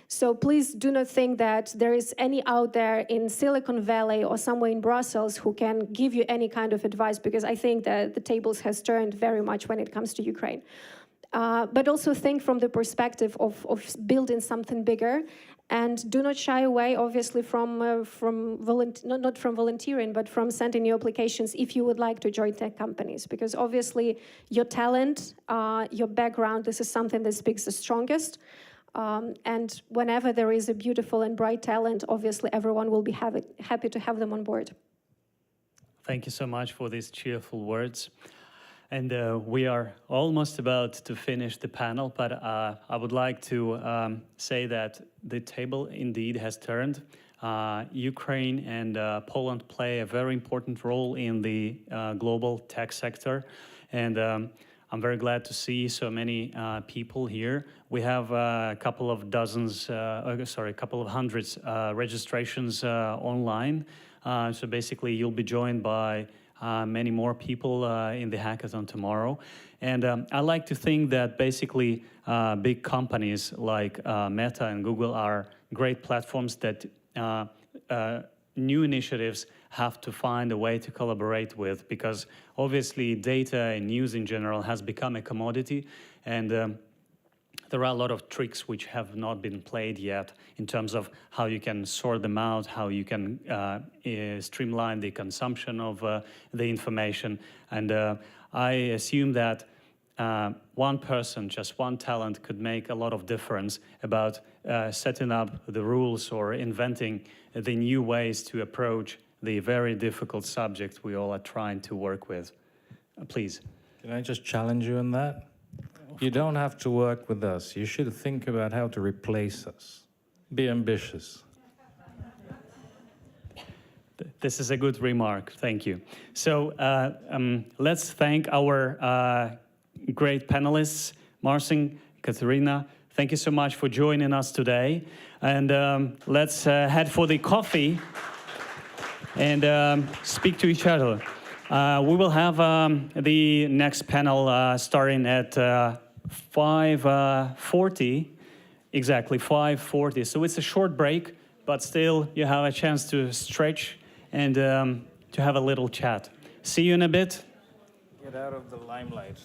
So please do not think that there is any out there in Silicon Valley or somewhere in Brussels who can give you any kind of advice, because I think that the tables has turned very much when it comes to Ukraine. But also think from the perspective of building something bigger, and do not shy away, obviously, from not from volunteering, but from sending your applications if you would like to join tech companies, because obviously your talent, your background, this is something that speaks the strongest. And whenever there is a beautiful and bright talent, obviously everyone will be happy to have them on board. Thank you so much for these cheerful words. And we are almost about to finish the panel, but I would like to say that the table indeed has turned. Ukraine and Poland play a very important role in the global tech sector. And I'm very glad to see so many people here. We have a couple of hundreds registrations online. So basically, you'll be joined by many more people in the hackathon tomorrow. And I like to think that basically big companies like Meta and Google are great platforms that new initiatives have to find a way to collaborate with, because obviously data and news in general has become a commodity, and there are a lot of tricks which have not been played yet in terms of how you can sort them out, how you can streamline the consumption of the information. And I assume that one person, just one talent, could make a lot of difference about setting up the rules or inventing the new ways to approach the very difficult subject we all are trying to work with. Please. Can I just challenge you on that? You don't have to work with us. You should think about how to replace us. Be ambitious. This is a good remark. Thank you. So let's thank our great panelists, Marcin, Katerina. Thank you so much for joining us today. And let's head for the coffee and speak to each other. We will have the next panel starting at 5:40, exactly 5:40. So it's a short break, but still you have a chance to stretch and to have a little chat. See you in a bit. Get out of the limelight.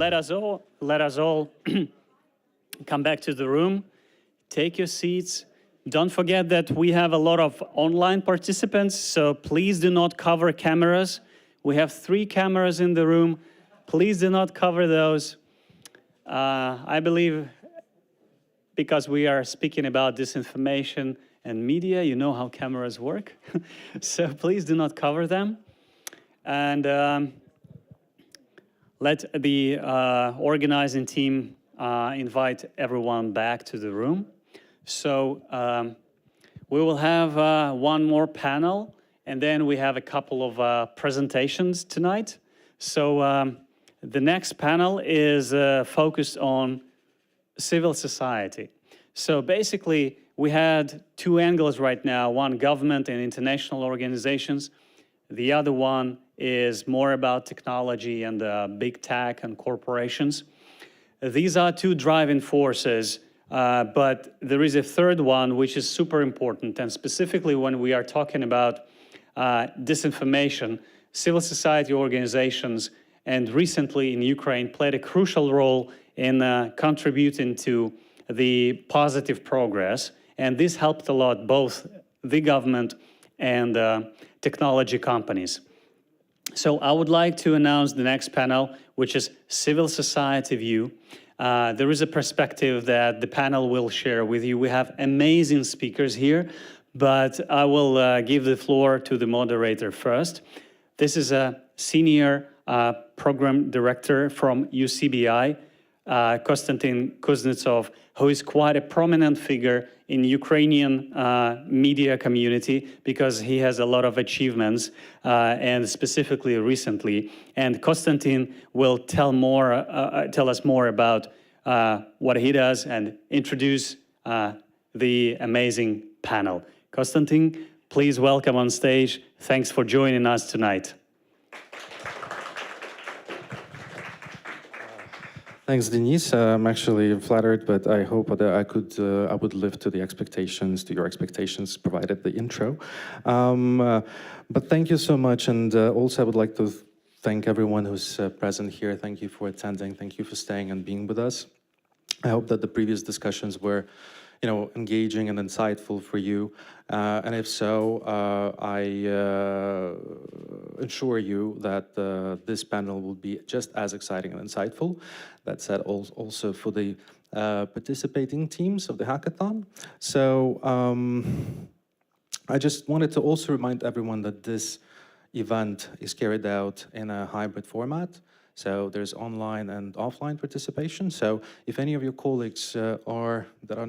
let us all come back to the room. Take your seats. Don't forget that we have a lot of online participants, so please do not cover cameras. We have 3 cameras in the room. Please do not cover those. I believe because we are speaking about disinformation and media, you know how cameras work. So please do not cover them. And let the organizing team invite everyone back to the room. So we will have one more panel, and then we have a couple of presentations tonight. So the next panel is focused on civil society. So basically, we had 2 angles right now, one government and international organizations. The other one is more about technology and big tech and corporations. These are 2 driving forces, but there is a third one which is super important, and specifically when we are talking about disinformation, civil society organizations and recently in Ukraine played a crucial role in contributing to the positive progress, and this helped a lot both the government and technology companies. So I would like to announce the next panel, which is Civil Society View. There is a perspective that the panel will share with you. We have amazing speakers here, but I will give the floor to the moderator first. This is a senior program director from UCBI, Konstantin Kuznetsov, who is quite a prominent figure in Ukrainian media community because he has a lot of achievements, and specifically recently. And Konstantin will tell us more about what he does and introduce the amazing panel. Konstantin, please welcome on stage. Thanks for joining us tonight. Thanks, Denis. I'm actually flattered, but I hope that I would live to your expectations, provided the intro. But thank you so much, and also I would like to thank everyone who's present here. Thank you for attending. Thank you for staying and being with us. I hope that the previous discussions were, engaging and insightful for you. And if so, I assure you that this panel will be just as exciting and insightful. That said, also for the participating teams of the hackathon. So I just wanted to also remind everyone that this event is carried out in a hybrid format. So there's online and offline participation. So if any of your colleagues that are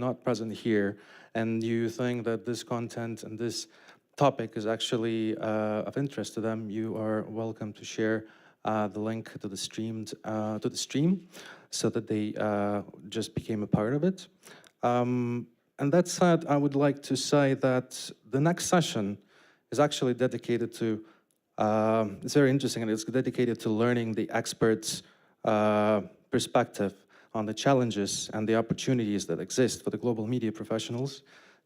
not present here and you think that this content and this topic is actually of interest to them, you are welcome to share the link to the stream so that they just became a part of it. And that said, I would like to say that the next session is actually dedicated to it's very interesting, and it's dedicated to learning the experts' perspective on the challenges and the opportunities that exist for the global media professionals,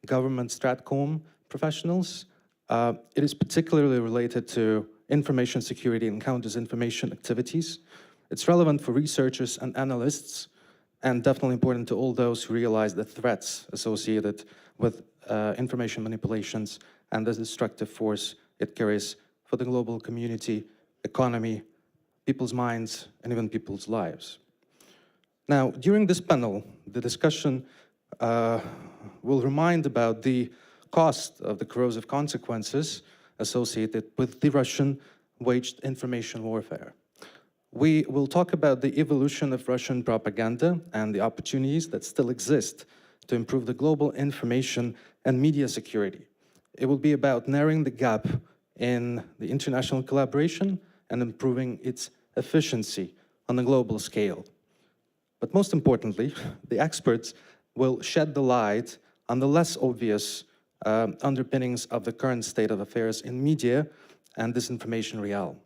government stratcom professionals. It is particularly related to information security and counter-disinformation activities. It's relevant for researchers and analysts, and definitely important to all those who realize the threats associated with information manipulations and the destructive force it carries for the global community, economy, people's minds, and even people's lives. Now, during this panel, the discussion will remind about the cost of the corrosive consequences associated with the Russian waged information warfare. We will talk about the evolution of Russian propaganda and the opportunities that still exist to improve the global information and media security. It will be about narrowing the gap in the international collaboration and improving its efficiency on a global scale. But most importantly, the experts will shed the light on the less obvious underpinnings of the current state of affairs in media and disinformation realm.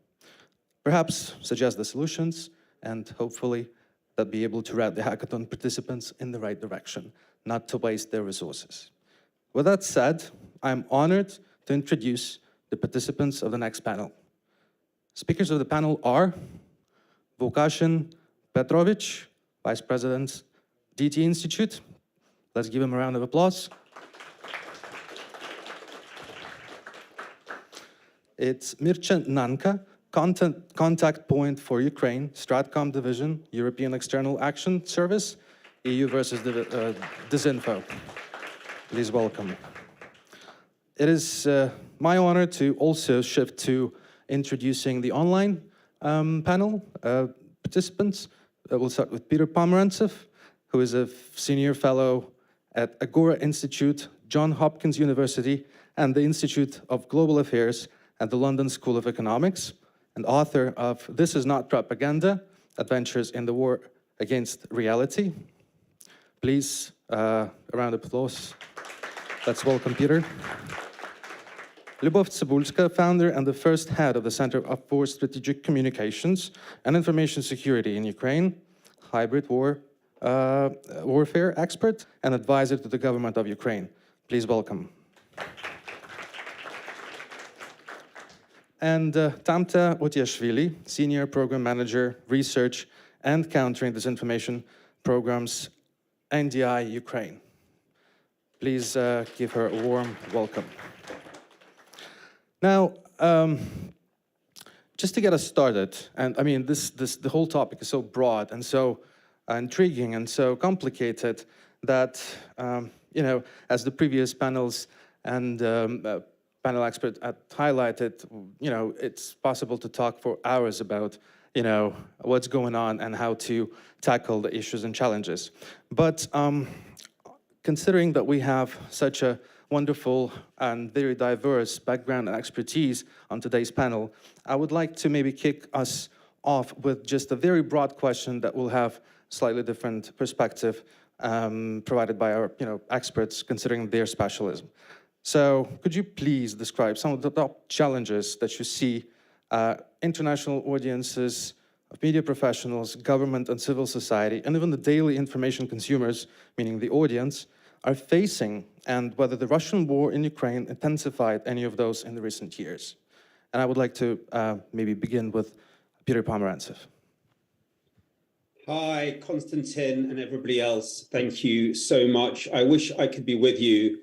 Perhaps suggest the solutions, and hopefully they'll be able to route the hackathon participants in the right direction, not to waste their resources. With that said, I'm honored to introduce the participants of the next panel. Speakers of the panel are Vukashin, Petrovich, Vice President, DT Institute. Let's give him a round of applause. It's Mircea Nanka, contact point for Ukraine, Stratcom Division, European External Action Service, EU versus Disinfo. Please welcome. It is my honor to also shift to introducing the online panel participants. We'll start with Peter Pomerantsev, who is a senior fellow at Agora Institute, Johns Hopkins University, and the Institute of Global Affairs at the London School of Economics, and author of This Is Not Propaganda, Adventures in the War Against Reality. Please, a round of applause. Let's welcome Peter. Lyubov Cybulska, founder and the first head of the Center for Strategic Communications and Information Security in Ukraine, hybrid warfare expert and advisor to the government of Ukraine. Please welcome. And Tamta Otiashvili, Senior Program Manager, Research and Countering Disinformation Programs, NDI Ukraine. Please give her a warm welcome. Now, just to get us started, and I mean, the whole topic is so broad and so intriguing and so complicated that, you know, as the previous panels and panel expert had highlighted, you know, it's possible to talk for hours about, you know, what's going on and how to tackle the issues and challenges. But considering that we have such a wonderful and very diverse background and expertise on today's panel, I would like to maybe kick us off with just a very broad question that will have slightly different perspective provided by our, you know, experts considering their specialism. So could you please describe some of the top challenges that you see international audiences, of media professionals, government and civil society, and even the daily information consumers, meaning the audience, are facing, and whether the Russian war in Ukraine intensified any of those in the recent years? And I would like to maybe begin with Peter Pomerantsev. Hi, Konstantin and everybody else. Thank you so much. I wish I could be with you.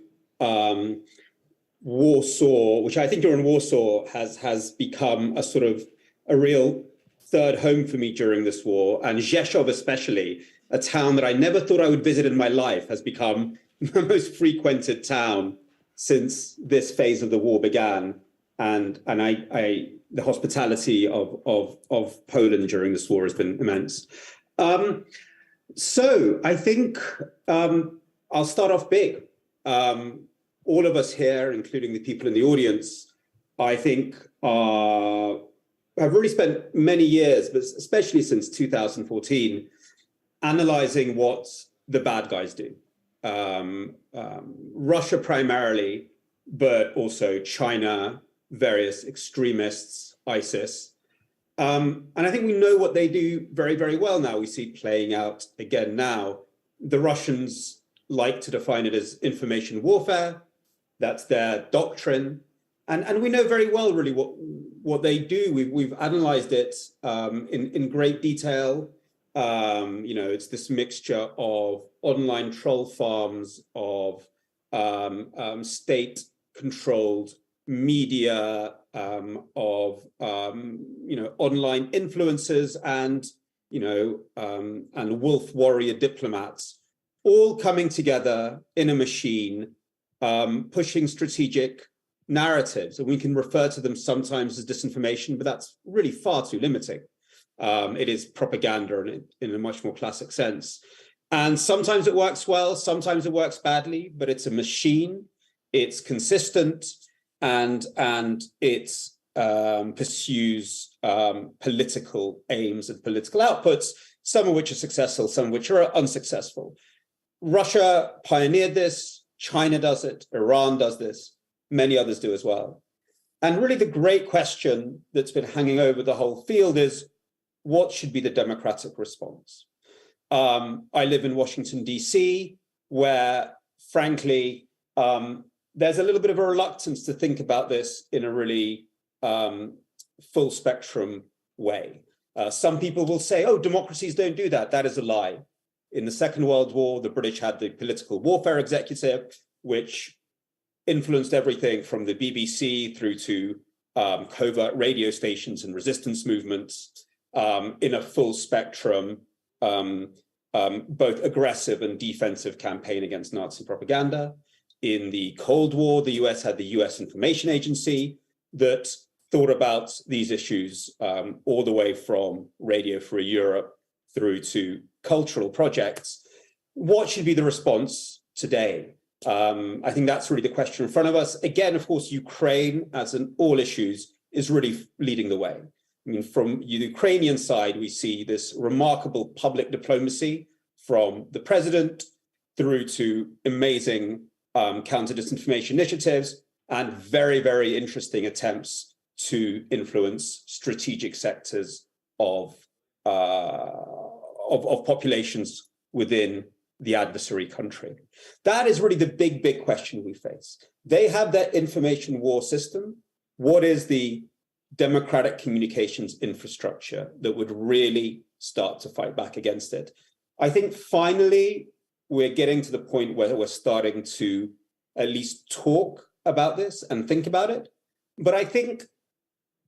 Warsaw, which I think you're in Warsaw, has become a sort of a real third home for me during this war. And Rzeszów especially, a town that I never thought I would visit in my life, has become the most frequented town since this phase of the war began. And the hospitality of Poland during this war has been immense. So I think I'll start off big. All of us here, including the people in the audience, I think have really spent many years, but especially since 2014, analyzing what the bad guys do. Russia primarily, but also China, various extremists, ISIS. And I think we know what they do very, very well now. We see playing out again now. The Russians like to define it as information warfare. That's their doctrine. And we know very well, really, what they do. We've analyzed it in great detail. You know, it's this mixture of online troll farms, of state-controlled media, of you know, online influencers, and you know, and wolf warrior diplomats, all coming together in a machine, pushing strategic narratives. And we can refer to them sometimes as disinformation, but that's really far too limiting. It is propaganda in a much more classic sense. And sometimes it works well, sometimes it works badly, but it's a machine, it's consistent, and it pursues political aims and political outputs, some of which are successful, some of which are unsuccessful. Russia pioneered this, China does it, Iran does this, many others do as well. And really the great question that's been hanging over the whole field is, what should be the democratic response? I live in Washington, DC, where, frankly, there's a little bit of a reluctance to think about this in a really full spectrum way. Some people will say, oh, democracies don't do that. That is a lie. In the Second World War, the British had the Political Warfare Executive, which influenced everything from the BBC through to covert radio stations and resistance movements in a full spectrum, both aggressive and defensive campaign against Nazi propaganda. In the Cold War, the US had the US Information Agency that thought about these issues all the way from Radio Free Europe through to cultural projects. What should be the response today? I think that's really the question in front of us. Again, of course, Ukraine, as in all issues, is really leading the way. I mean, from the Ukrainian side, we see this remarkable public diplomacy from the president through to amazing counter-disinformation initiatives and very, very interesting attempts to influence strategic sectors of populations within the adversary country. That is really the big, big question we face. They have their information war system. What is the democratic communications infrastructure that would really start to fight back against it? I think finally, we're getting to the point where we're starting to at least talk about this and think about it. But I think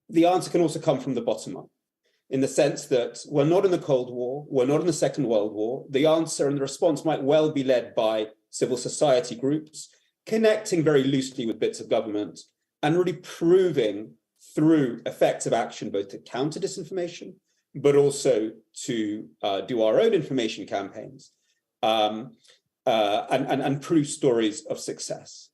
the answer can also come from the bottom up, in the sense that we're not in the Cold War, we're not in the Second World War. The answer and the response might well be led by civil society groups, connecting very loosely with bits of government and really proving through effective action, both to counter disinformation, but also to do our own information campaigns and prove stories of success.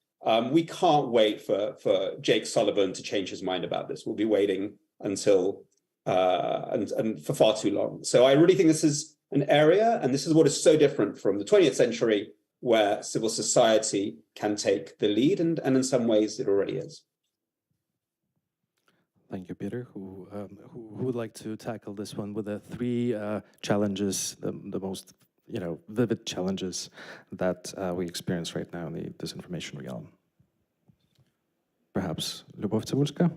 We can't wait for Jake Sullivan to change his mind about this. We'll be waiting until and for far too long. So I really think this is an area, and this is what is so different from the 20th century, where civil society can take the lead, and in some ways it already is. Thank you, Peter. Who would like to tackle this one with the three challenges, the most vivid challenges that we experience right now in the disinformation realm? Perhaps Lyubov Cebulska?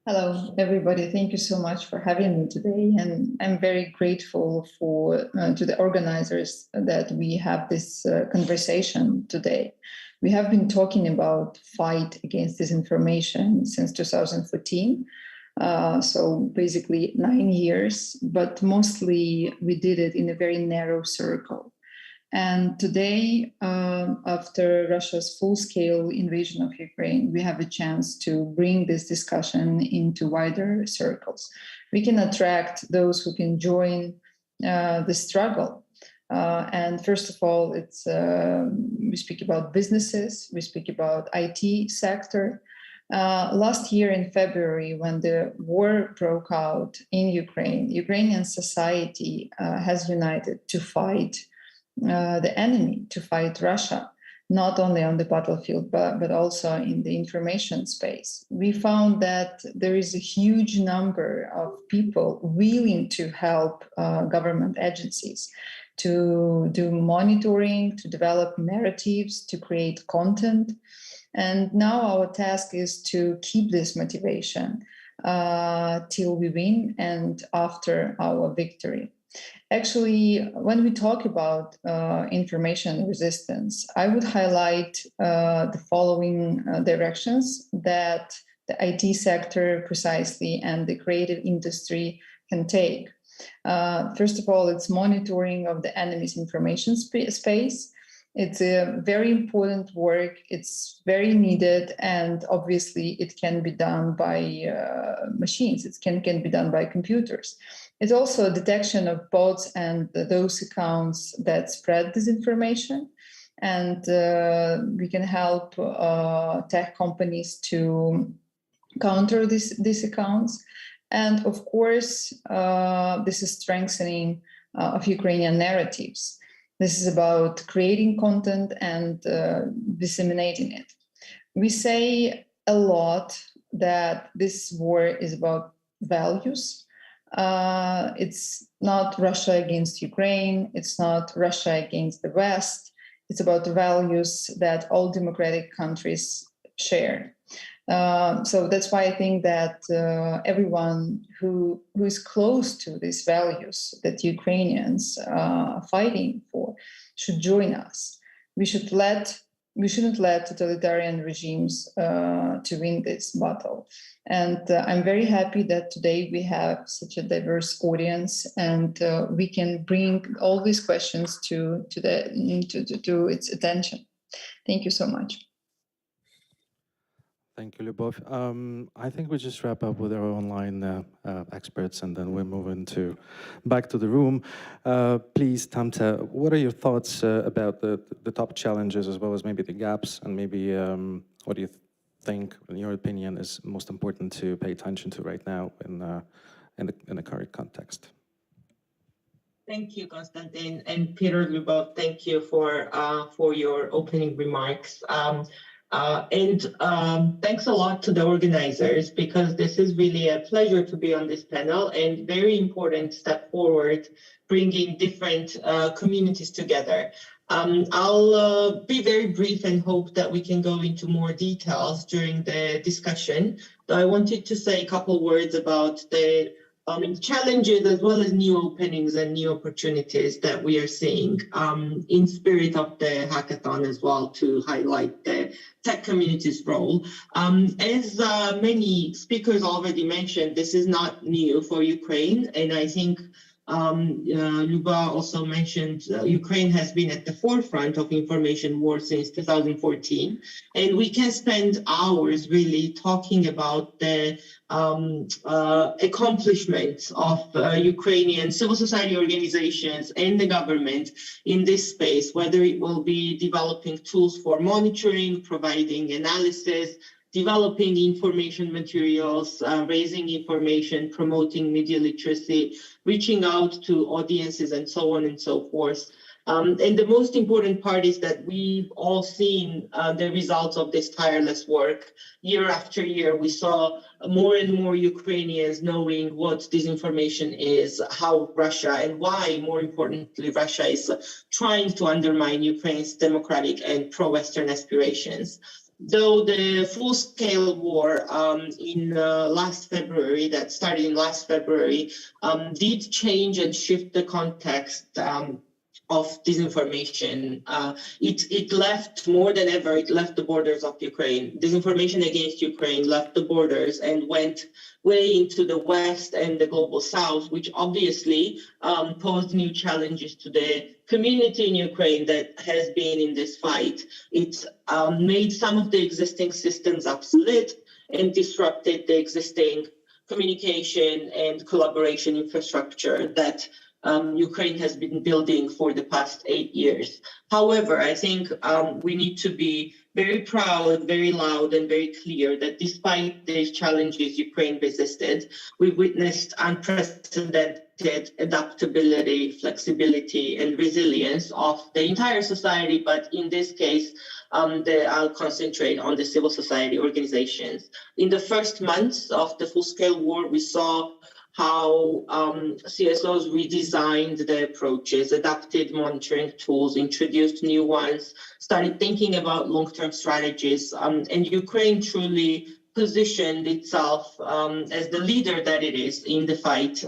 Hello, everybody. Thank you so much for having me today. And I'm very grateful to the organizers that we have this conversation today. We have been talking about fight against disinformation since 2014. So basically 9 years, but mostly we did it in a very narrow circle. And today, after Russia's full-scale invasion of Ukraine, we have a chance to bring this discussion into wider circles. We can attract those who can join the struggle. And first of all, we speak about businesses, we speak about IT sector. Last year in February, when the war broke out in Ukraine, Ukrainian society has united to fight the enemy, to fight Russia, not only on the battlefield, but also in the information space. We found that there is a huge number of people willing to help government agencies to do monitoring, to develop narratives, to create content. And now our task is to keep this motivation till we win and after our victory. Actually, when we talk about information resistance, I would highlight the following directions that the IT sector precisely and the creative industry can take. First of all, it's monitoring of the enemy's information space. It's a very important work. It's very needed, and obviously it can be done by machines. It can be done by computers. It's also a detection of bots and those accounts that spread disinformation. And we can help tech companies to counter these accounts. And of course, this is strengthening of Ukrainian narratives. This is about creating content and disseminating it. We say a lot that this war is about values. It's not Russia against Ukraine. It's not Russia against the West. It's about the values that all democratic countries share. So that's why I think that everyone who is close to these values that Ukrainians are fighting for should join us. We shouldn't let totalitarian regimes to win this battle. And I'm very happy that today we have such a diverse audience, and we can bring all these questions to its attention. Thank you so much. Thank you, Lyubov. I think we just wrap up with our online experts, and then we're moving back to the room. Please, Tamte, what are your thoughts about the top challenges, as well as maybe the gaps, and maybe what do you think, in your opinion, is most important to pay attention to right now in the current context? Thank you, Konstantin, and Peter, Lyubov. Thank you for your opening remarks. Thanks a lot to the organizers, because this is really a pleasure to be on this panel, and very important step forward, bringing different communities together. I'll be very brief and hope that we can go into more details during the discussion. So I wanted to say a couple words about the challenges, as well as new openings and new opportunities that we are seeing in spirit of the hackathon, as well, to highlight the tech community's role. As many speakers already mentioned, this is not new for Ukraine, and I think Luba also mentioned Ukraine has been at the forefront of information war since 2014, and we can spend hours really talking about the accomplishments of Ukrainian civil society organizations and the government in this space, whether it will be developing tools for monitoring, providing analysis, developing information materials, raising information, promoting media literacy, reaching out to audiences, and so on and so forth. And the most important part is that we've all seen the results of this tireless work. Year after year, we saw more and more Ukrainians knowing what disinformation is, how Russia, and why, more importantly, Russia is trying to undermine Ukraine's democratic and pro-Western aspirations. Though the full-scale war in last February, that started in last February, did change and shift the context of disinformation. It left, more than ever, it left the borders of Ukraine. Disinformation against Ukraine left the borders and went way into the West and the global South, which obviously posed new challenges to the community in Ukraine that has been in this fight. It made some of the existing systems obsolete and disrupted the existing communication and collaboration infrastructure that Ukraine has been building for the past 8 years. However, I think we need to be very proud, very loud, and very clear that despite these challenges Ukraine resisted, we witnessed unprecedented adaptability, flexibility, and resilience of the entire society, but in this case, I'll concentrate on the civil society organizations. In the first months of the full-scale war, we saw how CSOs redesigned their approaches, adapted monitoring tools, introduced new ones, started thinking about long-term strategies, and Ukraine truly positioned itself as the leader that it is in the fight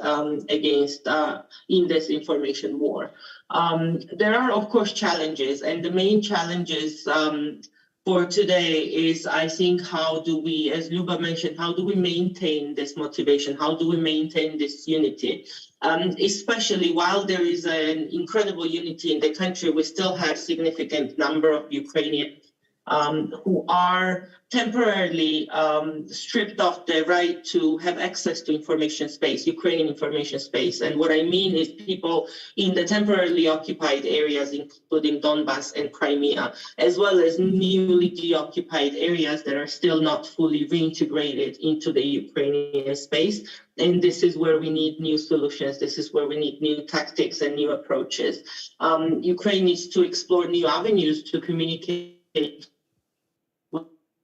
against in this information war. There are, of course, challenges, and the main challenges for today is, I think, how do we, as Luba mentioned, how do we maintain this motivation? How do we maintain this unity? Especially while there is an incredible unity in the country, we still have significant number of Ukrainians who are temporarily stripped of the right to have access to information space, Ukrainian information space. And what I mean is people in the temporarily occupied areas, including Donbass and Crimea, as well as newly deoccupied areas that are still not fully reintegrated into the Ukrainian space. And this is where we need new solutions. This is where we need new tactics and new approaches. Ukraine needs to explore new avenues to communicate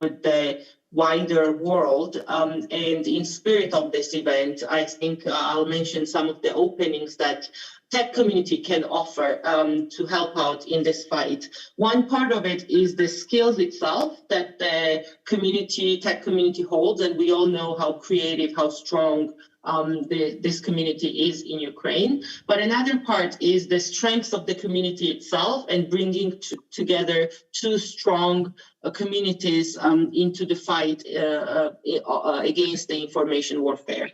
with the wider world. And in spirit of this event, I think I'll mention some of the openings that tech community can offer to help out in this fight. One part of it is the skills itself that the tech community holds, and we all know how creative, how strong this community is in Ukraine. But another part is the strength of the community itself and bringing together two strong communities into the fight against the information warfare.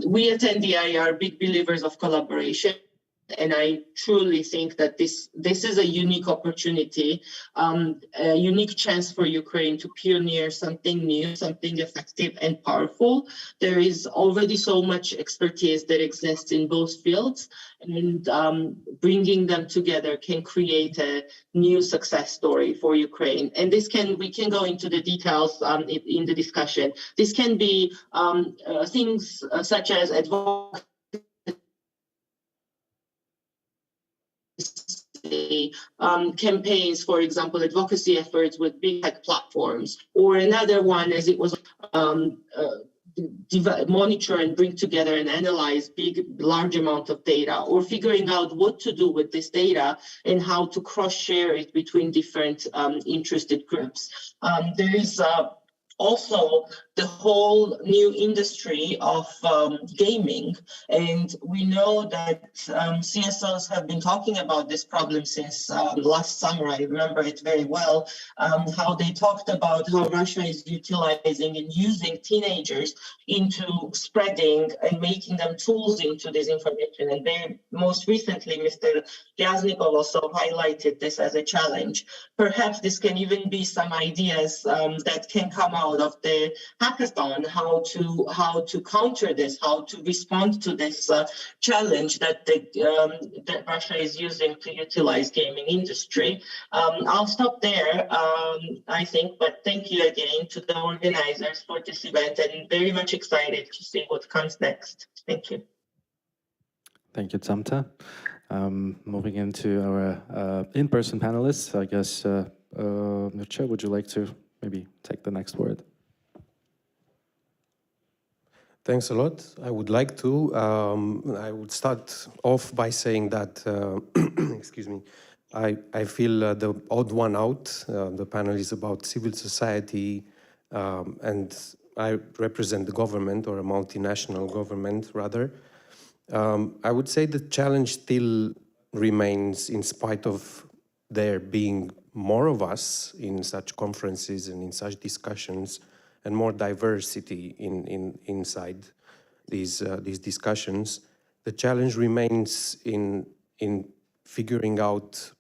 We at NDI are big believers of collaboration. And I truly think that this is a unique opportunity, a unique chance for Ukraine to pioneer something new, something effective and powerful. There is already so much expertise that exists in both fields, and bringing them together can create a new success story for Ukraine. And we can go into the details in the discussion. This can be things such as advocacy, campaigns, for example, advocacy efforts with big tech platforms, or another one, as it was monitor and bring together and analyze large amount of data, or figuring out what to do with this data and how to cross-share it between different interested groups. There is also the whole new industry of gaming. And we know that CSOs have been talking about this problem since last summer. I remember it very well, how they talked about how Russia is utilizing and using teenagers into spreading and making them tools into disinformation. And they, most recently, Mr. Ryaznikov also highlighted this as a challenge. Perhaps this can even be some ideas that can come out of the hackathon, how to counter this, how to respond to this challenge that Russia is using to utilize gaming industry. I'll stop there, I think, but thank you again to the organizers for this event, and very much excited to see what comes next. Thank you. Thank you, Tamta. Moving into our in-person panelists, I guess, Mircea, would you like to maybe take the next word? Thanks a lot. I would like to. I would start off by saying that, excuse me, I feel the odd one out. The panel is about civil society, and I represent the government, or a multinational government, rather. I would say the challenge still remains, in spite of there being more of us in such conferences and in such discussions, and more diversity inside these discussions. The challenge remains in figuring out,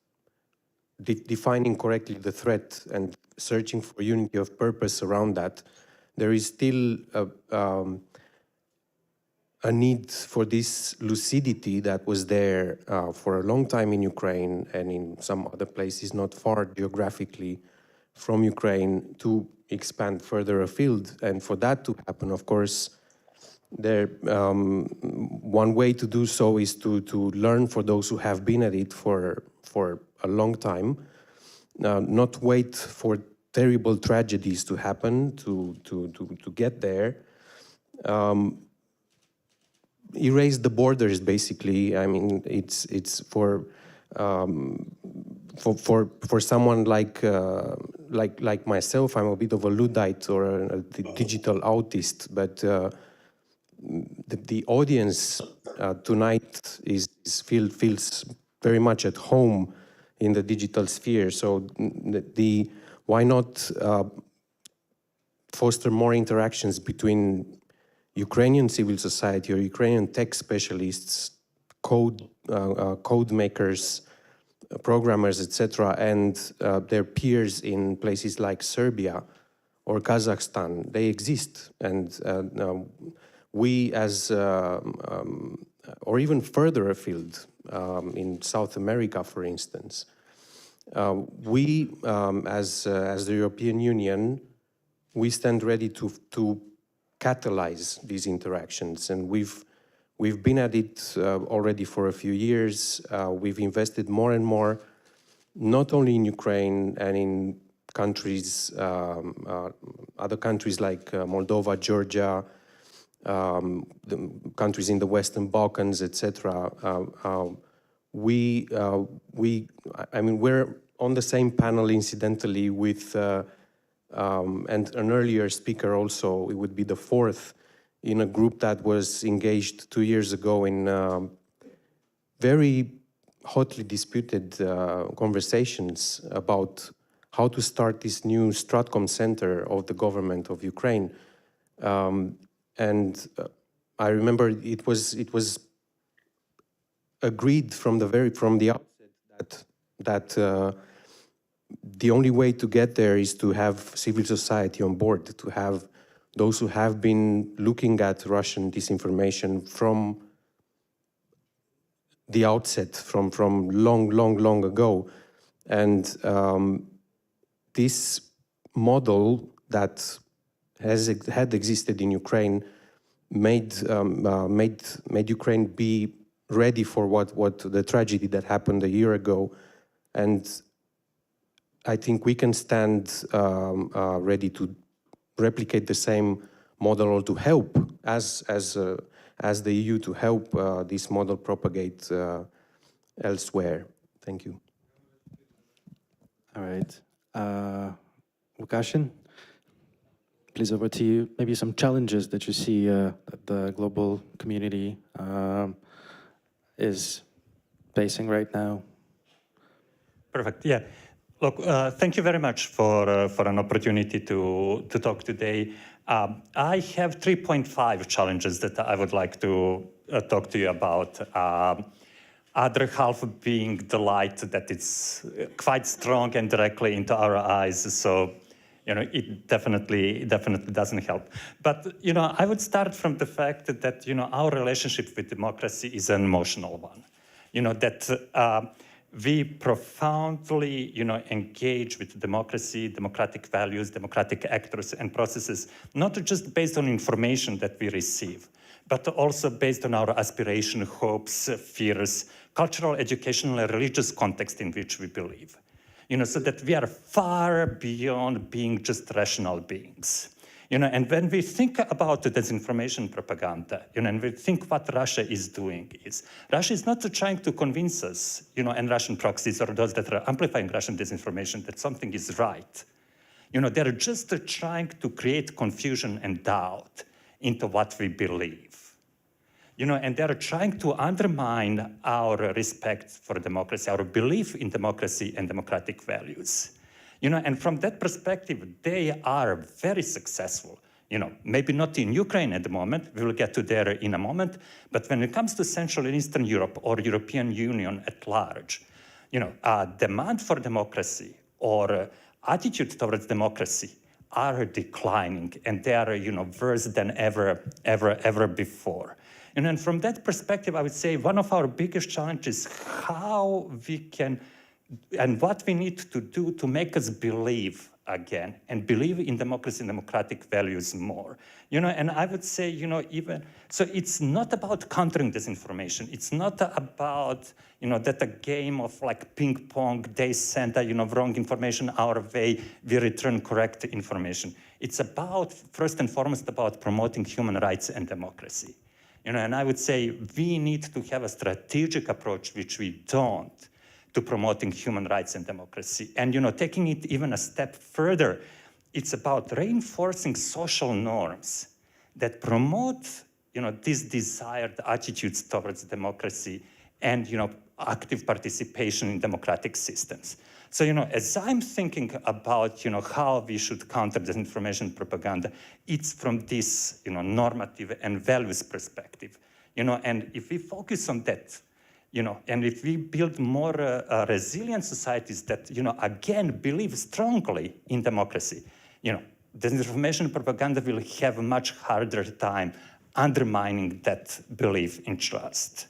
defining correctly the threat and searching for unity of purpose around that. There is still a need for this lucidity that was there for a long time in Ukraine and in some other places not far geographically from Ukraine, to expand further afield. And for that to happen, of course, one way to do so is to learn for those who have been at it for a long time, not wait for terrible tragedies to happen to get there. Erase the borders, basically. I mean, it's for someone like myself. I'm a bit of a Luddite or a digital autist, but the audience tonight feels very much at home in the digital sphere. So why not foster more interactions between Ukrainian civil society or Ukrainian tech specialists, code makers, programmers, etc., and their peers in places like Serbia or Kazakhstan. They exist, and we, as or even further afield, in South America, for instance, we, as the European Union, we stand ready to catalyze these interactions, and we've been at it already for a few years. We've invested more and more, not only in Ukraine and in countries like Moldova, Georgia, the countries in the Western Balkans, etc. We're on the same panel, incidentally, with and an earlier speaker also. It would be the fourth in a group that was engaged 2 years ago in very hotly disputed conversations about how to start this new Stratcom center of the government of Ukraine. I remember it was agreed from the outset that the only way to get there is to have civil society on board, to have those who have been looking at Russian disinformation from the outset, from long ago. And this model that had existed in Ukraine made Ukraine be ready for what the tragedy that happened a year ago. And I think we can stand ready to replicate the same model, or to help as the EU to help this model propagate elsewhere. Thank you. All right. Łukaszyn, please, over to you. Maybe some challenges that you see that the global community is facing right now. Perfect. Yeah. Look, thank you very much for an opportunity to talk today. I have 3.5 challenges that I would like to talk to you about. Other half being the light that it's quite strong and directly into our eyes. So, it definitely doesn't help. But, I would start from the fact that, our relationship with democracy is an emotional one. That we profoundly, engage with democracy, democratic values, democratic actors and processes, not just based on information that we receive, but also based on our aspiration, hopes, fears, cultural, educational, and religious context in which we believe. So that we are far beyond being just rational beings. And when we think about the disinformation propaganda, and we think what Russia is doing is, Russia is not trying to convince us, and Russian proxies or those that are amplifying Russian disinformation that something is right. They're just trying to create confusion and doubt into what we believe. And they're trying to undermine our respect for democracy, our belief in democracy and democratic values. And from that perspective, they are very successful. Maybe not in Ukraine at the moment, we will get to there in a moment, but when it comes to Central and Eastern Europe or European Union at large, demand for democracy or attitude towards democracy are declining, and they are, worse than ever before. And from that perspective, I would say one of our biggest challenges is how we can, and what we need to do to make us believe again and believe in democracy and democratic values more. And I would say, even, so it's not about countering disinformation. It's not about, that a game of like ping pong, they send, wrong information our way, we return correct information. It's about, first and foremost, about promoting human rights and democracy. And I would say we need to have a strategic approach, which we don't, to promoting human rights and democracy. And, taking it even a step further, it's about reinforcing social norms that promote, these desired attitudes towards democracy and, active participation in democratic systems. So, as I'm thinking about, how we should counter disinformation propaganda, it's from this, normative and values perspective, and if we focus on that, and if we build more resilient societies that, again, believe strongly in democracy, disinformation propaganda will have a much harder time undermining that belief in trust.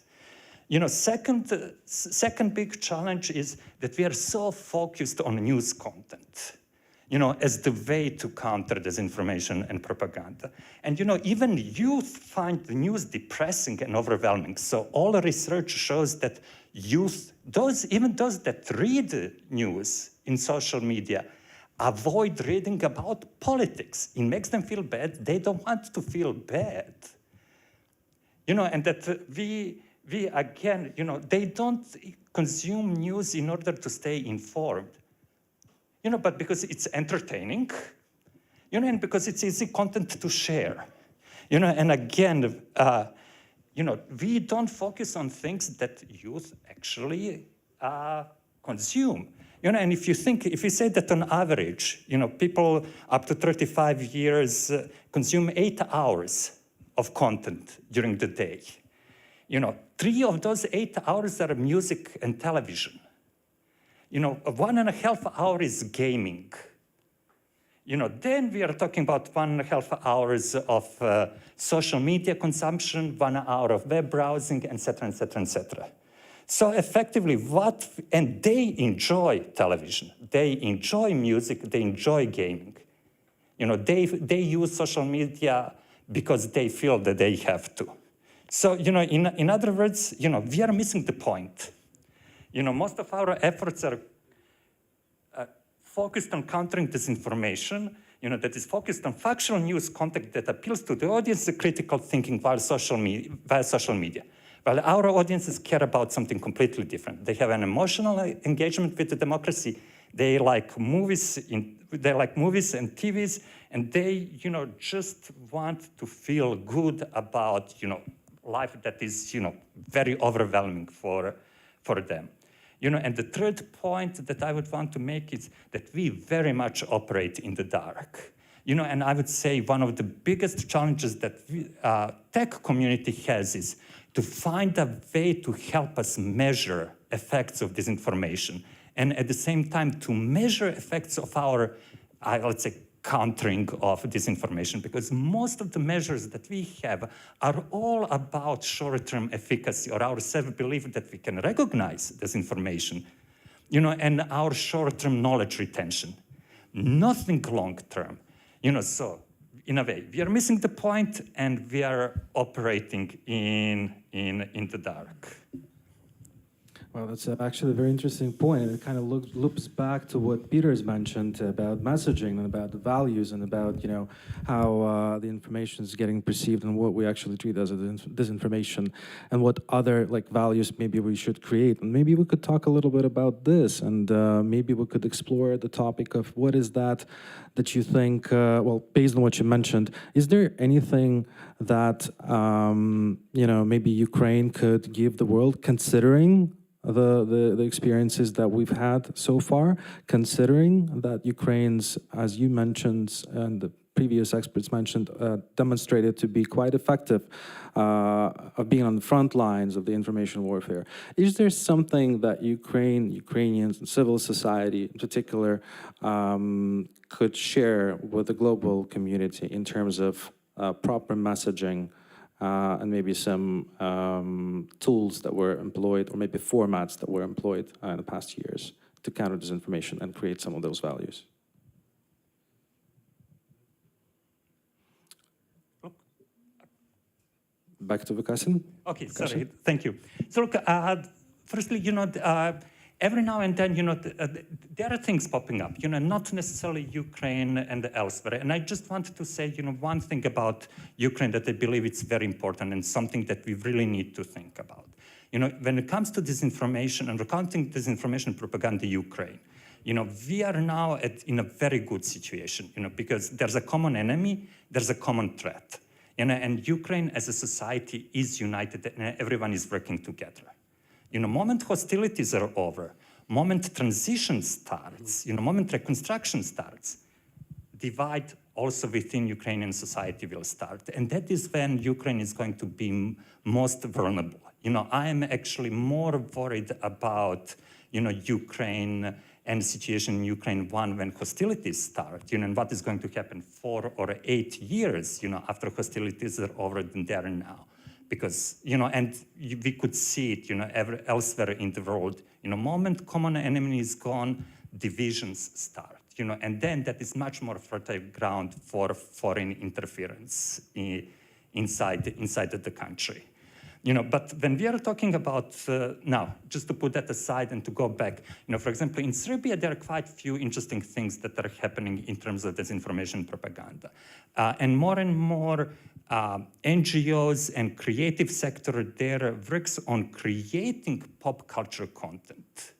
Second big challenge is that we are so focused on news content, as the way to counter disinformation and propaganda. And, even youth find the news depressing and overwhelming. So all the research shows that youth, even those that read news in social media, avoid reading about politics. It makes them feel bad. They don't want to feel bad. And that we again, they don't consume news in order to stay informed. But because it's entertaining, and because it's easy content to share. And again, we don't focus on things that youth actually consume. And if you say that on average, people up to 35 years consume 8 hours of content during the day. 3 of those 8 hours are music and television. 1.5 hours is gaming. Then we are talking about 1.5 hours of social media consumption, 1 hour of web browsing, etc., etc., etc. So effectively, and they enjoy television, they enjoy music, they enjoy gaming. They use social media because they feel that they have to. So, in other words, we are missing the point. Most of our efforts are focused on countering disinformation, that is focused on factual news content that appeals to the audience, critical thinking via social media. While our audiences care about something completely different. They have an emotional engagement with the democracy. They like movies and TVs, and they, just want to feel good about, life that is, very overwhelming for them. And the third point that I would want to make is that we very much operate in the dark. And I would say one of the biggest challenges that tech community has is to find a way to help us measure effects of disinformation, and at the same time to measure effects of our, let's say, countering of disinformation, because most of the measures that we have are all about short-term efficacy or our self-belief that we can recognize disinformation, and our short-term knowledge retention. Nothing long-term, so in a way, we are missing the point and we are operating in the dark. Well, that's actually a very interesting point. It kind of loops back to what Peter's mentioned about messaging and about the values and about, how the information is getting perceived and what we actually treat as disinformation and what other values maybe we should create. And maybe we could talk a little bit about this, and maybe we could explore the topic of what is that you think, well, based on what you mentioned, is there anything that, maybe Ukraine could give the world, considering the experiences that we've had so far, considering that Ukraine's, as you mentioned and the previous experts mentioned, demonstrated to be quite effective of being on the front lines of the information warfare. Is there something that Ukrainians, and civil society in particular, could share with the global community in terms of proper messaging, and maybe some tools that were employed, or maybe formats that were employed in the past years to counter disinformation and create some of those values? Back to Vukasin. Okay, sorry, thank you. So look, firstly, every now and then, there are things popping up, not necessarily Ukraine and elsewhere. And I just wanted to say, one thing about Ukraine that I believe it's very important and something that we really need to think about. When it comes to disinformation and countering disinformation propaganda in Ukraine, we are now in a very good situation, because there's a common enemy, there's a common threat. And Ukraine as a society is united and everyone is working together. Moment hostilities are over, moment transition starts, moment reconstruction starts, divide also within Ukrainian society will start. And that is when Ukraine is going to be most vulnerable. I am actually more worried about, Ukraine and the situation in Ukraine, when hostilities start, and what is going to happen 4 or 8 years, after hostilities are over than they are now. Because, and we could see it, elsewhere in the world, moment common enemy is gone, divisions start, and then that is much more fertile ground for foreign interference inside the country. But when we are talking about now, just to put that aside and to go back, for example, in Serbia, there are quite few interesting things that are happening in terms of disinformation propaganda. And more NGOs and creative sector there works on creating pop culture content,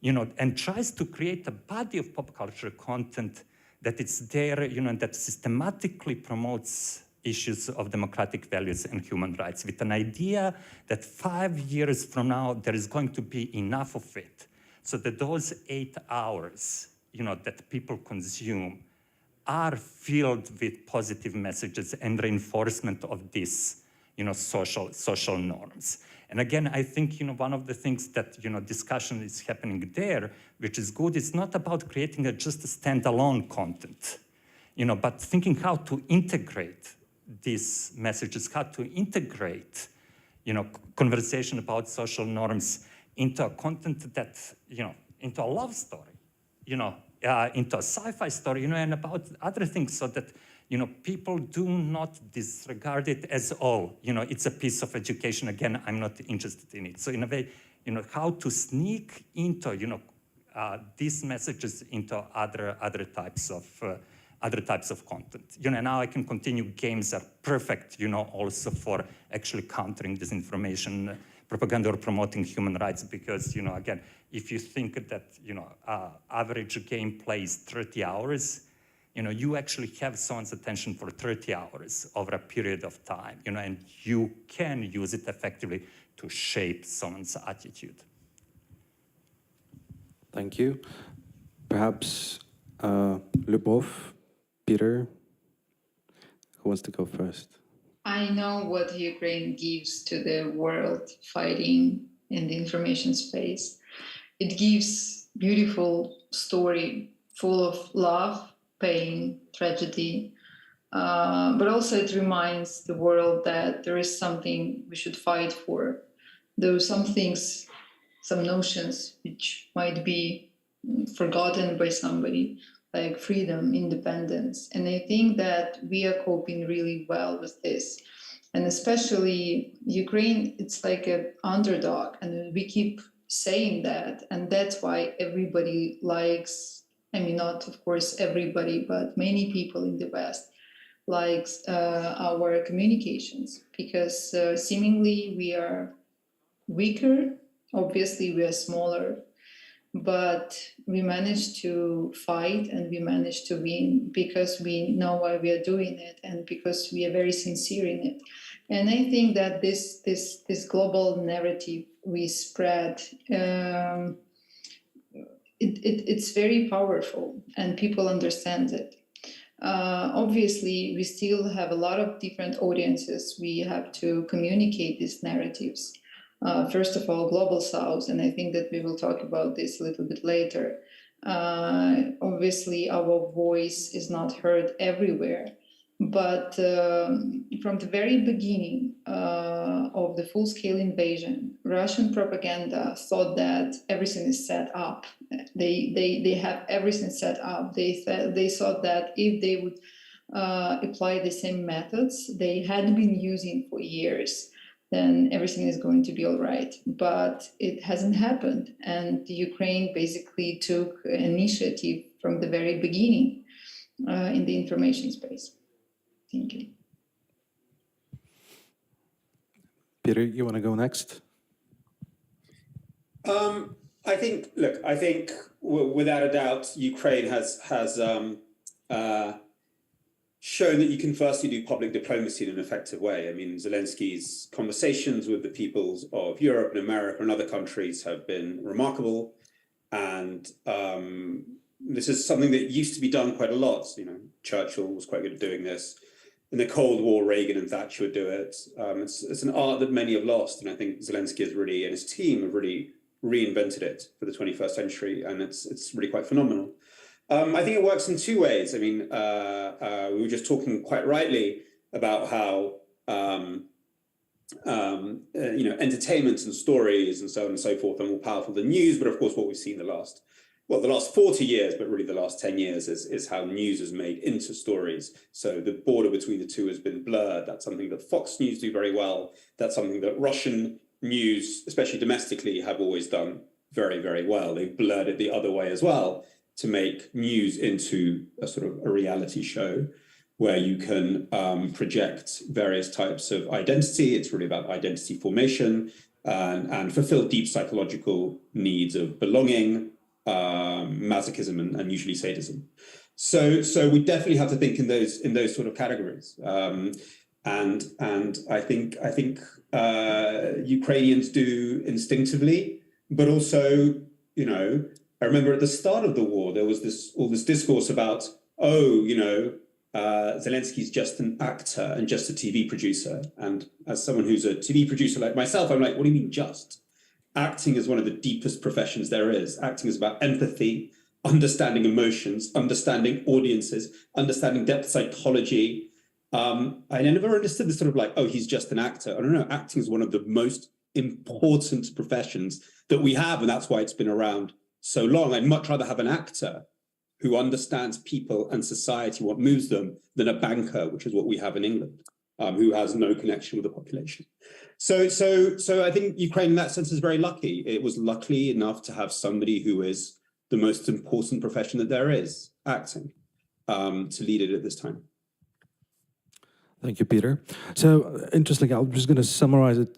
and tries to create a body of pop culture content that it's there, and that systematically promotes issues of democratic values and human rights, with an idea that 5 years from now, there is going to be enough of it, so that those 8 hours, that people consume are filled with positive messages and reinforcement of these, social norms. And again, I think, one of the things that, discussion is happening there, which is good, it's not about creating just a standalone content, but thinking how to integrate these messages, how to integrate, conversation about social norms into a content that, into a love story, into a sci-fi story, and about other things, so that, people do not disregard it as, it's a piece of education. Again, I'm not interested in it. So in a way, how to sneak into, these messages into other types of content. Now I can continue. Games are perfect, also for actually countering disinformation, propaganda, or promoting human rights, because, again, if you think that, average game plays 30 hours, you actually have someone's attention for 30 hours over a period of time, and you can use it effectively to shape someone's attitude. Thank you. Perhaps Lubov, Peter, who wants to go first? I know what Ukraine gives to the world fighting in the information space. It gives beautiful story full of love, pain, tragedy, but also it reminds the world that there is something we should fight for. Though some things, some notions which might be forgotten by somebody, like freedom, independence. And I think that we are coping really well with this. And especially Ukraine, it's like an underdog, and we keep saying that. And that's why everybody likes, I mean, not of course everybody, but many people in the West likes our communications, because seemingly we are weaker. Obviously, we are smaller, but we managed to fight and we managed to win because we know why we are doing it and because we are very sincere in it. And I think that this global narrative we spread, it's very powerful and people understand it. Obviously, we still have a lot of different audiences. We have to communicate these narratives. First of all, Global South, and I think that we will talk about this a little bit later. Obviously, our voice is not heard everywhere, but from the very beginning of the full-scale invasion, Russian propaganda thought that everything is set up. They have everything set up. They thought that if they would apply the same methods they had been using for years, then everything is going to be all right. But it hasn't happened. And Ukraine basically took initiative from the very beginning in the information space. Thank you. Peter, you want to go next? I think without a doubt, Ukraine has shown that you can firstly do public diplomacy in an effective way. I mean, Zelensky's conversations with the peoples of Europe and America and other countries have been remarkable. And this is something that used to be done quite a lot. You know, Churchill was quite good at doing this. In the Cold War, Reagan and Thatcher would do it. It's an art that many have lost. And I think Zelensky has really, and his team have really reinvented it for the 21st century. And it's really quite phenomenal. I think it works in two ways. I mean, we were just talking quite rightly about how, entertainment and stories and so on and so forth are more powerful than news. But of course, what we've seen the last well, the last 40 years, but really the last 10 years is how news is made into stories. So the border between the two has been blurred. That's something that Fox News do very well. That's something that Russian news, especially domestically, have always done very, very well. They've blurred it the other way as well to make news into a sort of a reality show where you can project various types of identity. It's really about identity formation and fulfill deep psychological needs of belonging, masochism, and usually sadism. So we definitely have to think in those sort of categories. And I think Ukrainians do instinctively, but also, you know, I remember at the start of the war there was all this discourse about, Zelensky's just an actor and just a TV producer. And as someone who's a TV producer like myself, I'm like, what do you mean just? Acting is one of the deepest professions there is. Acting is about empathy, understanding emotions, understanding audiences, understanding depth psychology. I never understood this sort of like, oh, he's just an actor. I don't know, acting is one of the most important professions that we have, and that's why it's been around so long. I'd much rather have an actor who understands people and society, what moves them, than a banker, which is what we have in England, who has no connection with the population. So I think Ukraine in that sense is very lucky. It was lucky enough to have somebody who is the most important profession that there is, acting, to lead it at this time. Thank you, Peter. So interesting. I'm just going to summarize it.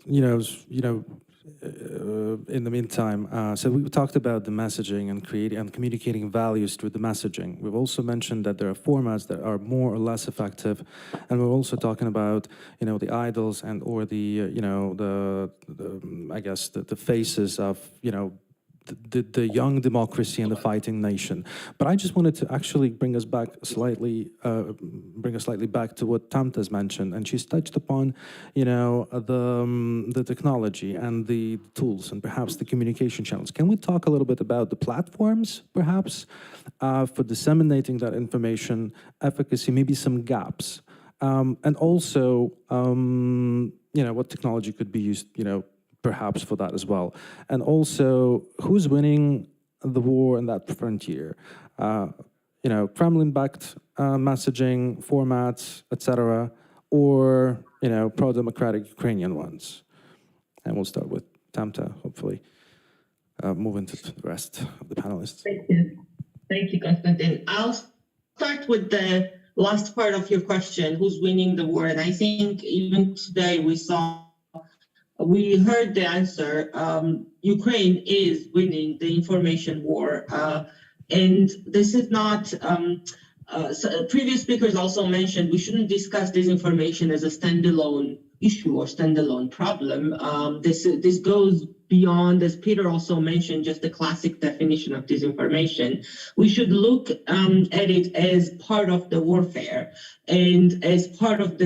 In the meantime, so we talked about the messaging and creating and communicating values through the messaging. We've also mentioned that there are formats that are more or less effective, and we're also talking about the idols and or the I guess the faces of the young democracy and the fighting nation. But I just wanted to actually bring us slightly back to what Tamta's mentioned, and she's touched upon, the technology and the tools and perhaps the communication channels. Can we talk a little bit about the platforms, perhaps, for disseminating that information, efficacy, maybe some gaps, and also, what technology could be used, perhaps for that as well. And also, who's winning the war in that frontier? Kremlin-backed messaging, formats, etc., or, pro-democratic Ukrainian ones. And we'll start with Tamta, hopefully, move into the rest of the panelists. Thank you, Konstantin. I'll start with the last part of your question, who's winning the war? And I think even today we heard the answer. Ukraine is winning the information war. And this is not, previous speakers also mentioned we shouldn't discuss disinformation as a standalone issue or standalone problem. This goes beyond, as Peter also mentioned, just the classic definition of disinformation. We should look at it as part of the warfare and as part of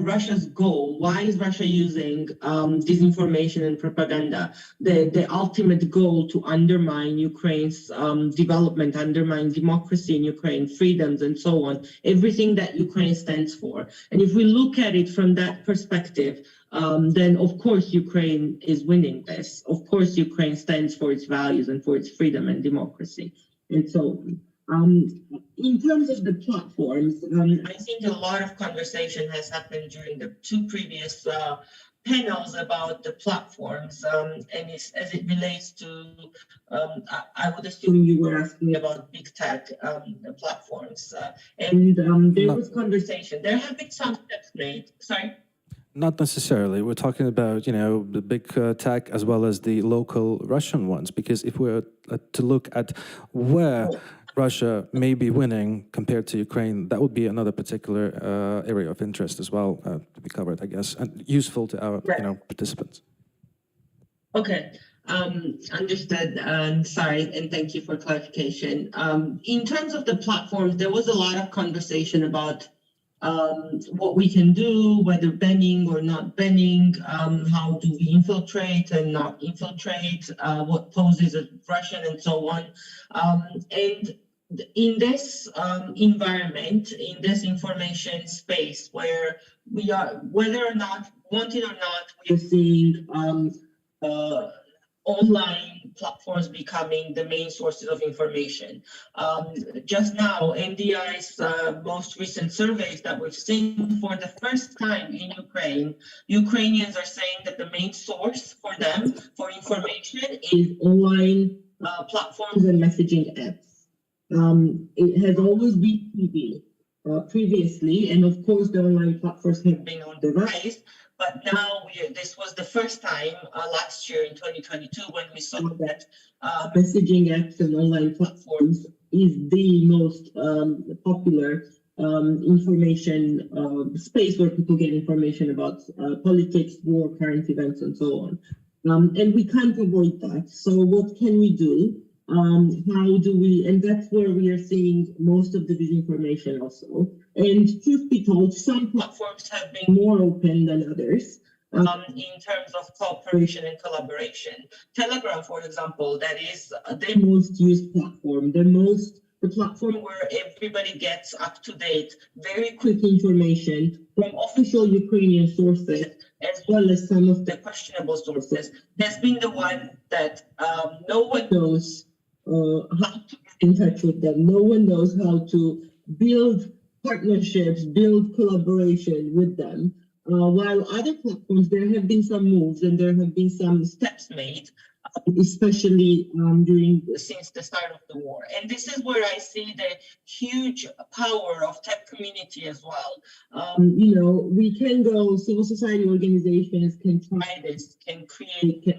Russia's goal. Why is Russia using disinformation and propaganda? The ultimate goal to undermine Ukraine's development, undermine democracy in Ukraine, freedoms, and so on, everything that Ukraine stands for. And if we look at it from that perspective, then of course Ukraine is winning this. Of course Ukraine stands for its values and for its freedom and democracy, and so on. In terms of the platforms, I think a lot of conversation has happened during the two previous panels about the platforms, and as it relates to, I would assume you were asking about big tech platforms, and there was conversation. There have been some steps made. Sorry? Not necessarily. We're talking about, the big tech as well as the local Russian ones, because if we're to look at where Russia may be winning compared to Ukraine, that would be another particular area of interest as well to be covered, I guess, and useful to our participants. Okay, understood. Sorry, and thank you for clarification. In terms of the platforms, there was a lot of conversation about what we can do, whether banning or not banning, how do we infiltrate and not infiltrate, what poses a Russian and so on. And in this environment, in this information space where we are, whether or not, wanted or not, we are seeing online platforms becoming the main sources of information. Just now, NDI's most recent surveys that we've seen, for the first time in Ukraine, Ukrainians are saying that the main source for them for information is online platforms and messaging apps. It has always been TV previously, and of course the online platforms have been on the rise. But now this was the first time last year in 2022 when we saw that messaging apps and online platforms is the most popular information space where people get information about politics, war, current events, and so on. And we can't avoid that. So what can we do? How do we, and that's where we are seeing most of the disinformation also. And truth be told, some platforms have been more open than others in terms of cooperation and collaboration. Telegram, for example, that is the most used platform, the platform where everybody gets up-to-date, very quick information from official Ukrainian sources, as well as some of the questionable sources, has been the one that no one knows how to get in touch with them. No one knows how to build partnerships, build collaboration with them. While other platforms, there have been some moves and there have been some steps made, especially since the start of the war. And this is where I see the huge power of tech community as well. We can go, civil society organizations can try this, can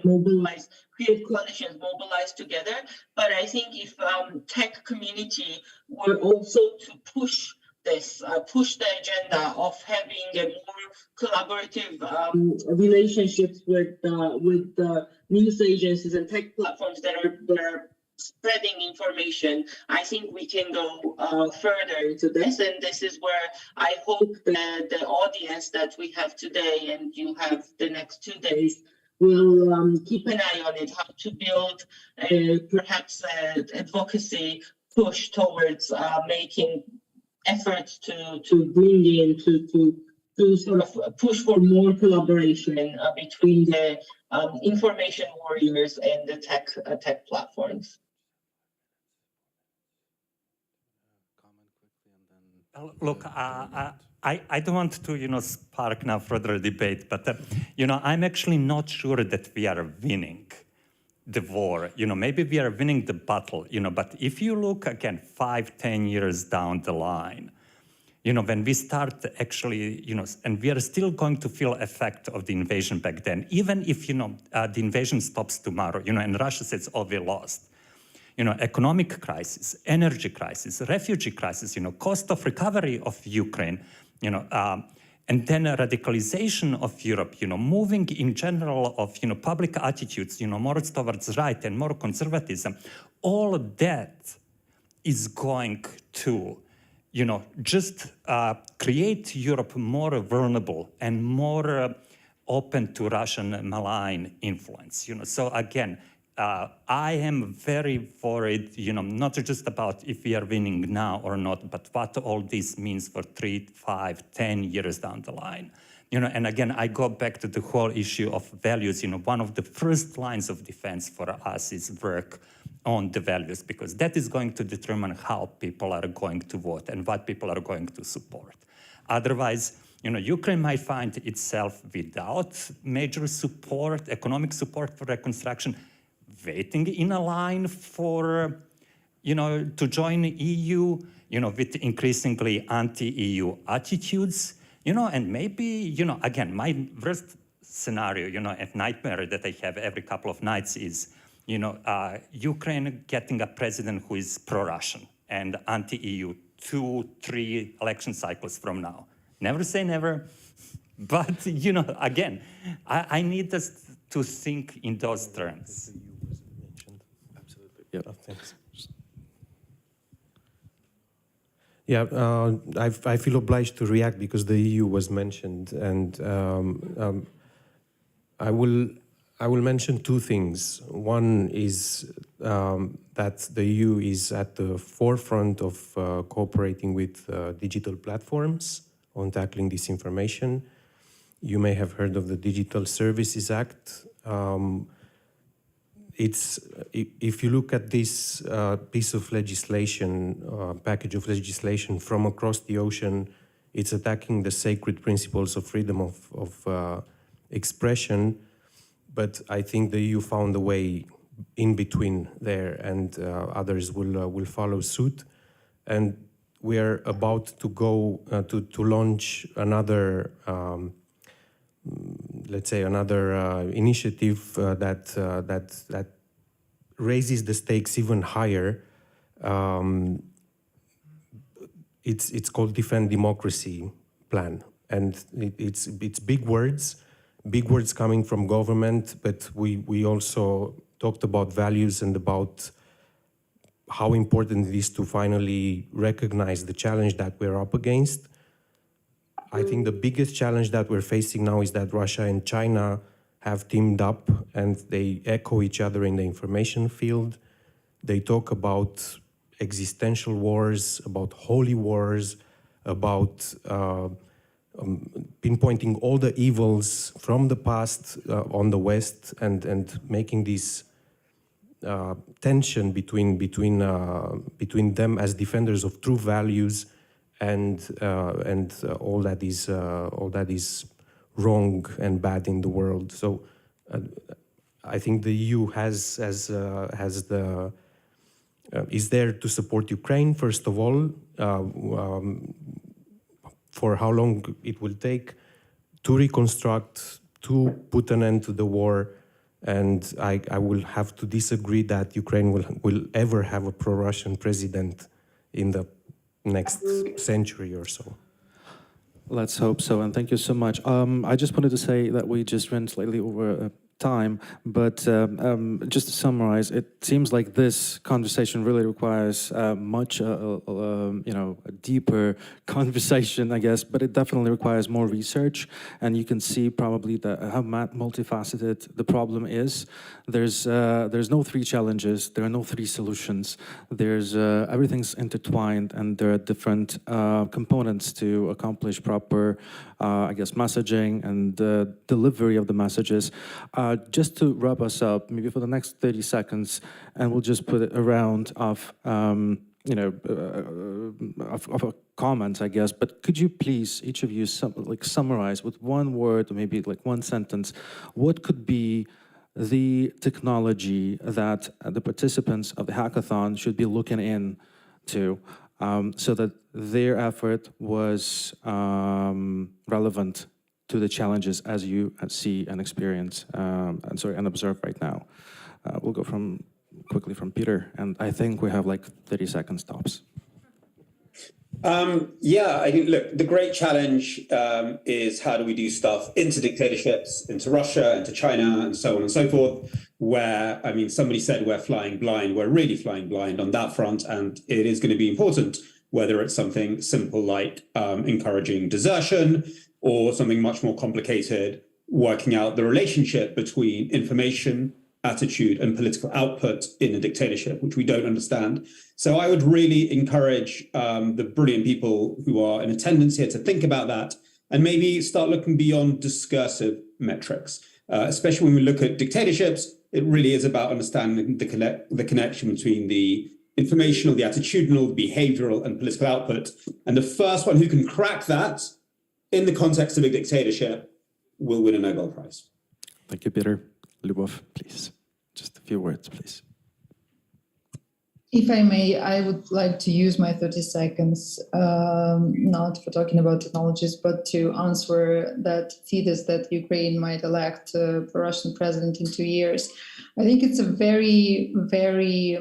mobilize, create coalitions, mobilize together. But I think if tech community were also to push push the agenda of having a more collaborative relationships with the news agencies and tech platforms that are spreading information, I think we can go further into this. And this is where I hope that the audience that we have today and you have the next 2 days will keep an eye on it, how to build perhaps advocacy push towards making efforts to bring in, to sort of push for more collaboration between the information warriors and the tech platforms. Look, I don't want to, spark now further debate, but, I'm actually not sure that we are winning the war. Maybe we are winning the battle, but if you look again 5-10 years down the line, when we start actually, and we are still going to feel effect of the invasion back then, even if, the invasion stops tomorrow, and Russia says, oh, we lost. Economic crisis, energy crisis, refugee crisis, cost of recovery of Ukraine, and then a radicalization of Europe, moving in general of, public attitudes, more towards right and more conservatism, all that is going to, just create Europe more vulnerable and more open to Russian malign influence. So again, I am very worried, not just about if we are winning now or not, but what all this means for 3, 5, 10 years down the line. And again, I go back to the whole issue of values. One of the first lines of defense for us is work on the values, because that is going to determine how people are going to vote and what people are going to support. Otherwise, Ukraine might find itself without major support, economic support for reconstruction, waiting in a line for, to join the EU, with increasingly anti-EU attitudes, and maybe, again, my worst scenario, a nightmare that I have every couple of nights is, Ukraine getting a president who is pro-Russian and anti-EU 2-3 election cycles from now. Never say never, but, again, I need us to think in those terms. Yeah, thanks. Yeah, I feel obliged to react because the EU was mentioned, and I will mention 2 things. One is that the EU is at the forefront of cooperating with digital platforms on tackling disinformation. You may have heard of the Digital Services Act. if you look at this piece of legislation, package of legislation from across the ocean, it's attacking the sacred principles of freedom of expression. But I think the EU found a way in between there, and others will follow suit. And we are about to go to launch another, let's say, another initiative that raises the stakes even higher. It's called Defend Democracy Plan, and it's big words coming from government, but we also talked about values and about how important it is to finally recognize the challenge that we're up against. I think the biggest challenge that we're facing now is that Russia and China have teamed up and they echo each other in the information field. They talk about existential wars, about holy wars, about pinpointing all the evils from the past on the West, and making this tension between them as defenders of true values and all that is wrong and bad in the world. So I think the EU is there to support Ukraine, first of all, for how long it will take to reconstruct, to put an end to the war. And I will have to disagree that Ukraine will ever have a pro-Russian president in the next century or so. Let's hope so, and thank you so much. I just wanted to say that we just ran slightly over time, but just to summarize, it seems like this conversation really requires much, a deeper conversation, I guess, but it definitely requires more research, and you can see probably how multifaceted the problem is. There's no three challenges, there are no three solutions. There's everything's intertwined, and there are different components to accomplish proper, messaging and delivery of the messages. Just to wrap us up, maybe for the next 30 seconds, and we'll just put a round of comments, I guess. But could you please, each of you, summarize with one word or maybe like one sentence, what could be the technology that the participants of the hackathon should be looking into so that their effort was relevant to the challenges as you see and experience and observe right now. We'll go quickly from Peter, and I think we have like 30 seconds tops. I think, look, the great challenge is how do we do stuff into dictatorships, into Russia, into China, and so on and so forth, where, I mean, somebody said we're flying blind. We're really flying blind on that front, and it is going to be important, whether it's something simple like encouraging desertion, or something much more complicated, working out the relationship between information, attitude, and political output in a dictatorship, which we don't understand. So I would really encourage the brilliant people who are in attendance here to think about that and maybe start looking beyond discursive metrics. Especially when we look at dictatorships, it really is about understanding the connection between the informational, the attitudinal, the behavioral, and political output. And the first one who can crack that in the context of a dictatorship will win a Nobel Prize. Thank you, Peter. Lyubov, please. Just a few words, please. If I may, I would like to use my 30 seconds, not for talking about technologies, but to answer that thesis that Ukraine might elect a Russian president in 2 years. I think it's a very, very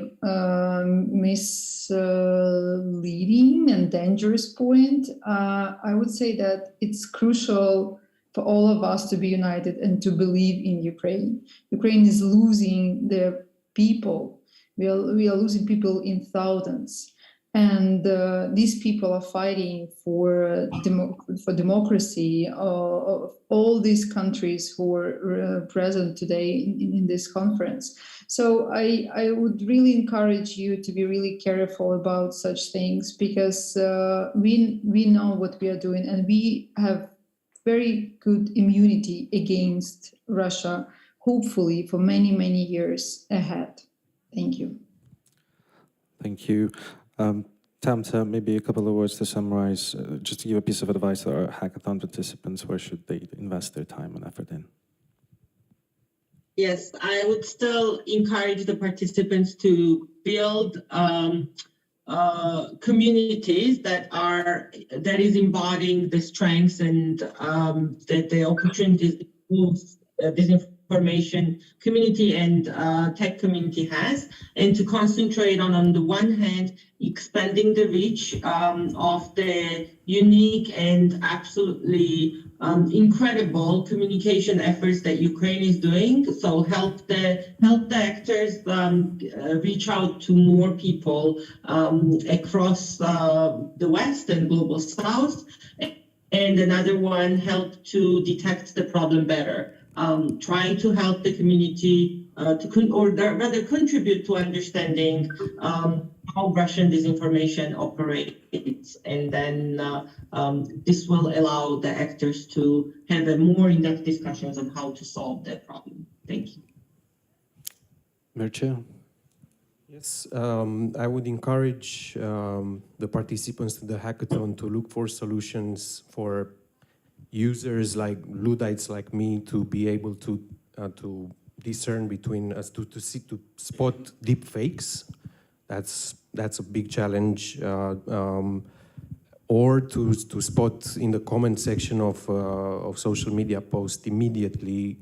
misleading and dangerous point. I would say that it's crucial for all of us to be united and to believe in Ukraine. Ukraine is losing their people. We are losing people in thousands, and these people are fighting for democracy of all these countries who are present today in this conference. So I would really encourage you to be really careful about such things, because we know what we are doing, and we have very good immunity against Russia, hopefully for many, many years ahead. Thank you. Thank you. Tamta, maybe a couple of words to summarize, just to give a piece of advice to our hackathon participants. Where should they invest their time and effort in? Yes, I would still encourage the participants to build communities that is embodying the strengths and the opportunities disinformation community and tech community has, and to concentrate on the one hand, expanding the reach of the unique and absolutely incredible communication efforts that Ukraine is doing. So help the actors reach out to more people across the West and global South. And another one, help to detect the problem better. Trying to help the community contribute to understanding how Russian disinformation operates, and then this will allow the actors to have a more in-depth discussions on how to solve that problem. Thank you. Mircea? Yes, I would encourage the participants to the hackathon to look for solutions for users like Luddites like me to be able to discern between us, to spot deep fakes. That's a big challenge. Or to spot in the comment section of social media posts immediately,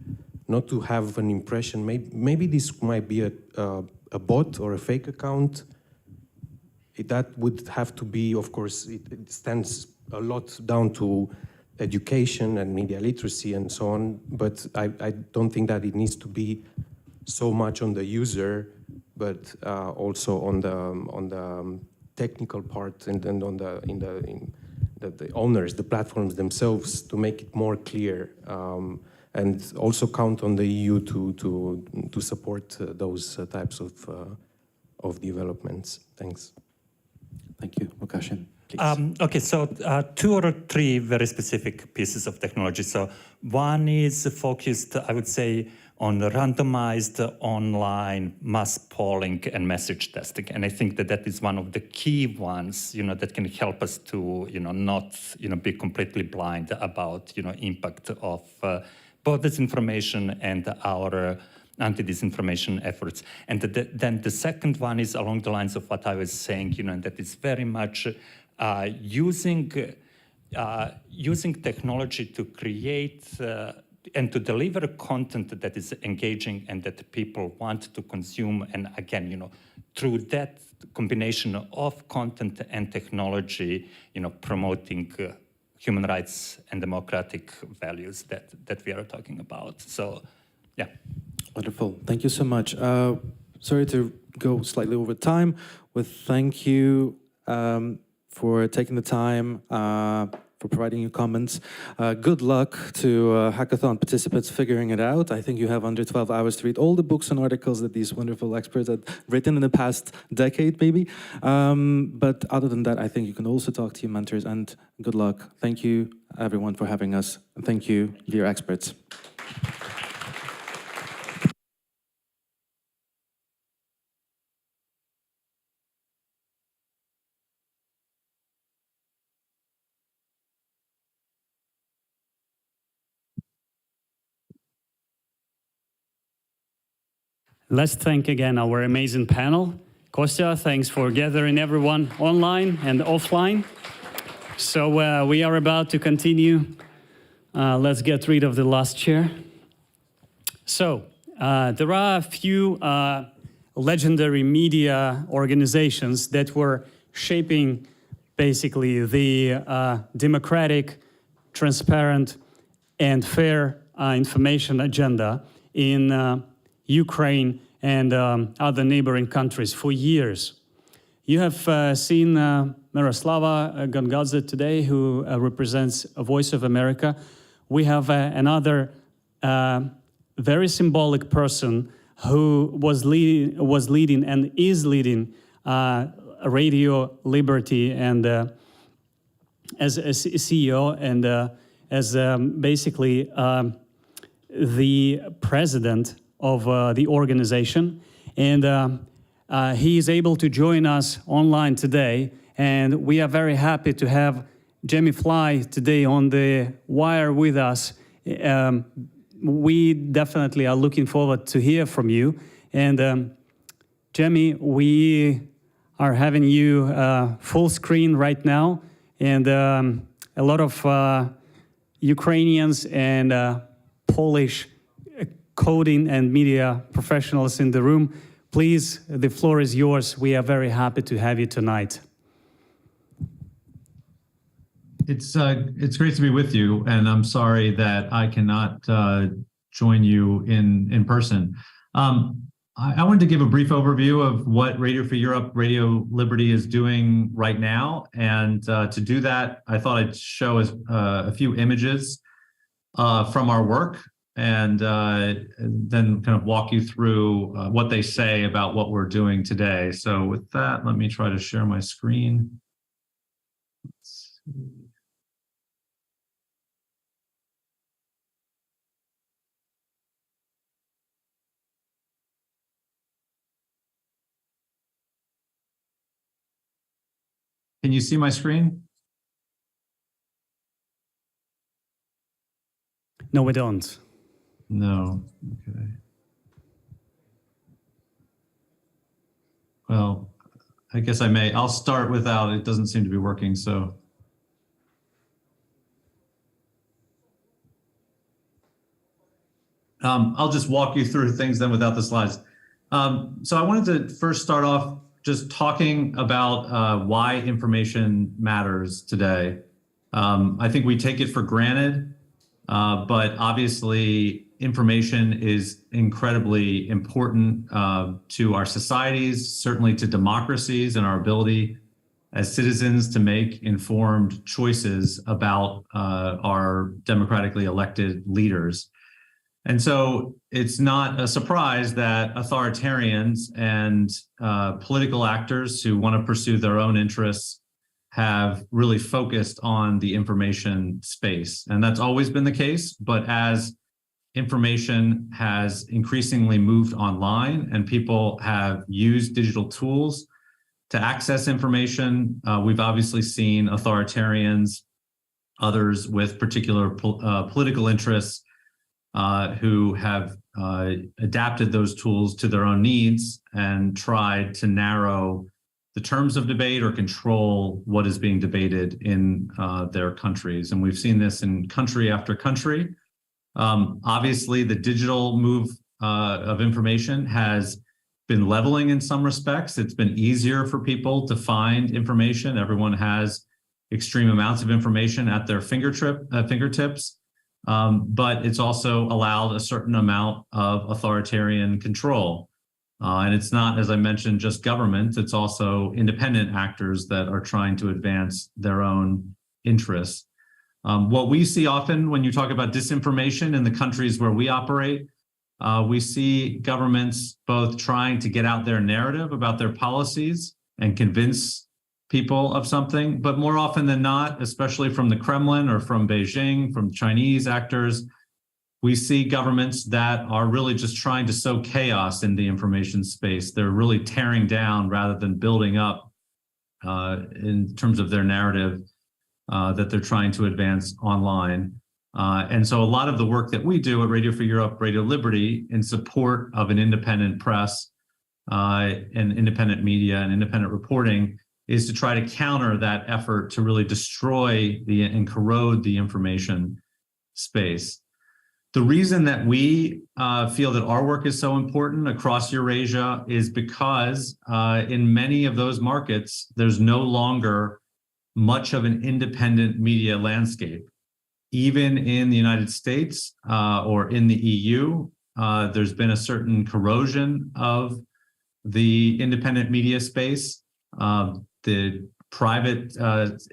not to have an impression. Maybe this might be a bot or a fake account. That would have to be, of course, it stands a lot down to education and media literacy and so on, but I don't think that it needs to be so much on the user, but also on the technical part and on the owners, the platforms themselves, to make it more clear, and also count on the EU to support those types of developments. Thanks. Thank you, Łukaszyn. Okay, so 2 or 3 very specific pieces of technology. So one is focused, I would say, on randomized online mass polling and message testing. And I think that is one of the key ones, that can help us to, not, be completely blind about, impact of both disinformation and our anti-disinformation efforts. And then the second one is along the lines of what I was saying, and that is very much using technology to create and to deliver content that is engaging and that people want to consume. And again, through that combination of content and technology, promoting human rights and democratic values that we are talking about. So, yeah. Wonderful. Thank you so much. Sorry to go slightly over time. Well, thank you for taking the time, for providing your comments. Good luck to hackathon participants figuring it out. I think you have under 12 hours to read all the books and articles that these wonderful experts have written in the past decade, maybe. But other than that, I think you can also talk to your mentors, and good luck. Thank you, everyone, for having us. And thank you, dear experts. Let's thank again our amazing panel. Kostya, thanks for gathering everyone online and offline. So we are about to continue. Let's get rid of the last chair. So there are a few legendary media organizations that were shaping basically the democratic, transparent, and fair information agenda in Ukraine and other neighboring countries for years. You have seen Miroslava Gongadze today, who represents Voice of America. We have another very symbolic person who was leading and is leading Radio Liberty and as CEO and as basically the president of the organization, and he is able to join us online today. And we are very happy to have Jamie Fly today on the wire with us. We definitely are looking forward to hear from you. And Jamie, we are having you full screen right now, and a lot of Ukrainians and Polish coding and media professionals in the room. Please, the floor is yours. We are very happy to have you tonight. It's great to be with you, and I'm sorry that I cannot join you in person. I wanted to give a brief overview of what Radio Free Europe, Radio Liberty is doing right now, and to do that, I thought I'd show us a few images from our work, and then kind of walk you through what they say about what we're doing today. So with that, let me try to share my screen. Let's see. Can you see my screen? No, we don't. No, okay. Well, I guess I may. I'll start without, it doesn't seem to be working, so. I'll just walk you through things then without the slides. So I wanted to first start off just talking about why information matters today. I think we take it for granted, but obviously information is incredibly important to our societies, certainly to democracies and our ability as citizens to make informed choices about our democratically elected leaders. And so it's not a surprise that authoritarians and political actors who want to pursue their own interests have really focused on the information space. And that's always been the case, but as information has increasingly moved online and people have used digital tools to access information, we've obviously seen authoritarians, others with particular political interests, who have adapted those tools to their own needs and tried to narrow the terms of debate or control what is being debated in their countries. And we've seen this in country after country. Obviously, the digital move of information has been leveling in some respects. It's been easier for people to find information. Everyone has extreme amounts of information at their fingertips. But it's also allowed a certain amount of authoritarian control. And it's not, as I mentioned, just government, it's also independent actors that are trying to advance their own interests. What we see often when you talk about disinformation in the countries where we operate, we see governments both trying to get out their narrative about their policies and convince people of something, but more often than not, especially from the Kremlin or from Beijing, from Chinese actors, we see governments that are really just trying to sow chaos in the information space. They're really tearing down rather than building up in terms of their narrative that they're trying to advance online. And so a lot of the work that we do at Radio Free Europe, Radio Liberty, in support of an independent press and independent media and independent reporting is to try to counter that effort to really destroy and corrode the information space. The reason that we feel that our work is so important across Eurasia is because in many of those markets, there's no longer much of an independent media landscape. Even in the United States or in the EU, there's been a certain corrosion of the independent media space. The private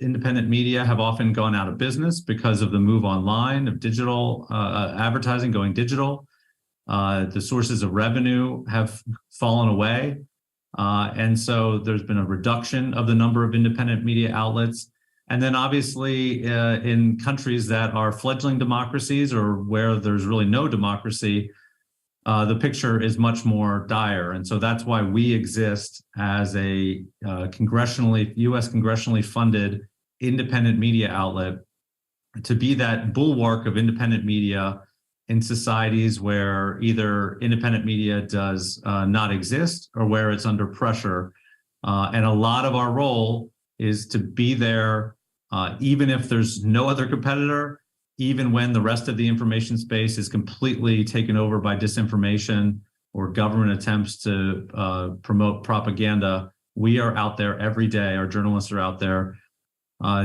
independent media have often gone out of business because of the move online of digital advertising going digital. The sources of revenue have fallen away. And so there's been a reduction of the number of independent media outlets. And then obviously in countries that are fledgling democracies or where there's really no democracy, the picture is much more dire. And so that's why we exist as a US congressionally funded independent media outlet, to be that bulwark of independent media in societies where either independent media does not exist or where it's under pressure. And a lot of our role is to be there even if there's no other competitor, even when the rest of the information space is completely taken over by disinformation or government attempts to promote propaganda. We are out there every day. Our journalists are out there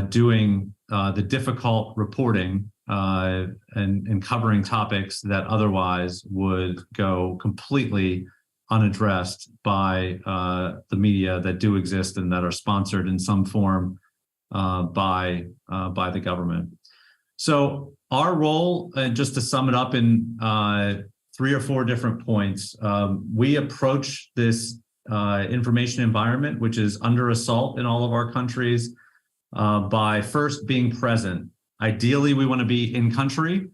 doing the difficult reporting and covering topics that otherwise would go completely unaddressed by the media that do exist and that are sponsored in some form by the government. So our role, and just to sum it up in 3 or 4 different points, we approach this information environment, which is under assault in all of our countries, by first being present. Ideally, we want to be in country.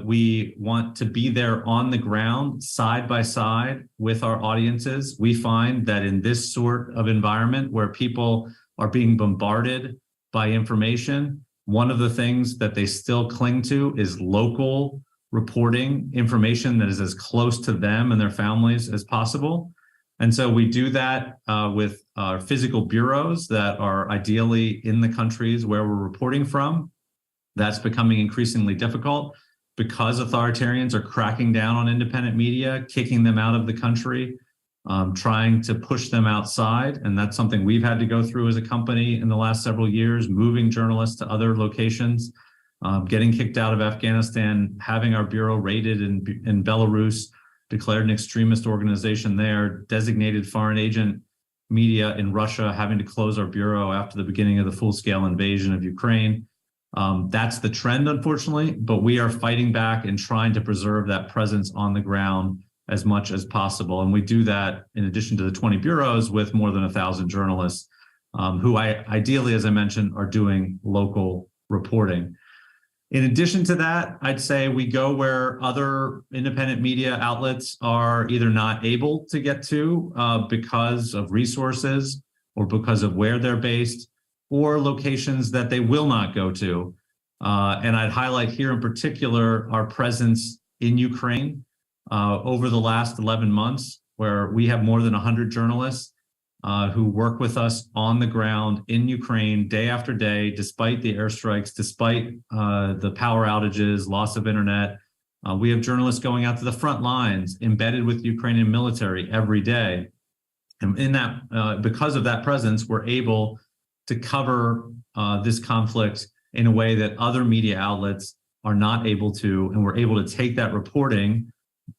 We want to be there on the ground, side by side with our audiences. We find that in this sort of environment where people are being bombarded by information, one of the things that they still cling to is local reporting, information that is as close to them and their families as possible. And so we do that with our physical bureaus that are ideally in the countries where we're reporting from. That's becoming increasingly difficult because authoritarians are cracking down on independent media, kicking them out of the country, trying to push them outside. And that's something we've had to go through as a company in the last several years, moving journalists to other locations, getting kicked out of Afghanistan, having our bureau raided in Belarus, declared an extremist organization there, designated foreign agent media in Russia, having to close our bureau after the beginning of the full-scale invasion of Ukraine. That's the trend, unfortunately, but we are fighting back and trying to preserve that presence on the ground as much as possible. And we do that in addition to the 20 bureaus with more than 1,000 journalists who ideally, as I mentioned, are doing local reporting. In addition to that, I'd say we go where other independent media outlets are either not able to get to because of resources or because of where they're based, or locations that they will not go to. And I'd highlight here in particular our presence in Ukraine over the last 11 months, where we have more than 100 journalists who work with us on the ground in Ukraine day after day, despite the airstrikes, despite the power outages, loss of internet. We have journalists going out to the front lines, embedded with the Ukrainian military every day. And in that, because of that presence, we're able to cover this conflict in a way that other media outlets are not able to, and we're able to take that reporting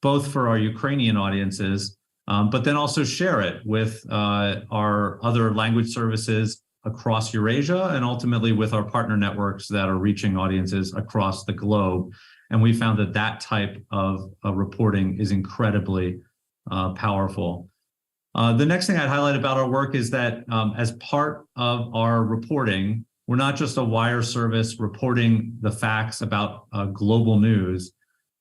both for our Ukrainian audiences, but then also share it with our other language services across Eurasia, and ultimately with our partner networks that are reaching audiences across the globe. And we found that that type of reporting is incredibly powerful. The next thing I'd highlight about our work is that as part of our reporting, we're not just a wire service reporting the facts about global news.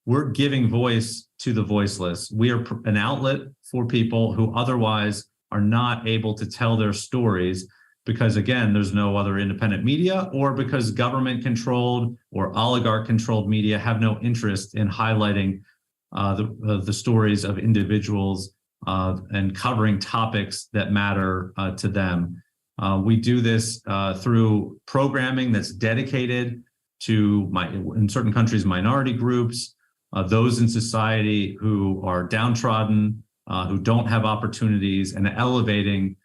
We're giving voice to the voiceless. We are an outlet for people who otherwise are not able to tell their stories because, again, there's no other independent media, or because government-controlled or oligarch-controlled media have no interest in highlighting the stories of individuals and covering topics that matter to them. We do this through programming that's dedicated to, in certain countries, minority groups, those in society who are downtrodden, who don't have opportunities, and elevating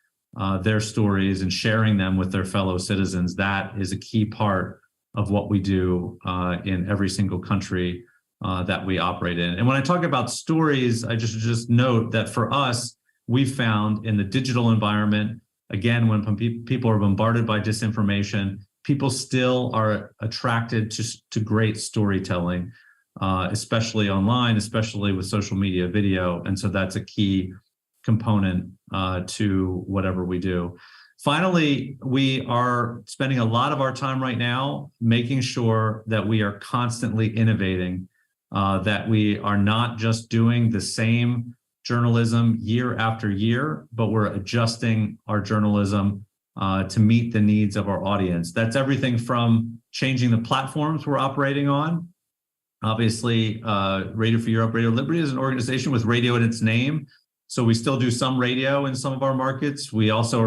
their stories and sharing them with their fellow citizens. That is a key part of what we do in every single country that we operate in. And when I talk about stories, I just note that for us, we found in the digital environment, again, when people are bombarded by disinformation, people still are attracted to great storytelling, especially online, especially with social media video. And so that's a key component to whatever we do. Finally, we are spending a lot of our time right now making sure that we are constantly innovating, that we are not just doing the same journalism year after year, but we're adjusting our journalism to meet the needs of our audience. That's everything from changing the platforms we're operating on. Obviously, Radio for Europe, Radio Liberty is an organization with radio in its name. So we still do some radio in some of our markets. We also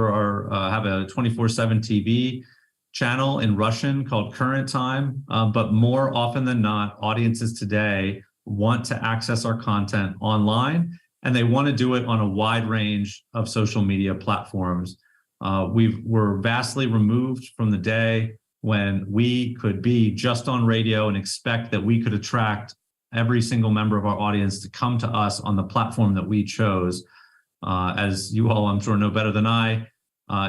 have a 24/7 TV channel in Russian called Current Time. But more often than not, audiences today want to access our content online, and they want to do it on a wide range of social media platforms. We're vastly removed from the day when we could be just on radio and expect that we could attract every single member of our audience to come to us on the platform that we chose. As you all, I'm sure, know better than I,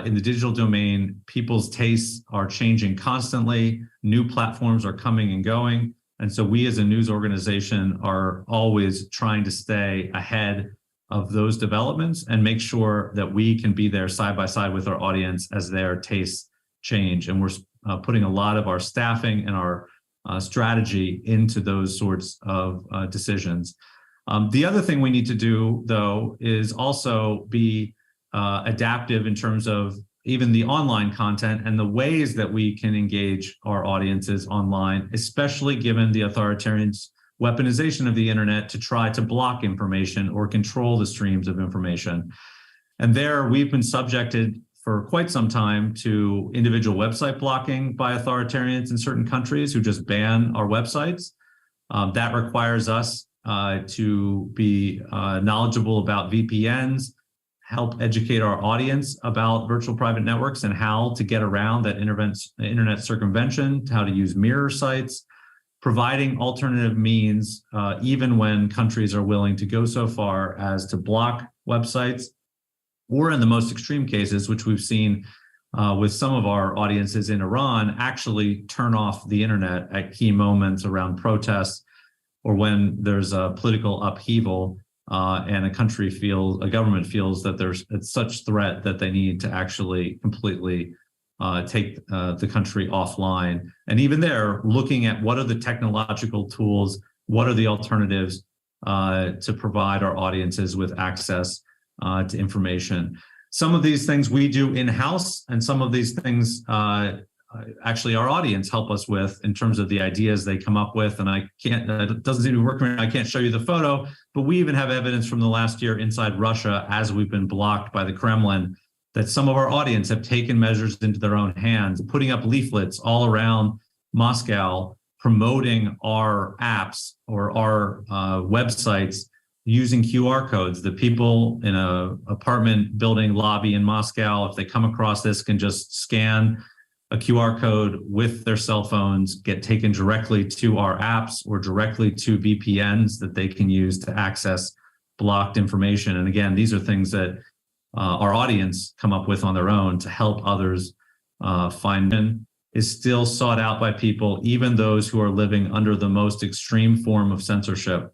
in the digital domain, people's tastes are changing constantly. New platforms are coming and going. And so we as a news organization are always trying to stay ahead of those developments and make sure that we can be there side by side with our audience as their tastes change. And we're putting a lot of our staffing and our strategy into those sorts of decisions. The other thing we need to do, though, is also be adaptive in terms of even the online content and the ways that we can engage our audiences online, especially given the authoritarian weaponization of the internet to try to block information or control the streams of information. And there we've been subjected for quite some time to individual website blocking by authoritarians in certain countries who just ban our websites. That requires us to be knowledgeable about VPNs, help educate our audience about virtual private networks and how to get around that internet circumvention, how to use mirror sites, providing alternative means, even when countries are willing to go so far as to block websites, or in the most extreme cases, which we've seen with some of our audiences in Iran, actually turn off the internet at key moments around protests or when there's a political upheaval and a government feels that there's such threat that they need to actually completely take the country offline. And even there, looking at what are the technological tools, what are the alternatives to provide our audiences with access to information. Some of these things we do in-house, and some of these things actually our audience help us with in terms of the ideas they come up with. And I can't, it doesn't seem to be working. I can't show you the photo, but we even have evidence from the last year inside Russia, as we've been blocked by the Kremlin, that some of our audience have taken measures into their own hands, putting up leaflets all around Moscow, promoting our apps or our websites using QR codes. The people in an apartment building lobby in Moscow, if they come across this, can just scan a QR code with their cell phones, get taken directly to our apps or directly to VPNs that they can use to access blocked information. And again, these are things that our audience come up with on their own to help others find. Is still sought out by people, even those who are living under the most extreme form of censorship.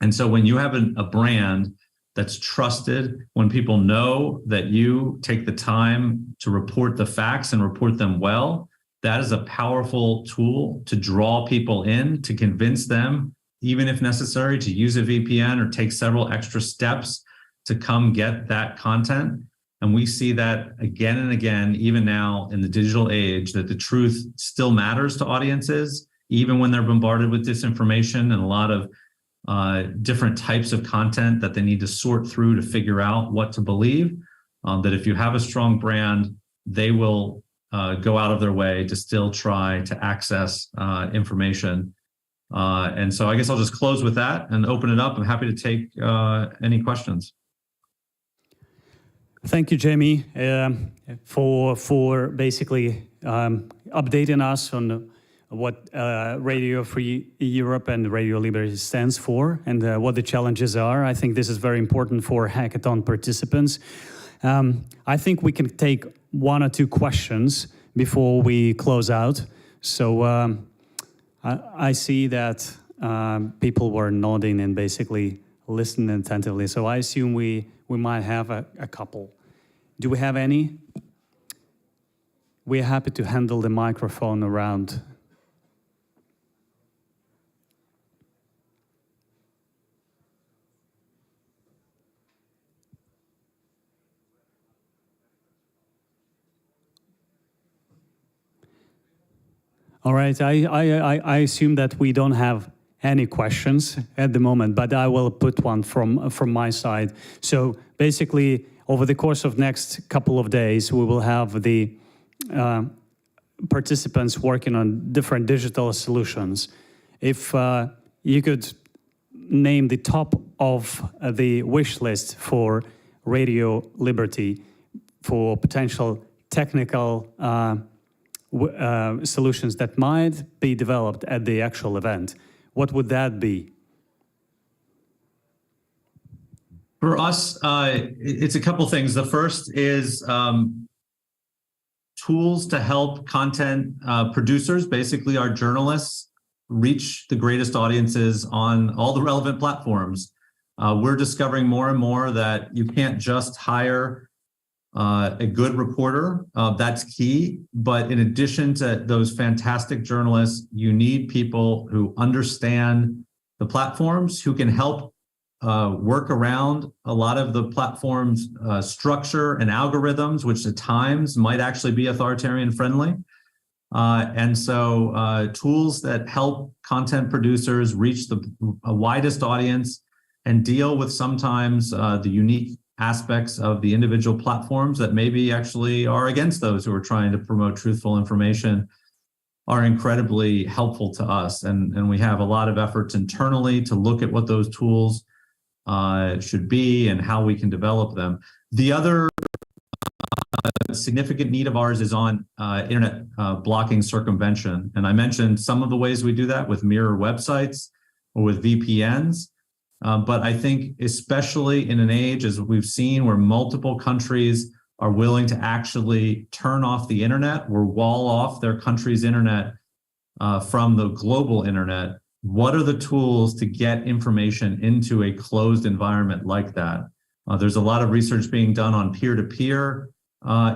And so when you have a brand that's trusted, when people know that you take the time to report the facts and report them well, that is a powerful tool to draw people in, to convince them, even if necessary, to use a VPN or take several extra steps to come get that content. And we see that again and again, even now in the digital age, that the truth still matters to audiences, even when they're bombarded with disinformation and a lot of different types of content that they need to sort through to figure out what to believe, that if you have a strong brand, they will go out of their way to still try to access information. And so I guess I'll just close with that and open it up. I'm happy to take any questions. Thank you, Jamie, for basically updating us on what Radio Free Europe and Radio Liberty stands for and what the challenges are. I think this is very important for hackathon participants. I think we can take one or two questions before we close out. So I see that people were nodding and basically listening attentively. So I assume we might have a couple. Do we have any? We're happy to handle the microphone around. All right, I assume that we don't have any questions at the moment, but I will put one from my side. So basically, over the course of next couple of days, we will have the participants working on different digital solutions. If you could name the top of the wish list for Radio Liberty for potential technical solutions that might be developed at the actual event, what would that be? For us, it's a couple things. The first is tools to help content producers, basically our journalists, reach the greatest audiences on all the relevant platforms. We're discovering more and more that you can't just hire a good reporter, that's key. But in addition to those fantastic journalists, you need people who understand the platforms, who can help work around a lot of the platform's structure and algorithms, which at times might actually be authoritarian friendly. And so tools that help content producers reach the widest audience and deal with sometimes the unique aspects of the individual platforms that maybe actually are against those who are trying to promote truthful information are incredibly helpful to us. And we have a lot of efforts internally to look at what those tools should be and how we can develop them. The other significant need of ours is on internet blocking circumvention. And I mentioned some of the ways we do that with mirror websites or with VPNs. But I think especially in an age, as we've seen, where multiple countries are willing to actually turn off the internet or wall off their country's internet from the global internet, what are the tools to get information into a closed environment like that? There's a lot of research being done on peer-to-peer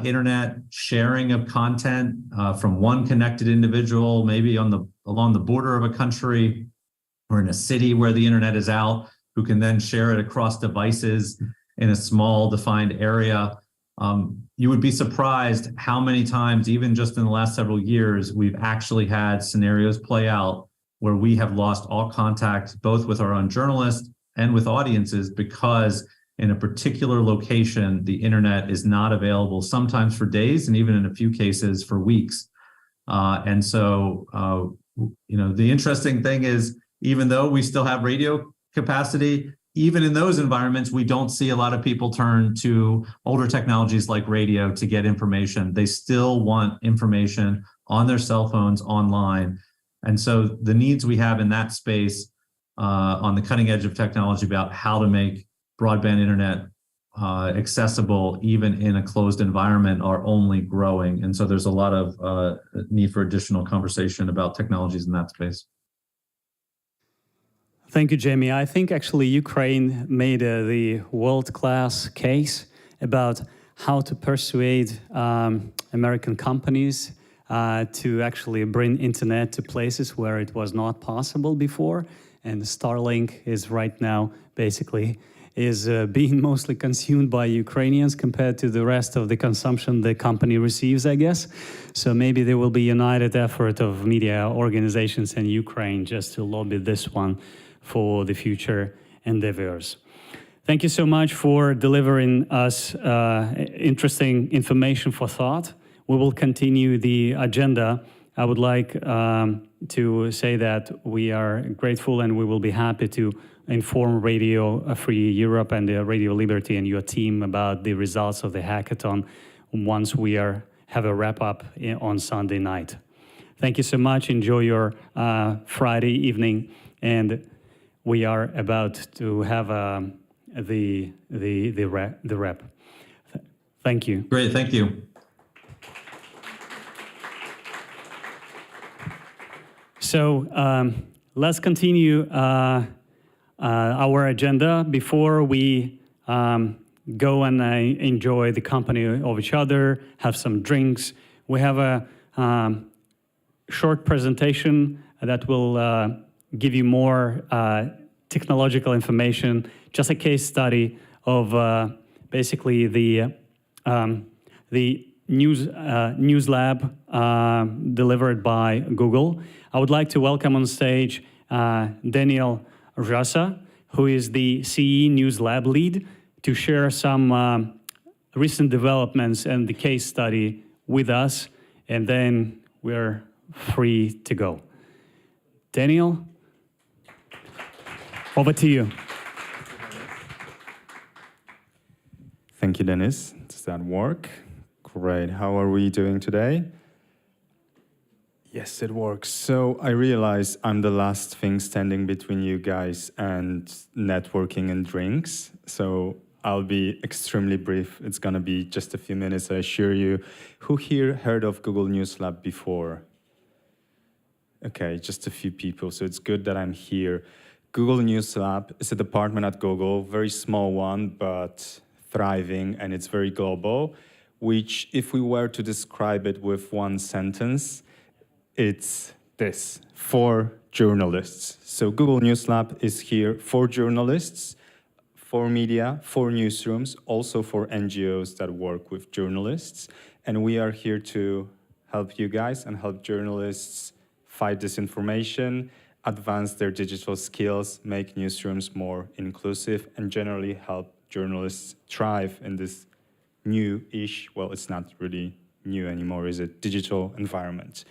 internet sharing of content from one connected individual, maybe along the border of a country, or in a city where the internet is out, who can then share it across devices in a small defined area. You would be surprised how many times, even just in the last several years, we've actually had scenarios play out where we have lost all contact, both with our own journalists and with audiences, because in a particular location, the internet is not available, sometimes for days, and even in a few cases for weeks. And so, the interesting thing is, even though we still have radio capacity, even in those environments, we don't see a lot of people turn to older technologies like radio to get information. They still want information on their cell phones, online. And so the needs we have in that space on the cutting edge of technology about how to make broadband internet accessible even in a closed environment are only growing. And so there's a lot of need for additional conversation about technologies in that space. Thank you, Jamie. I think actually Ukraine made the world-class case about how to persuade American companies to actually bring internet to places where it was not possible before. And Starlink is right now basically being mostly consumed by Ukrainians compared to the rest of the consumption the company receives, I guess. So maybe there will be united effort of media organizations in Ukraine just to lobby this one for the future endeavors. Thank you so much for delivering us interesting information for thought. We will continue the agenda. I would like to say that we are grateful and we will be happy to inform Radio Free Europe and Radio Liberty and your team about the results of the hackathon once we have a wrap-up on Sunday night. Thank you so much. Enjoy your Friday evening, and we are about to have the rep. Thank you. Great, thank you. So let's continue our agenda before we go and enjoy the company of each other, have some drinks. We have a short presentation that will give you more technological information, just a case study of basically the news lab delivered by Google. I would like to welcome on stage Daniel Rasa, who is the CE News Lab lead, to share some recent developments and the case study with us, and then we're free to go. Daniel, over to you. Thank you, Dennis. Does that work? Great. How are we doing today? Yes, it works. So I realize I'm the last thing standing between you guys and networking and drinks. So I'll be extremely brief. It's going to be just a few minutes, I assure you. Who here heard of Google News Lab before? Okay, just a few people. So it's good that I'm here. Google News Lab is a department at Google, very small one, but thriving, and it's very global, which if we were to describe it with one sentence, it's this: for journalists. So Google News Lab is here for journalists, for media, for newsrooms, also for NGOs that work with journalists. And we are here to help you guys and help journalists fight disinformation, advance their digital skills, make newsrooms more inclusive, and generally help journalists thrive in this new-ish, well, it's not really new anymore, is it, digital environment.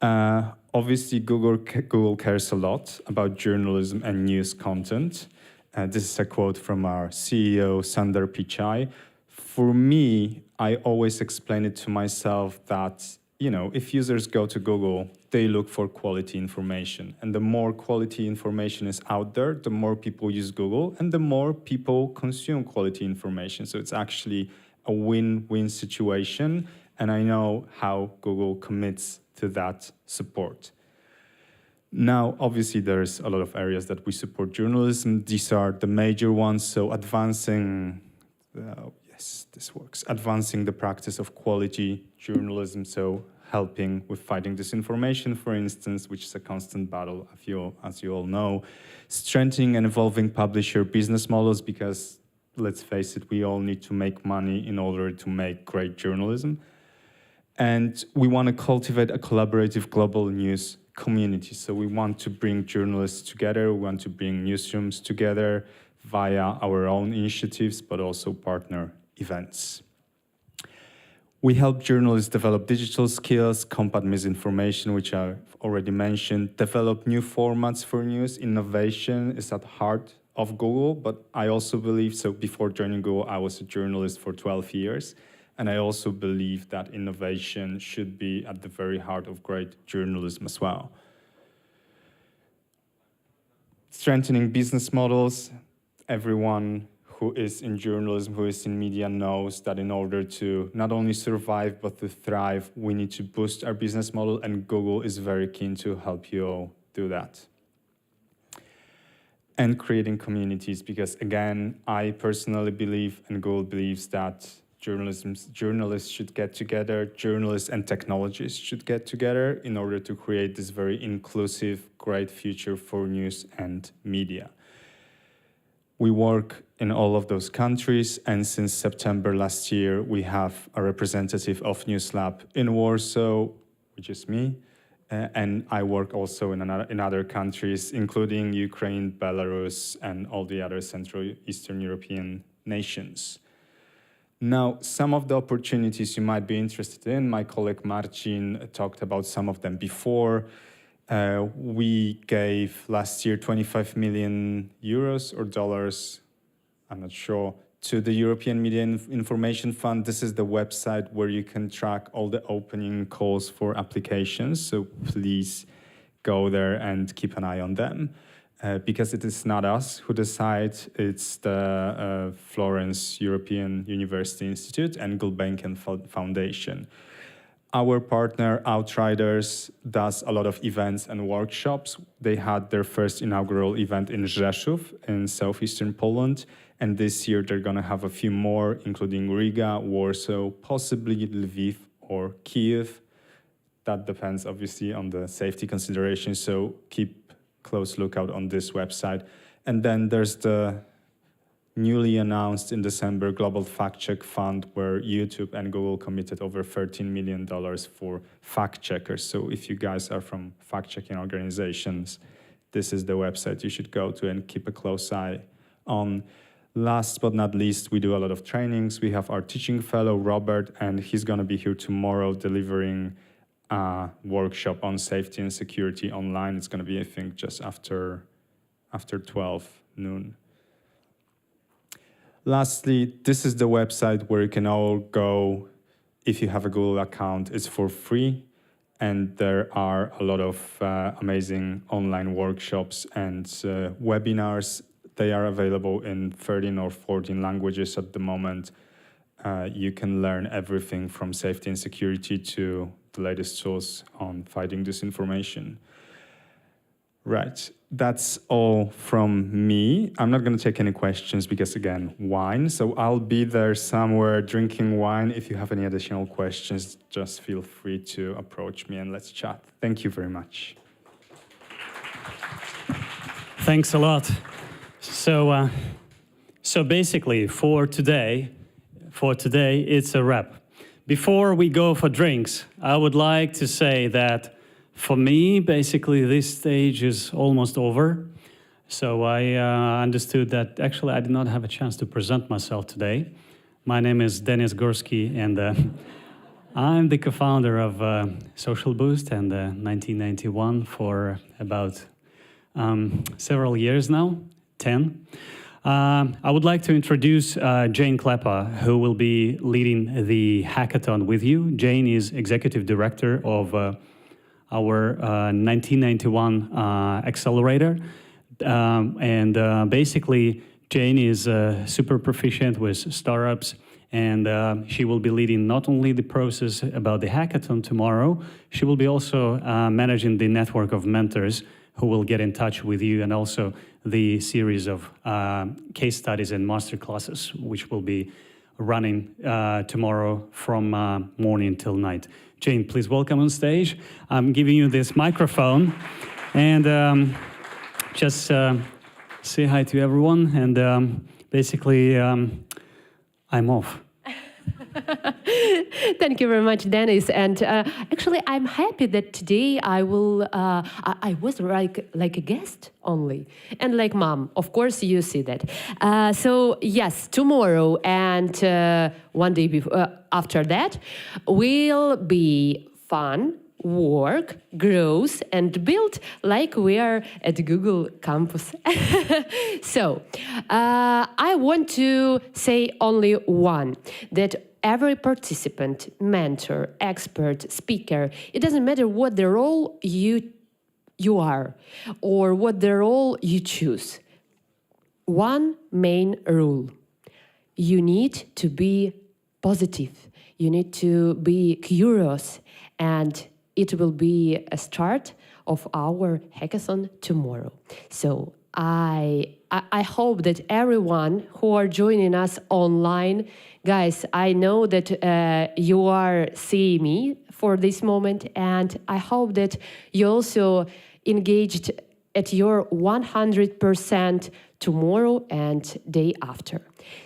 Obviously, Google cares a lot about journalism and news content. This is a quote from our CEO, Sundar Pichai. For me, I always explain it to myself that, you know, if users go to Google, they look for quality information. And the more quality information is out there, the more people use Google and the more people consume quality information. So it's actually a win-win situation. And I know how Google commits to that support. Now, obviously, there's a lot of areas that we support journalism. These are the major ones. So advancing, yes, this works. Advancing the practice of quality journalism. So helping with fighting disinformation, for instance, which is a constant battle, as you all know. Strengthening and evolving publisher business models, because let's face it, we all need to make money in order to make great journalism. And we want to cultivate a collaborative global news community. So we want to bring journalists together, we want to bring newsrooms together via our own initiatives, but also partner events. We help journalists develop digital skills, combat misinformation, which I've already mentioned, develop new formats for news. Innovation is at the heart of Google, but I also believe, so before joining Google, I was a journalist for 12 years. And I also believe that innovation should be at the very heart of great journalism as well. Strengthening business models. Everyone who is in journalism, who is in media knows that in order to not only survive, but to thrive, we need to boost our business model, and Google is very keen to help you all do that. And creating communities, because again, I personally believe, and Google believes, that journalists should get together, journalists and technologists should get together in order to create this very inclusive, great future for news and media. We work in all of those countries, and since September last year, we have a representative of News Lab in Warsaw, which is me, and I work also in other countries, including Ukraine, Belarus, and all the other Central Eastern European nations. Now, some of the opportunities you might be interested in, my colleague Marcin talked about some of them before. We gave last year 25 million euros or dollars, I'm not sure, to the European Media Information Fund. This is the website where you can track all the opening calls for applications. So please go there and keep an eye on them. Because it is not us who decide, it's the Florence European University Institute and Gulbenkian Foundation. Our partner, Outriders, does a lot of events and workshops. They had their first inaugural event in Rzeszów in southeastern Poland. And this year they're going to have a few more, including Riga, Warsaw, possibly Lviv or Kyiv. That depends, obviously, on the safety considerations. So keep close lookout on this website. And then there's the newly announced in December Global Fact Check Fund, where YouTube and Google committed over $13 million for fact checkers. So if you guys are from fact-checking organizations, this is the website you should go to and keep a close eye on. Last but not least, we do a lot of trainings. We have our teaching fellow, Robert, and he's going to be here tomorrow delivering a workshop on safety and security online. It's going to be, I think, just after 12 noon. Lastly, this is the website where you can all go if you have a Google account. It's for free, and there are a lot of amazing online workshops and webinars. They are available in 13 or 14 languages at the moment. You can learn everything from safety and security to the latest tools on fighting disinformation. Right, that's all from me. I'm not going to take any questions because, again, wine. So I'll be there somewhere drinking wine. If you have any additional questions, just feel free to approach me and let's chat. Thank you very much. Thanks a lot. So basically, for today, it's a wrap. Before we go for drinks, I would like to say that for me, basically, this stage is almost over. So I understood that actually I did not have a chance to present myself today. My name is Denis Gursky, and I'm the co-founder of Social Boost and 1991 for about several years now, 10. I would like to introduce Jane Kleppa, who will be leading the hackathon with you. Jane is executive director of our 1991 accelerator. And basically, Jane is super proficient with startups, and she will be leading not only the process about the hackathon tomorrow, she will be also managing the network of mentors who will get in touch with you, and also the series of case studies and masterclasses, which will be running tomorrow from morning till night. Jane, please welcome on stage. I'm giving you this microphone, and just say hi to everyone, and basically, I'm off. Thank you very much, Dennis. And actually, I'm happy that today I was like a guest only, and like mom. Of course, you see that. So yes, tomorrow and one day before, after that will be fun. Work, growth, and build like we are at Google campus. So, I want to say only one, that every participant, mentor, expert, speaker, it doesn't matter what the role you are or what the role you choose. One main rule, you need to be positive, you need to be curious, and it will be a start of our hackathon tomorrow. So I hope that everyone who are joining us online, guys, I know that you are seeing me for this moment, and I hope that you also engaged at your 100% tomorrow and day after.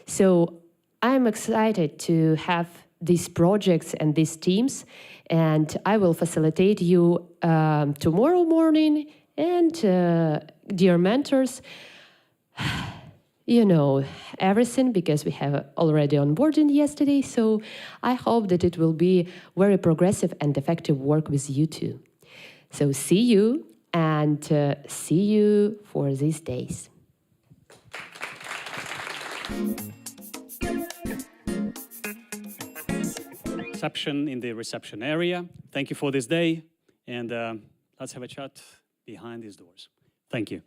So I'm excited to have these projects and these teams, and I will facilitate you tomorrow morning. And dear mentors, you know everything because we have already onboarded yesterday. So I hope that it will be very progressive and effective work with you too. So see you, and see you for these days. Reception in the reception area. Thank you for this day, and let's have a chat behind these doors. Thank you.